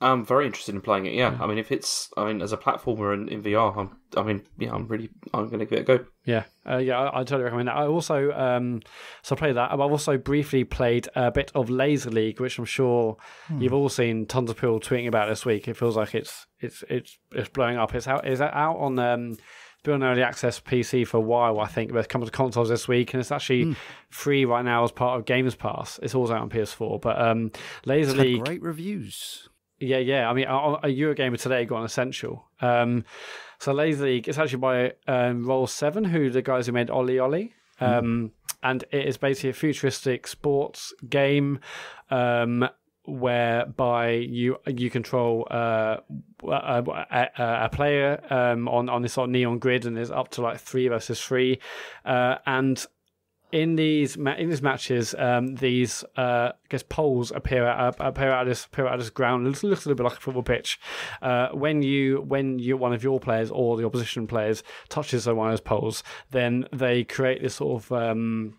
I'm very interested in playing it. Yeah, I mean, as a platformer in VR, I'm going to give it a go. Yeah, I totally recommend that. I also, so I played that. I've also briefly played a bit of Laser League, which I'm sure you've all seen tons of people tweeting about this week. It feels like it's blowing up. It's out on been on early access PC for a while, I think, but it's come to consoles this week, and it's actually free right now as part of Games Pass. It's also out on PS4, but Laser League had great reviews. Yeah. I mean, a Eurogamer today got an Essential. So Laser League, it's actually by Roll7, who the guys who made Ollie Ollie. And it is basically a futuristic sports game whereby you control a player on this sort of neon grid, and there's up to like 3 versus 3. And in these matches, these I guess poles appear out of this ground. It looks a little bit like a football pitch. When one of your players or the opposition players touches one of those poles, then they create this sort of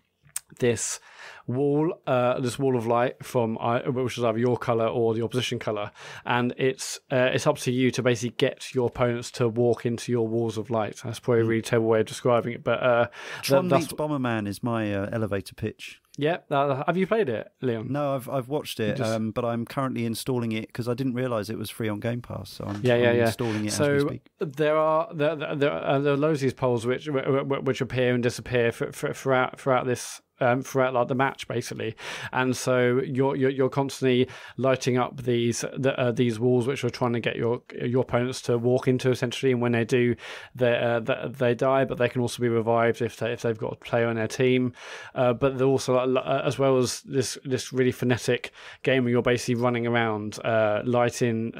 this wall of light from which is either your color or the opposition color, and it's up to you to basically get your opponents to walk into your walls of light. That's probably a really terrible way of describing it, but Tron meets Bomberman is my elevator pitch. Yeah, have you played it, Leon? No, I've watched it, but I'm currently installing it because I didn't realise it was free on Game Pass. So I'm installing it as we speak. There are loads of these polls which appear and disappear throughout throughout like the match basically, and so you're constantly lighting up these walls which are trying to get your opponents to walk into essentially, and when they do, they die, but they can also be revived if they've got a player on their team. But they're also as well as this really frenetic game where you're basically running around lighting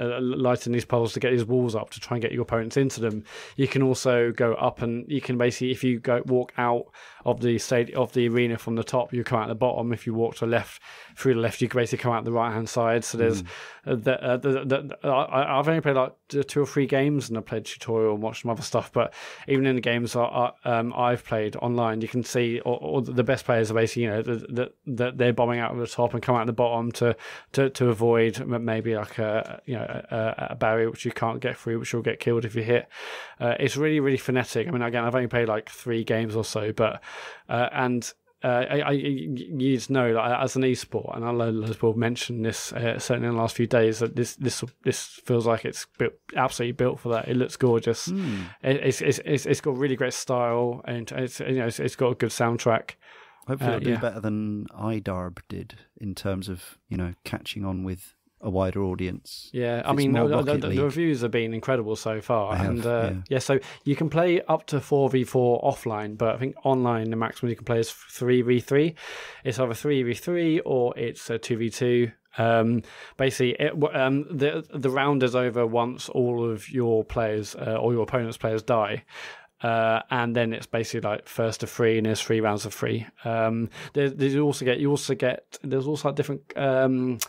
these poles to get these walls up to try and get your opponents into them. You can also go up, and you can basically, if you walk out of the arena from the top, you come out the bottom. If you walk to the left, through the left, you can basically come out the right hand side. So there's I've only played like 2 or 3 games, and I played tutorial and watched some other stuff. But even in the games I've played online, you can see all the best players are basically, that they're bombing out of the top and come out the bottom to avoid maybe like a barrier which you can't get through, which you'll get killed if you hit. It's really, really frenetic. I mean, again, I've only played like 3 games or so, but you just know, like, as an esport, and I know loads of people mentioned this certainly in the last few days, that this feels like it's absolutely built for that. It looks gorgeous. It's got really great style, and it's got a good soundtrack. Hopefully, it'll do better than iDarb did in terms of catching on with a wider audience. Yeah, I mean, the reviews have been incredible so far. So you can play up to 4v4 offline, but I think online the maximum you can play is 3v3. It's either 3v3 or it's a 2v2. Basically, the round is over once all of your players or your opponent's players die. And then it's basically like first to 3, and there's 3 rounds of 3. There's also like different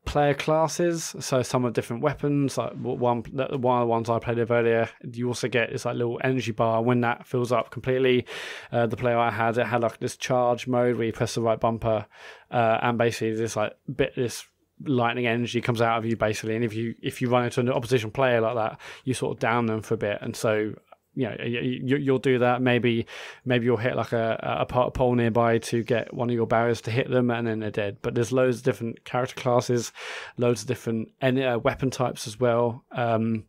player classes, so some are different weapons. Like one of the ones I played with earlier, you also get this like little energy bar. When that fills up completely, the player I had, it had like this charge mode where you press the right bumper, and basically this lightning energy comes out of you basically. And if you run into an opposition player like that, you sort of down them for a bit, and so you'll do that. Maybe you'll hit like a pole nearby to get one of your barriers to hit them, and then they're dead. But there's loads of different character classes, loads of different weapon types as well. Like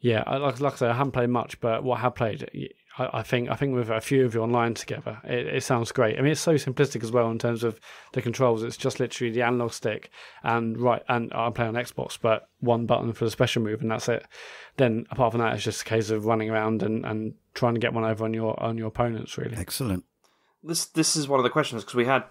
I said, I haven't played much, but what I have played, I think with a few of you online together, it sounds great. I mean, it's so simplistic as well in terms of the controls. It's just literally the analog stick and I play on Xbox, but one button for the special move, and that's it. Then apart from that, it's just a case of running around and trying to get one over on your opponents. Really excellent. This is one of the questions, because we had,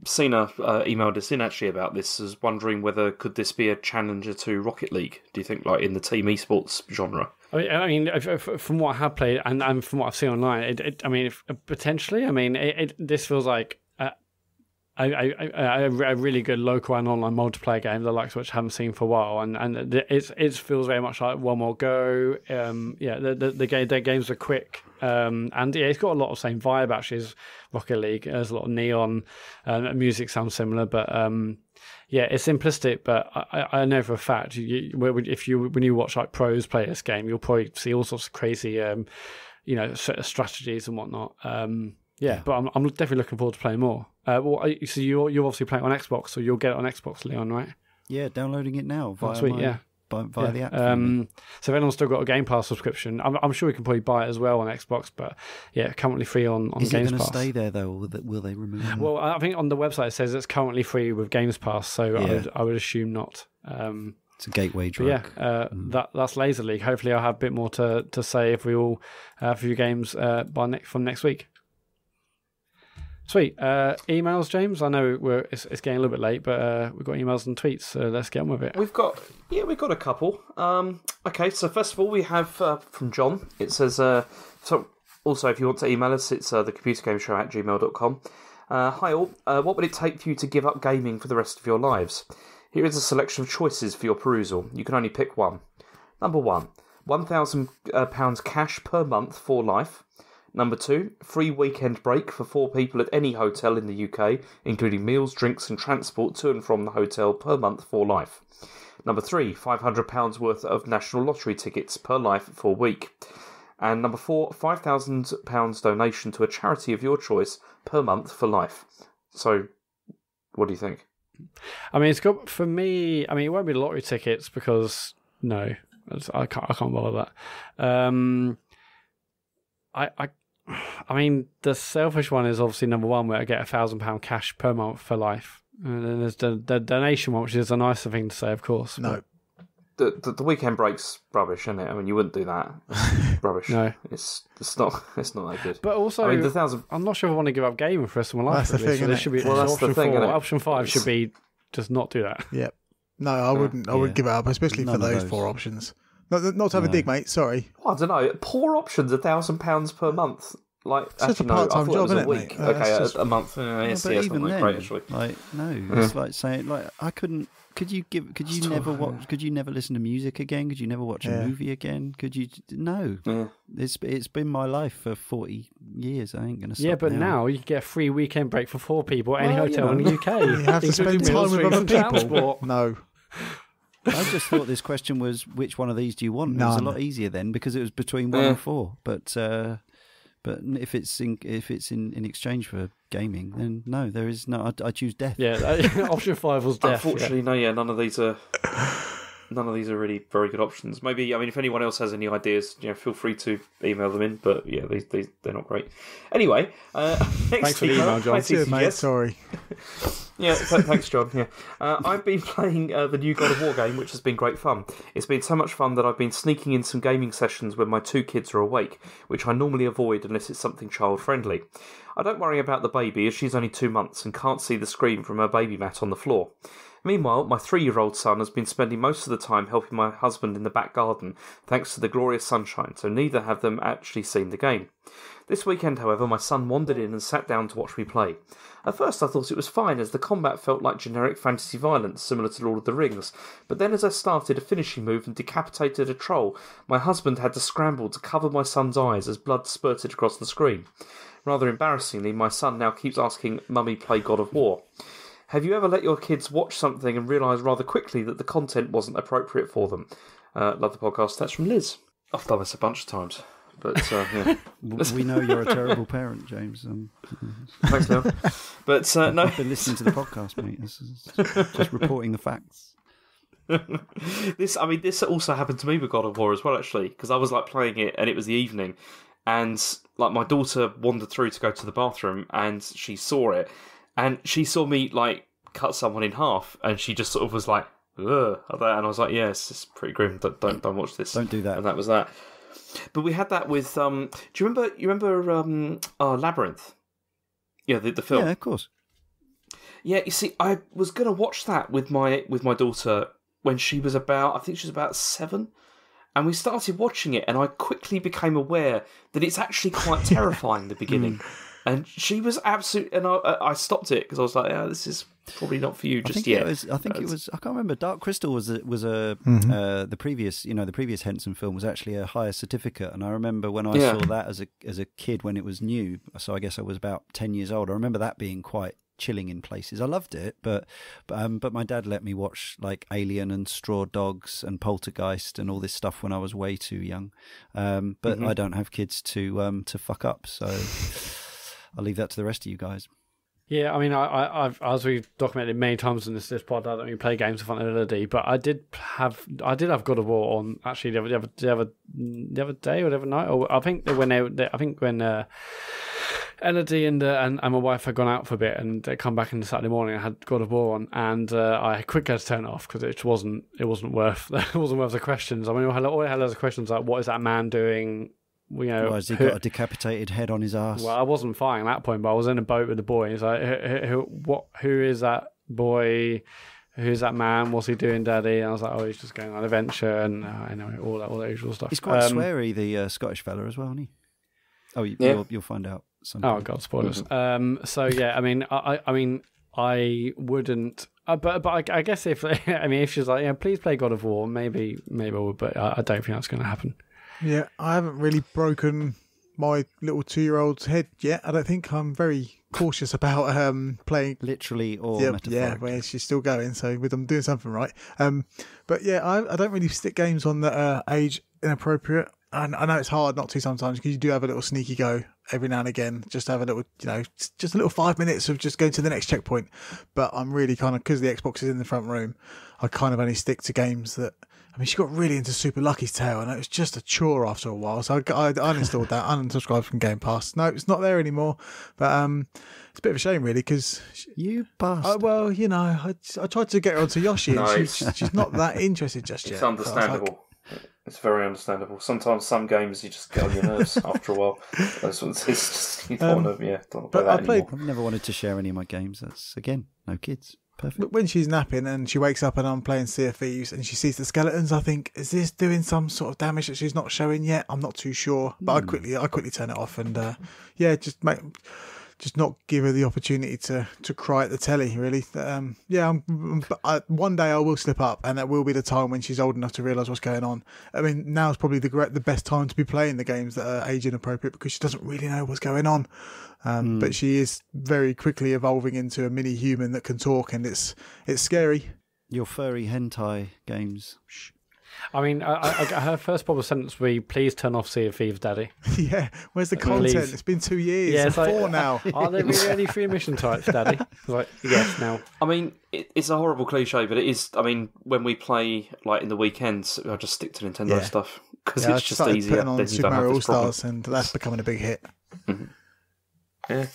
Sina emailed us in actually about this, is wondering whether could this be a challenger to Rocket League, do you think, like in the team esports genre? I mean, from what I have played and from what I've seen online, potentially. This feels like a really good local and online multiplayer game, the likes of which I haven't seen for a while, and it feels very much like One More Go. The games are quick, and it's got a lot of the same vibe actually as Rocket League. There's a lot of neon, music sounds similar, but it's simplistic. But I know for a fact, when you watch like pros play this game, you'll probably see all sorts of crazy, strategies and whatnot. But I'm definitely looking forward to playing more. So you're obviously playing on Xbox, so you'll get it on Xbox, Leon, right? Yeah, downloading it now via via the app. So if anyone's still got a Game Pass subscription, I'm sure we can probably buy it as well on Xbox. But currently free on Games Pass. Is it going to stay there though, or will they remove it? Well, I think on the website it says it's currently free with Games Pass, so I would assume not. It's a gateway drug. That's Laser League. Hopefully, I'll have a bit more to say if we all have a few games from next week. Sweet. Emails, James? I know it's getting a little bit late, but we've got emails and tweets, so let's get on with it. We've got a couple. Okay, so first of all, we have from John. It says, so also if you want to email us, it's thecomputergameshow@gmail.com. Hi all, what would it take for you to give up gaming for the rest of your lives? Here is a selection of choices for your perusal. You can only pick one. Number 1, £1,000 cash per month for life. Number 2, free weekend break for 4 people at any hotel in the UK, including meals, drinks and transport to and from the hotel per month for life. Number 3, £500 worth of national lottery tickets per life for a week. And number 4, £5,000 donation to a charity of your choice per month for life. So, what do you think? I mean, it's got, for me, it won't be lottery tickets because, no, I can't bother that. I mean, the selfish one is obviously number one, where I get £1,000 cash per month for life. And then there's the donation one, which is a nicer thing to say, of course. No. The weekend break's rubbish, isn't it? I mean, you wouldn't do that. Rubbish. No. It's not that good. But also, I mean, I'm not sure if I want to give up gaming for the rest of my life. That's the thing, so there should be Well, that's option the thing, 4. isn't it? Option 5 should be just not do that. Yep. No, I wouldn't. I wouldn't give it up, especially None for of those those. 4 options. Not to have a dig, mate. Sorry. Well, I don't know. Poor options, £1,000 per month. Like, It's just actually, a no, I part-time thought job, it was isn't a it, week. mate? Okay, It's just- a month. No, Yes, but yes, even not then, great, actually. like, no, it's like saying, like, I couldn't. Could you never watch? Could you never listen to music again? Could you never watch a movie again? Could you? No. Yeah. It's been my life for 40 years. I ain't gonna stop. Yeah, but now you can get a free weekend break for 4 people at any Well, hotel in the UK. You have to spend time with other people. Transport. No. I just thought this question was, which one of these do you want? It was a None. lot easier then because it was between 1 and 4. But if it's in exchange for gaming, then no, there is no. I choose death. Yeah, option 5 was death. Unfortunately, no. None of these are really very good options. Maybe, I mean, if anyone else has any ideas, feel free to email them in. But yeah, they're not great. Anyway, Thanks for the email, John. Cheers, mate. Sorry. Yeah, thanks, John. Yeah, I've been playing the new God of War game, which has been great fun. It's been so much fun that I've been sneaking in some gaming sessions when my 2 kids are awake, which I normally avoid unless it's something child-friendly. I don't worry about the baby, as she's only 2 months and can't see the screen from her baby mat on the floor. Meanwhile, my 3-year-old son has been spending most of the time helping my husband in the back garden, thanks to the glorious sunshine, so neither have them actually seen the game. This weekend, however, my son wandered in and sat down to watch me play. At first I thought it was fine, as the combat felt like generic fantasy violence, similar to Lord of the Rings, but then as I started a finishing move and decapitated a troll, my husband had to scramble to cover my son's eyes as blood spurted across the screen. Rather embarrassingly, my son now keeps asking, "Mummy, play God of War." Have you ever let your kids watch something and realise rather quickly that the content wasn't appropriate for them? Love the podcast. That's from Liz. I've done this a bunch of times. But yeah. We know you're a terrible parent, James. Thanks, Neil. But no, I've been listening to the podcast, mate. This is just reporting the facts. This also happened to me with God of War as well, actually, because I was like playing it and it was the evening, and like my daughter wandered through to go to the bathroom and she saw it, and she saw me like cut someone in half, and she just sort of was like, "Ugh," and I was like, "Yes, it's pretty grim. Don't watch this. Don't do that." And that was that. But we had that with do you remember Labyrinth? Yeah, the film. Yeah, of course. Yeah, you see, I was going to watch that with my daughter when she was about 7, and we started watching it, and I quickly became aware that it's actually quite terrifying, the beginning. And she was absolutely, and I stopped it because I was like, this is probably not for you just yet. I think it was. I can't remember. Dark Crystal was the previous Henson film was actually a higher certificate, and I remember when I saw that as a kid when it was new. So I guess I was about 10 years old. I remember that being quite chilling in places. I loved it, but my dad let me watch like Alien and Straw Dogs and Poltergeist and all this stuff when I was way too young. But I don't have kids to fuck up, so I'll leave that to the rest of you guys. Yeah, I mean, I've as we've documented many times in this pod, I don't really play games in front of Elodie, but I did have God of War on actually the other day or the other night. Or I think when Elodie and my wife had gone out for a bit and they come back on the Saturday morning, I had God of War on, and I quickly had to turn it off because it wasn't worth the questions. I mean, all I had loads of questions like, what is that man doing? Why has he got a decapitated head on his ass? Well, I wasn't fighting at that point, but I was in a boat with the boy. He's like, who is that boy? Who's that man? What's he doing, Daddy? And I was like, he's just going on an adventure, and all that usual stuff. He's quite sweary, the Scottish fella as well, isn't he? Oh, you'll find out. Sometime. Oh God, spoilers. So yeah, I mean, I wouldn't. But I guess if she's like, please play God of War, maybe I would, but I don't think that's going to happen. Yeah, I haven't really broken my little 2-year-old's head yet. I don't think. I'm very cautious about playing literally or metaphorically. Yeah, well, she's still going, so I'm doing something right. But yeah, I don't really stick games on that are age inappropriate. And I know it's hard not to sometimes because you do have a little sneaky go every now and again. Just have a little, just a little 5 minutes of just going to the next checkpoint. But I'm really kind of, because the Xbox is in the front room, I kind of only stick to games that I mean, she got really into Super Lucky's Tale, and it was just a chore after a while. So I uninstalled that, unsubscribed from Game Pass. No, it's not there anymore. But it's a bit of a shame, really, because you bastard. Well, you know, I tried to get her onto Yoshi, and she's not that interested just yet. It's understandable. It's very understandable. Sometimes some games you just get on your nerves after a while. Those ones, it's just, you don't want to play that anymore. I've never wanted to share any of my games. That's, again, no kids. Perfect. When she's napping and she wakes up and I'm playing Sea of Thieves and she sees the skeletons, I think, is this doing some sort of damage that she's not showing yet? I'm not too sure, but I quickly turn it off and just not give her the opportunity to cry at the telly, really. One day I will slip up, and that will be the time when she's old enough to realise what's going on. I mean, now's probably the best time to be playing the games that are age inappropriate because she doesn't really know what's going on. But she is very quickly evolving into a mini human that can talk, and it's scary. Your furry hentai games. Shh. I mean, I got her first proper sentence be, please turn off Sea of Thieves, Daddy. Yeah, where's the content? Please. It's been 2 years. Yeah, it's 4 now. Are there really any free mission types, Daddy? Like, yes, now. I mean, it's a horrible cliche, but it is. I mean, when we play, like, in the weekends, I just stick to Nintendo stuff because it's just easier. Putting on Super Mario All-Stars, and that's becoming a big hit. Mm-hmm. Yeah.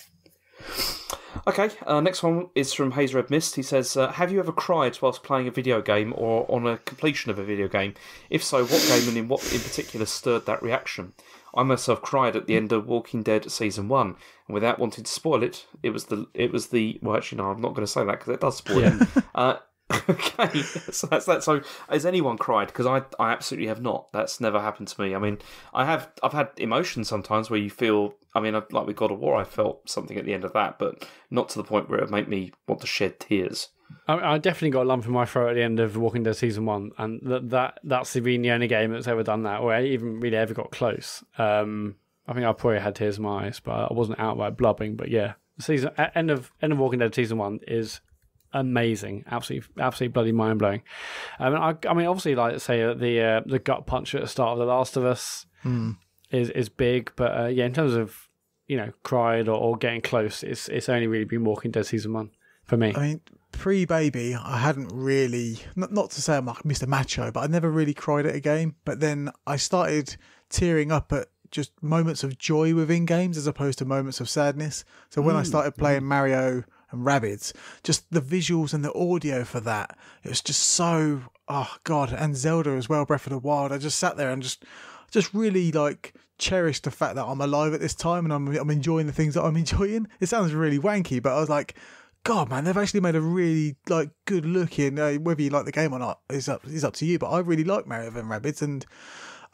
Okay, next one is from Haze Red Mist. He says, have you ever cried whilst playing a video game or on a completion of a video game? If so, what game and in what in particular stirred that reaction? I myself cried at the end of Walking Dead Season 1, and without wanting to spoil it, it was the well, actually, no, I'm not going to say that because it does spoil it. Okay, so that's that. So, has anyone cried? Because I absolutely have not. That's never happened to me. I mean, I've had emotions sometimes where you feel. I mean, like with God of War, I felt something at the end of that, but not to the point where it made me want to shed tears. I definitely got a lump in my throat at the end of Walking Dead Season 1, and that's been the only game that's ever done that, or I even really ever got close. I think I probably had tears in my eyes, but I wasn't outright blubbing. But yeah, end of Walking Dead Season 1 is amazing, absolutely bloody mind blowing. I mean, obviously, like say the gut punch at the start of The Last of Us is big, but in terms of cried or getting close, it's only really been Walking Dead Season 1 for me. I mean, pre-baby, I hadn't really not to say I'm like Mr. Macho, but I never really cried at a game. But then I started tearing up at just moments of joy within games as opposed to moments of sadness. So when I started playing Mario and Rabbids, just the visuals and the audio for that, it was just so, oh God, and Zelda as well, Breath of the Wild. I just sat there and just really like cherished the fact that I'm alive at this time and I'm enjoying the things that I'm enjoying. It sounds really wanky, but I was like, God, man, they've actually made a really like good looking. Whether you like the game or not is up to you. But I really like Mario and Rabbids, and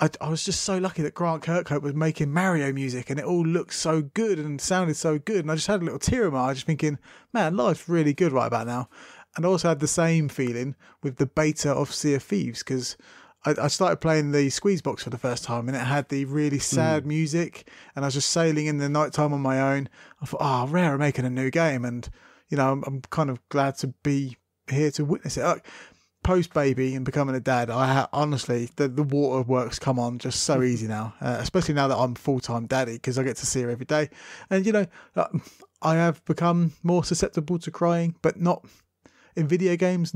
I was just so lucky that Grant Kirkhope was making Mario music, and it all looked so good and sounded so good. And I just had a little tear in my eye, just thinking, man, life's really good right about now. And I also had the same feeling with the beta of Sea of Thieves, because I started playing the squeeze box for the first time, and it had the really sad music, and I was just sailing in the nighttime on my own. I thought, oh, Rare are making a new game, and I'm kind of glad to be here to witness it. Like, post-baby and becoming a dad, honestly, the waterworks come on just so easy now, especially now that I'm full-time daddy, because I get to see her every day. And, I have become more susceptible to crying, but not in video games.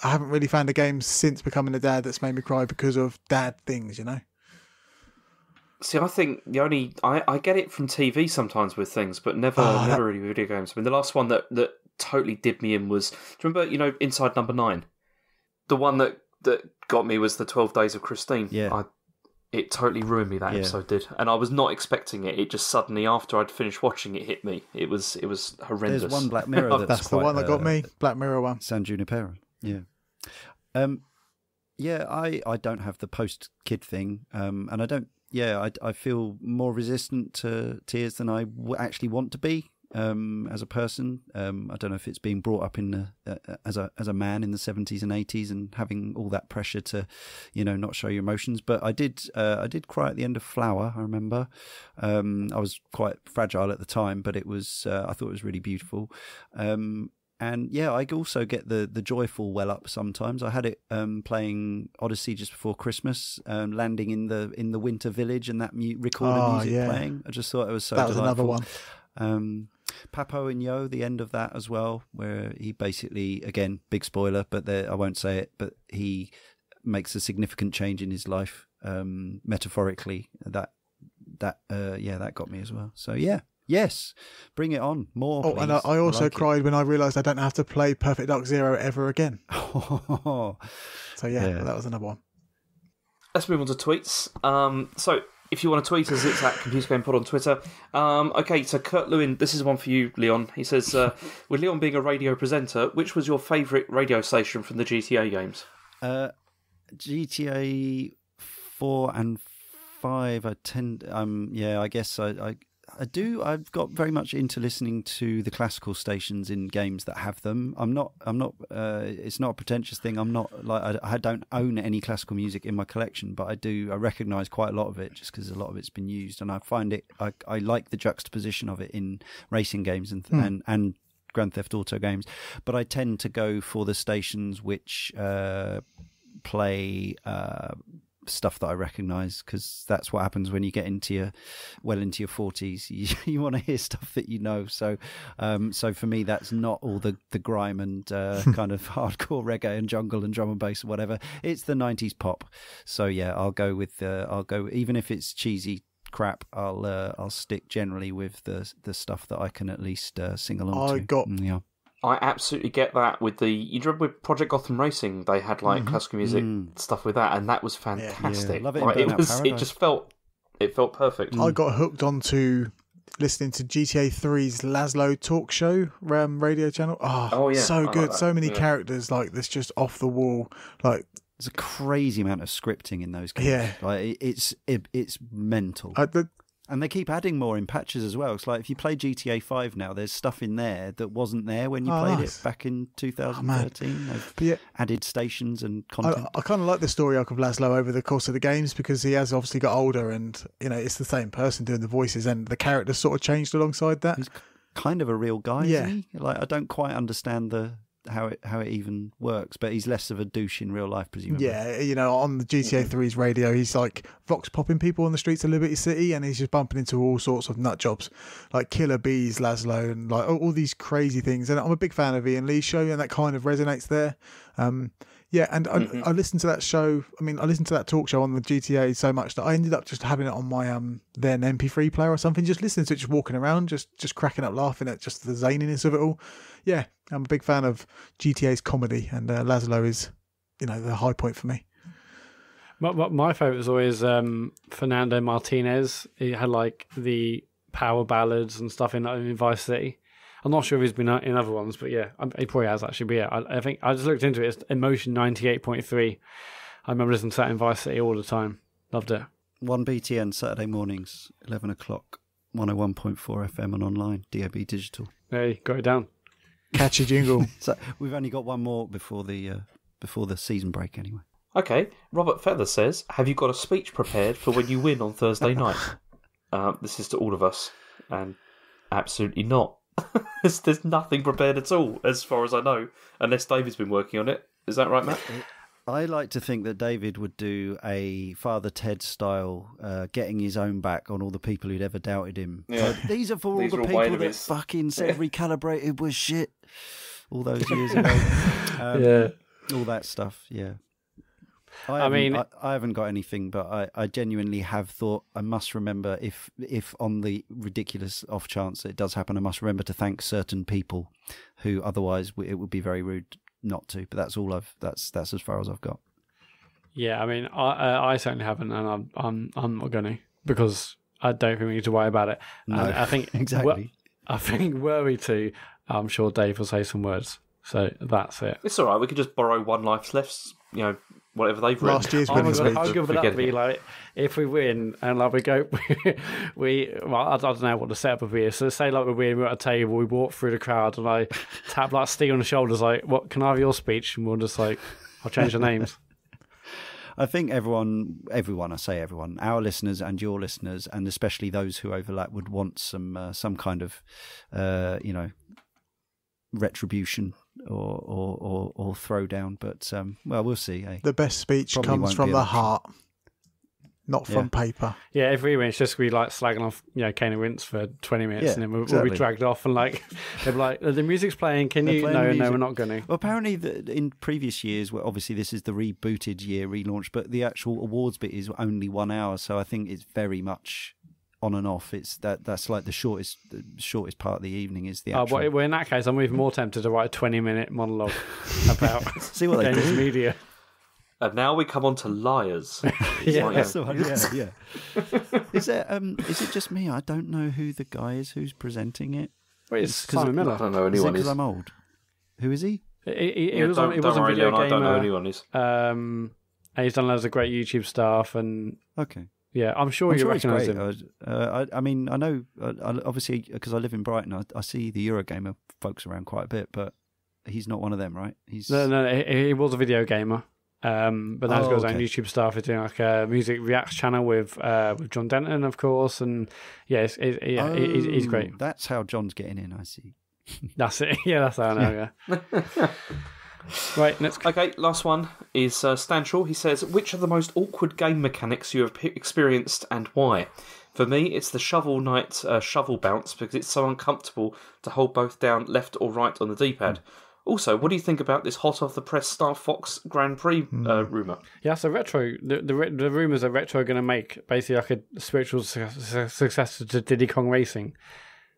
I haven't really found a game since becoming a dad that's made me cry because of dad things, See, I think I get it from TV sometimes with things, but never really video games. I mean, the last one that totally did me in was, do you remember, Inside Number 9? The one that got me was the 12 Days of Christine. Yeah. It totally ruined me, that episode did. And I was not expecting it. It just suddenly, after I'd finished watching it, hit me. It was horrendous. There's one Black Mirror that's the one that got me. Black Mirror one. San Junipero. Yeah. I don't have the post-kid thing, and I don't. Yeah, I feel more resistant to tears than I actually want to be as a person. I don't know if it's being brought up in as a man in the 70s and 80s and having all that pressure to, not show your emotions. But I did cry at the end of Flower. I remember. I was quite fragile at the time, but it was. I thought it was really beautiful. And yeah, I also get the joyful well up sometimes. I had it playing Odyssey just before Christmas, landing in the winter village and that recorded music playing. I just thought it was so delightful. That was another one. Papo and Yo, the end of that as well, where he basically, again, big spoiler, but I won't say it, but he makes a significant change in his life, metaphorically. That got me as well. So yeah. Yes, bring it on. More, please. And I also cried when I realised I don't have to play Perfect Dark Zero ever again. So that was another one. Let's move on to tweets. So if you want to tweet us, it's at ComputerGamePod on Twitter. Okay, so Kurt Lewin, this is one for you, Leon. He says, with Leon being a radio presenter, which was your favourite radio station from the GTA games? GTA 4 and 5, I tend... I guess I do. I've got very much into listening to the classical stations in games that have them. I'm not. It's not a pretentious thing. I'm not like I don't own any classical music in my collection, but I do. I recognise quite a lot of it just because a lot of it's been used, and I find it. I like the juxtaposition of it in racing games and Grand Theft Auto games, but I tend to go for the stations which play. Stuff that I recognise, because that's what happens when you get into your 40s. You want to hear stuff that you know. So for me, that's not all the grime and kind of hardcore reggae and jungle and drum and bass or whatever. It's the 90s pop. So yeah, I'll go even if it's cheesy crap. I'll stick generally with the stuff that I can at least sing along to. I absolutely get that with you remember with Project Gotham Racing, they had like classical music stuff with that, and that was fantastic. Yeah. Love it. It just felt perfect. I got hooked onto listening to GTA 3's Laszlo talk show radio channel. Oh yeah, so good. Like so many characters, like this, just off the wall. Like there's a crazy amount of scripting in those games. Yeah, like it's mental. And they keep adding more in patches as well. It's like if you play GTA 5 now, there's stuff in there that wasn't there when you played it back in 2013. They've added stations and content. I kind of like the story arc of Laszlo over the course of the games, because he has obviously got older, and it's the same person doing the voices, and the characters sort of changed alongside that. He's kind of a real guy, isn't he? Like I don't quite understand how it even works, but he's less of a douche in real life, presumably. Yeah, on the GTA 3's radio, he's like vox popping people on the streets of Liberty City, and he's just bumping into all sorts of nut jobs, like Killer Bees, Laszlo, and like all these crazy things. And I'm a big fan of Ian Lee's show, and that kind of resonates there. I listened to that show. I listened to that talk show on the GTA so much that I ended up just having it on my then MP3 player or something, just listening to it, just walking around, just cracking up, laughing at just the zaniness of it all. Yeah, I'm a big fan of GTA's comedy, and Laszlo is, the high point for me. My favourite was always Fernando Martinez. He had like the power ballads and stuff in Vice City. I'm not sure if he's been in other ones, but yeah, he probably has actually. But yeah, I think I just looked into it. It's Emotion 98.3. I remember listening to that in Vice City all the time. Loved it. 1BTN Saturday mornings, 11 o'clock, 101.4 FM and online, DAB digital. Hey, got it down. Catchy jingle. So we've only got one more before the season break anyway. Okay, Robert Feather says, have you got a speech prepared for when you win on Thursday night? This is to all of us, and absolutely not. There's nothing prepared at all, as far as I know, unless David's been working on it. Is that right, Matt? I like to think that David would do a Father Ted style, getting his own back on all the people who'd ever doubted him. Yeah. So these are for all the people that fucking said Recalibrated was shit all those years ago. All that stuff, yeah. I haven't got anything, but I genuinely have thought I must remember, if on the ridiculous off chance that it does happen, I must remember to thank certain people who otherwise it would be very rude not to. But that's all that's as far as I've got. Yeah, I certainly haven't, and I'm not going to, because I don't think we need to worry about it. No, I think exactly. I think were we to, I'm sure Dave will say some words. So that's it. It's all right. We could just borrow One Life's Left's, whatever they've written. Last year's winning speech. I'll give it up to be like, if we win and like we go, I don't know what the setup would be. So say like we win, we're at a table, we walk through the crowd, and I tap like Steve on the shoulders, like, "What can I have your speech?" And we'll just like, I'll change the names. I think everyone, I say everyone, our listeners and your listeners, and especially those who overlap, would want some kind of, retribution or throwdown. But we'll see. Eh? The best speech comes from the heart. not from paper. Yeah, every week it's just we like slagging off, Kane and Rince for 20 minutes, and then we'll be dragged off, and like they're like, the music's playing. Can you? No, we're not going to. Well, apparently, in previous years, well, obviously this is the rebooted year relaunch, but the actual awards bit is only 1 hour, so I think it's very much on and off. It's that's like the shortest part of the evening is the actual. Well, in that case, I'm even more tempted to write a 20-minute monologue about see what they Games do. Media. And now we come on to liars. That's the one. Yeah. Is it just me? I don't know who the guy is who's presenting it. Well, it's Simon Miller. I don't know anyone. Because I'm old. Who is he? He was on Video Gamer. I don't know anyone is. And he's done loads of great YouTube stuff, and okay. Yeah, I'm sure you recognise him. I mean, I know, obviously, because I live in Brighton, I see the Eurogamer folks around quite a bit, but he's not one of them, right? No, he was a video gamer, but now he's got his own YouTube stuff. He's doing like a music reacts channel with John Denton, of course, and he's great. That's how John's getting in, I see. That's it. Yeah, that's how I know, yeah. Right, next. Okay, last one is Stanchel. He says, which are the most awkward game mechanics you have experienced and why? For me, it's the Shovel Knight shovel bounce because it's so uncomfortable to hold both down left or right on the D-pad. Also, what do you think about this hot off the press Star Fox Grand Prix rumour? Yeah, so Retro, the rumours that Retro are going to make basically like a spiritual successor to Diddy Kong Racing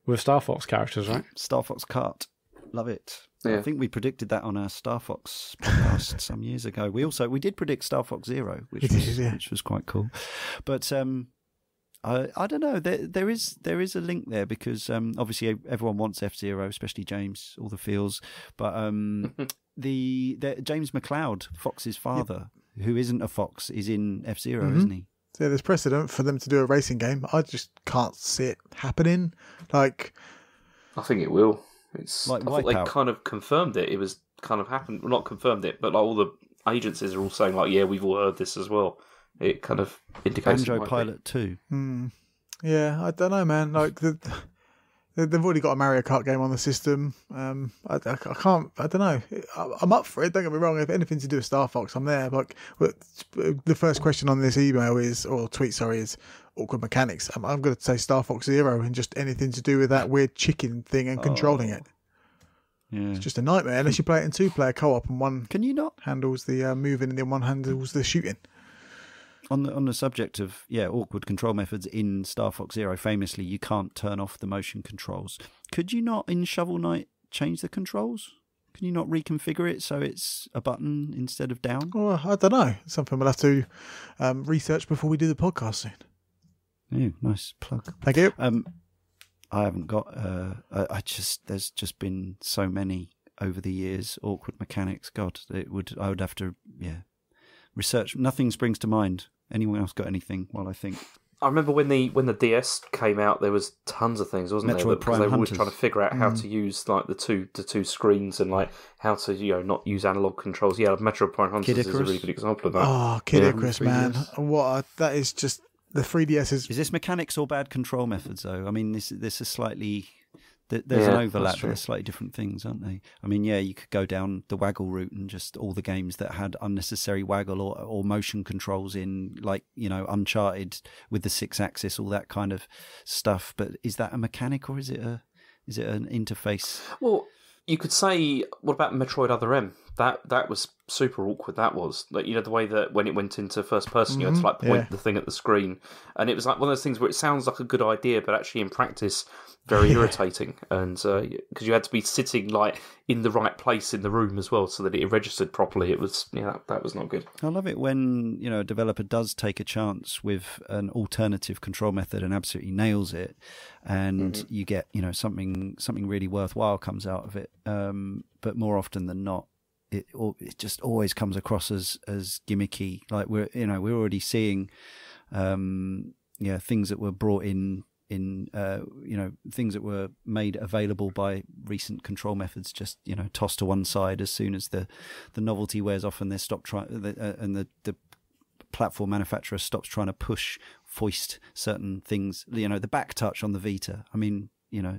with Star Fox characters, right? Star Fox Kart. Love it. Yeah. I think we predicted that on our Star Fox podcast some years ago. We did predict Star Fox Zero, which was quite cool. But I don't know. There is a link there because obviously everyone wants F-Zero, especially James, all the feels. But the James McLeod, Fox's father, who isn't a Fox, is in F-Zero, isn't he? So there's precedent for them to do a racing game. I just can't see it happening. Like, I think it will. It's like I thought they kind of confirmed it. It was kind of happened. Well, not confirmed it, but like all the agencies are all saying like, yeah, we've all heard this as well. It kind of indicates Banjo Pilot 2. Yeah, I don't know, man. Like they've already got a Mario Kart game on the system. I can't. I don't know. I'm up for it. Don't get me wrong. If anything to do with Star Fox, I'm there. Like the first question on this email is awkward mechanics. I'm going to say Star Fox Zero and just anything to do with that weird chicken thing and controlling it. Yeah. It's just a nightmare unless you play it in 2-player co-op and one can you not handles the moving and the one handles the shooting. On the subject of awkward control methods in Star Fox Zero, famously you can't turn off the motion controls. Could you not in Shovel Knight change the controls? Can you not reconfigure it so it's a button instead of down? Well, I don't know. It's something we'll have to research before we do the podcast soon. Yeah, nice plug. Thank you. I haven't got. There's just been so many over the years awkward mechanics. God, I would have to research. Nothing springs to mind. Anyone else got anything? While I think. I remember when the DS came out, there was tons of things, wasn't there? Because they were always trying to figure out how to use like the two screens and like how to not use analog controls. Yeah, Metroid Prime Hunters is a really good example of that. Oh, Kid Icarus, man! That is just the 3DS is. Is this mechanics or bad control methods though? I mean, this is slightly. There's an overlap, but they're slightly different things, aren't they? I mean, you could go down the waggle route and just all the games that had unnecessary waggle or motion controls in, like, Uncharted with the 6-axis, all that kind of stuff. But is that a mechanic or is it an interface? Well, you could say, what about Metroid Other M? That was super awkward. That was like the way that when it went into first person, you had to like point the thing at the screen, and it was like one of those things where it sounds like a good idea, but actually in practice very irritating. And because you had to be sitting like in the right place in the room as well, so that it registered properly. It was that was not good. I love it when a developer does take a chance with an alternative control method and absolutely nails it, and you get something really worthwhile comes out of it. But more often than not, it just always comes across as gimmicky. Like we're already seeing things that were brought in things that were made available by recent control methods just tossed to one side as soon as the novelty wears off and they stop trying and the platform manufacturer stops trying to foist certain things. The back touch on the Vita. I mean,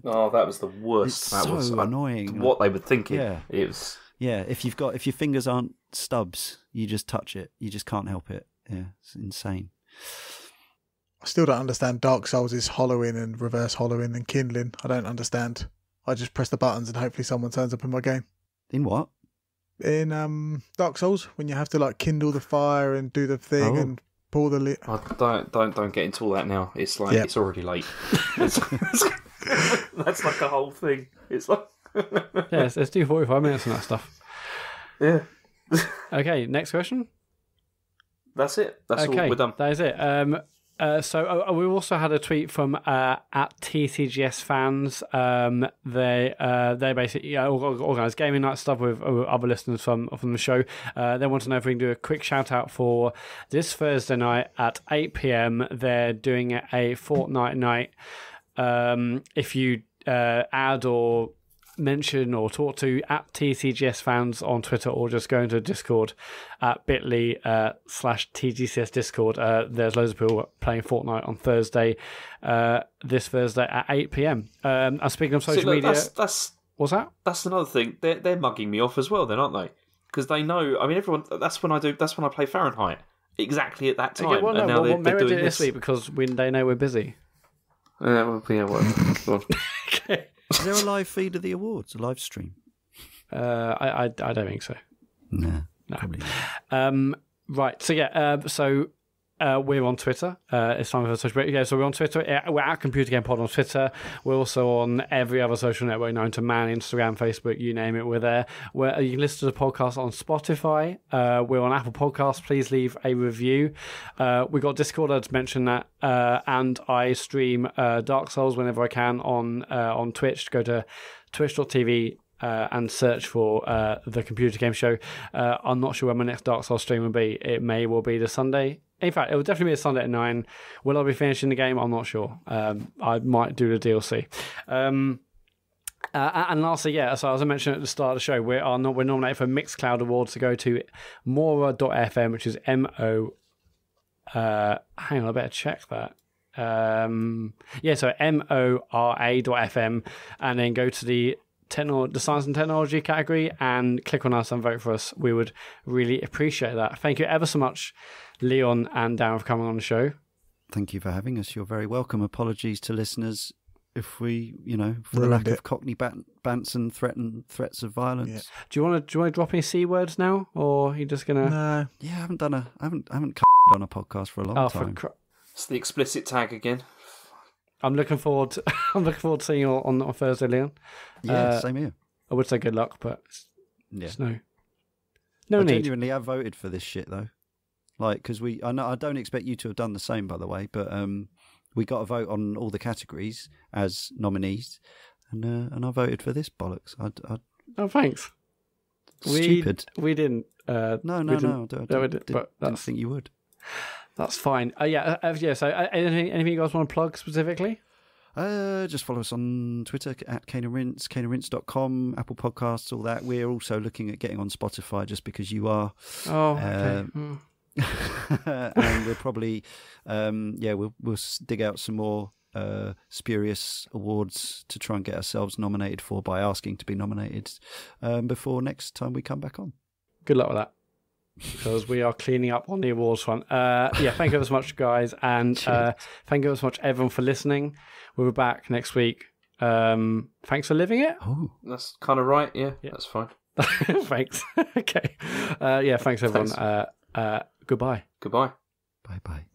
oh, that was the worst. That so was annoying. What they were thinking. Yeah. It was. Yeah, if your fingers aren't stubs, you just touch it. You just can't help it. Yeah, it's insane. I still don't understand Dark Souls is hollowing and reverse hollowing and kindling. I don't understand. I just press the buttons and hopefully someone turns up in my game. In what? In Dark Souls, when you have to like kindle the fire and do the thing and pour the lit. Oh, don't get into all that now. It's like it's already late. That's like a whole thing. It's like Yes, let's do 45 minutes on that stuff. Yeah. Okay, next question. That's it. That's all. We're done. That is it. So we also had a tweet from at TCGS fans. They basically organise gaming night stuff with other listeners from the show. They want to know if we can do a quick shout out for this Thursday night at 8 p.m. They're doing a Fortnite night. If you add or mention or talk to at TCGS fans on Twitter, or just go into Discord at bit.ly/TGCS Discord. There's loads of people playing Fortnite on Thursday, this Thursday at 8 p.m. Speaking of social media, that's what's that? That's another thing. They're mugging me off as well, then, aren't they? Because they know. I mean, everyone. That's when I play Fahrenheit exactly at that time. Okay, well, and now maybe they're I do doing it this week because they know we're busy. Well. Okay. Is there a live feed of the awards? A live stream? I don't think so. No. Probably not. Right. So we're on Twitter. It's time for social media. So we're on Twitter. We're at Computer Game Pod on Twitter. We're also on every other social network known to man: Instagram, Facebook, you name it. We're there. You can listen to the podcast on Spotify. We're on Apple Podcasts. Please leave a review. We got Discord. I'd mention that, and I stream Dark Souls whenever I can on Twitch. Go to twitch.tv. And search for the Computer Game Show. I'm not sure when my next Dark Souls stream will be. It may well be the Sunday. In fact, it will definitely be a Sunday at 9. Will I be finishing the game? I'm not sure. I might do the DLC. And lastly, so as I mentioned at the start of the show, we're nominated for Mixcloud Awards to go to Mora.fm, which is MO. Hang on, I better check that. So MORA.fm, and then go to the science and technology category and click on us and vote for us. We would really appreciate that. Thank you ever so much, Leon and Darren, for coming on the show. Thank you for having us. You're very welcome. Apologies to listeners if we, for the lack of Cockney bants and threats of violence. Yeah. Do you want to drop any C words now, or are you just gonna? No. Yeah, I haven't on a podcast for a long time. It's the explicit tag again. I'm looking forward. To seeing you on Thursday, Leon. Yeah, same here. I would say good luck, but it's no I need. Genuinely have voted for this shit though, because I don't expect you to have done the same, by the way, but we got a vote on all the categories as nominees, and I voted for this bollocks. Oh, thanks. Stupid. We didn't. No. I didn't think you would. That's fine. So anything you guys want to plug specifically? Just follow us on Twitter at CaneandRinse, CaneandRinse.com, Apple Podcasts, all that. We're also looking at getting on Spotify just because you are. Oh, okay. And we're probably, we'll dig out some more spurious awards to try and get ourselves nominated for by asking to be nominated before next time we come back on. Good luck with that. Because we are cleaning up on the awards front. Thank you ever so much, guys, and thank you ever so much, everyone, for listening. We'll be back next week. Thanks for living it. Oh, that's kind of right. Yeah, that's fine. Thanks. Okay. Thanks, everyone. Thanks. Goodbye. Goodbye. Bye-bye.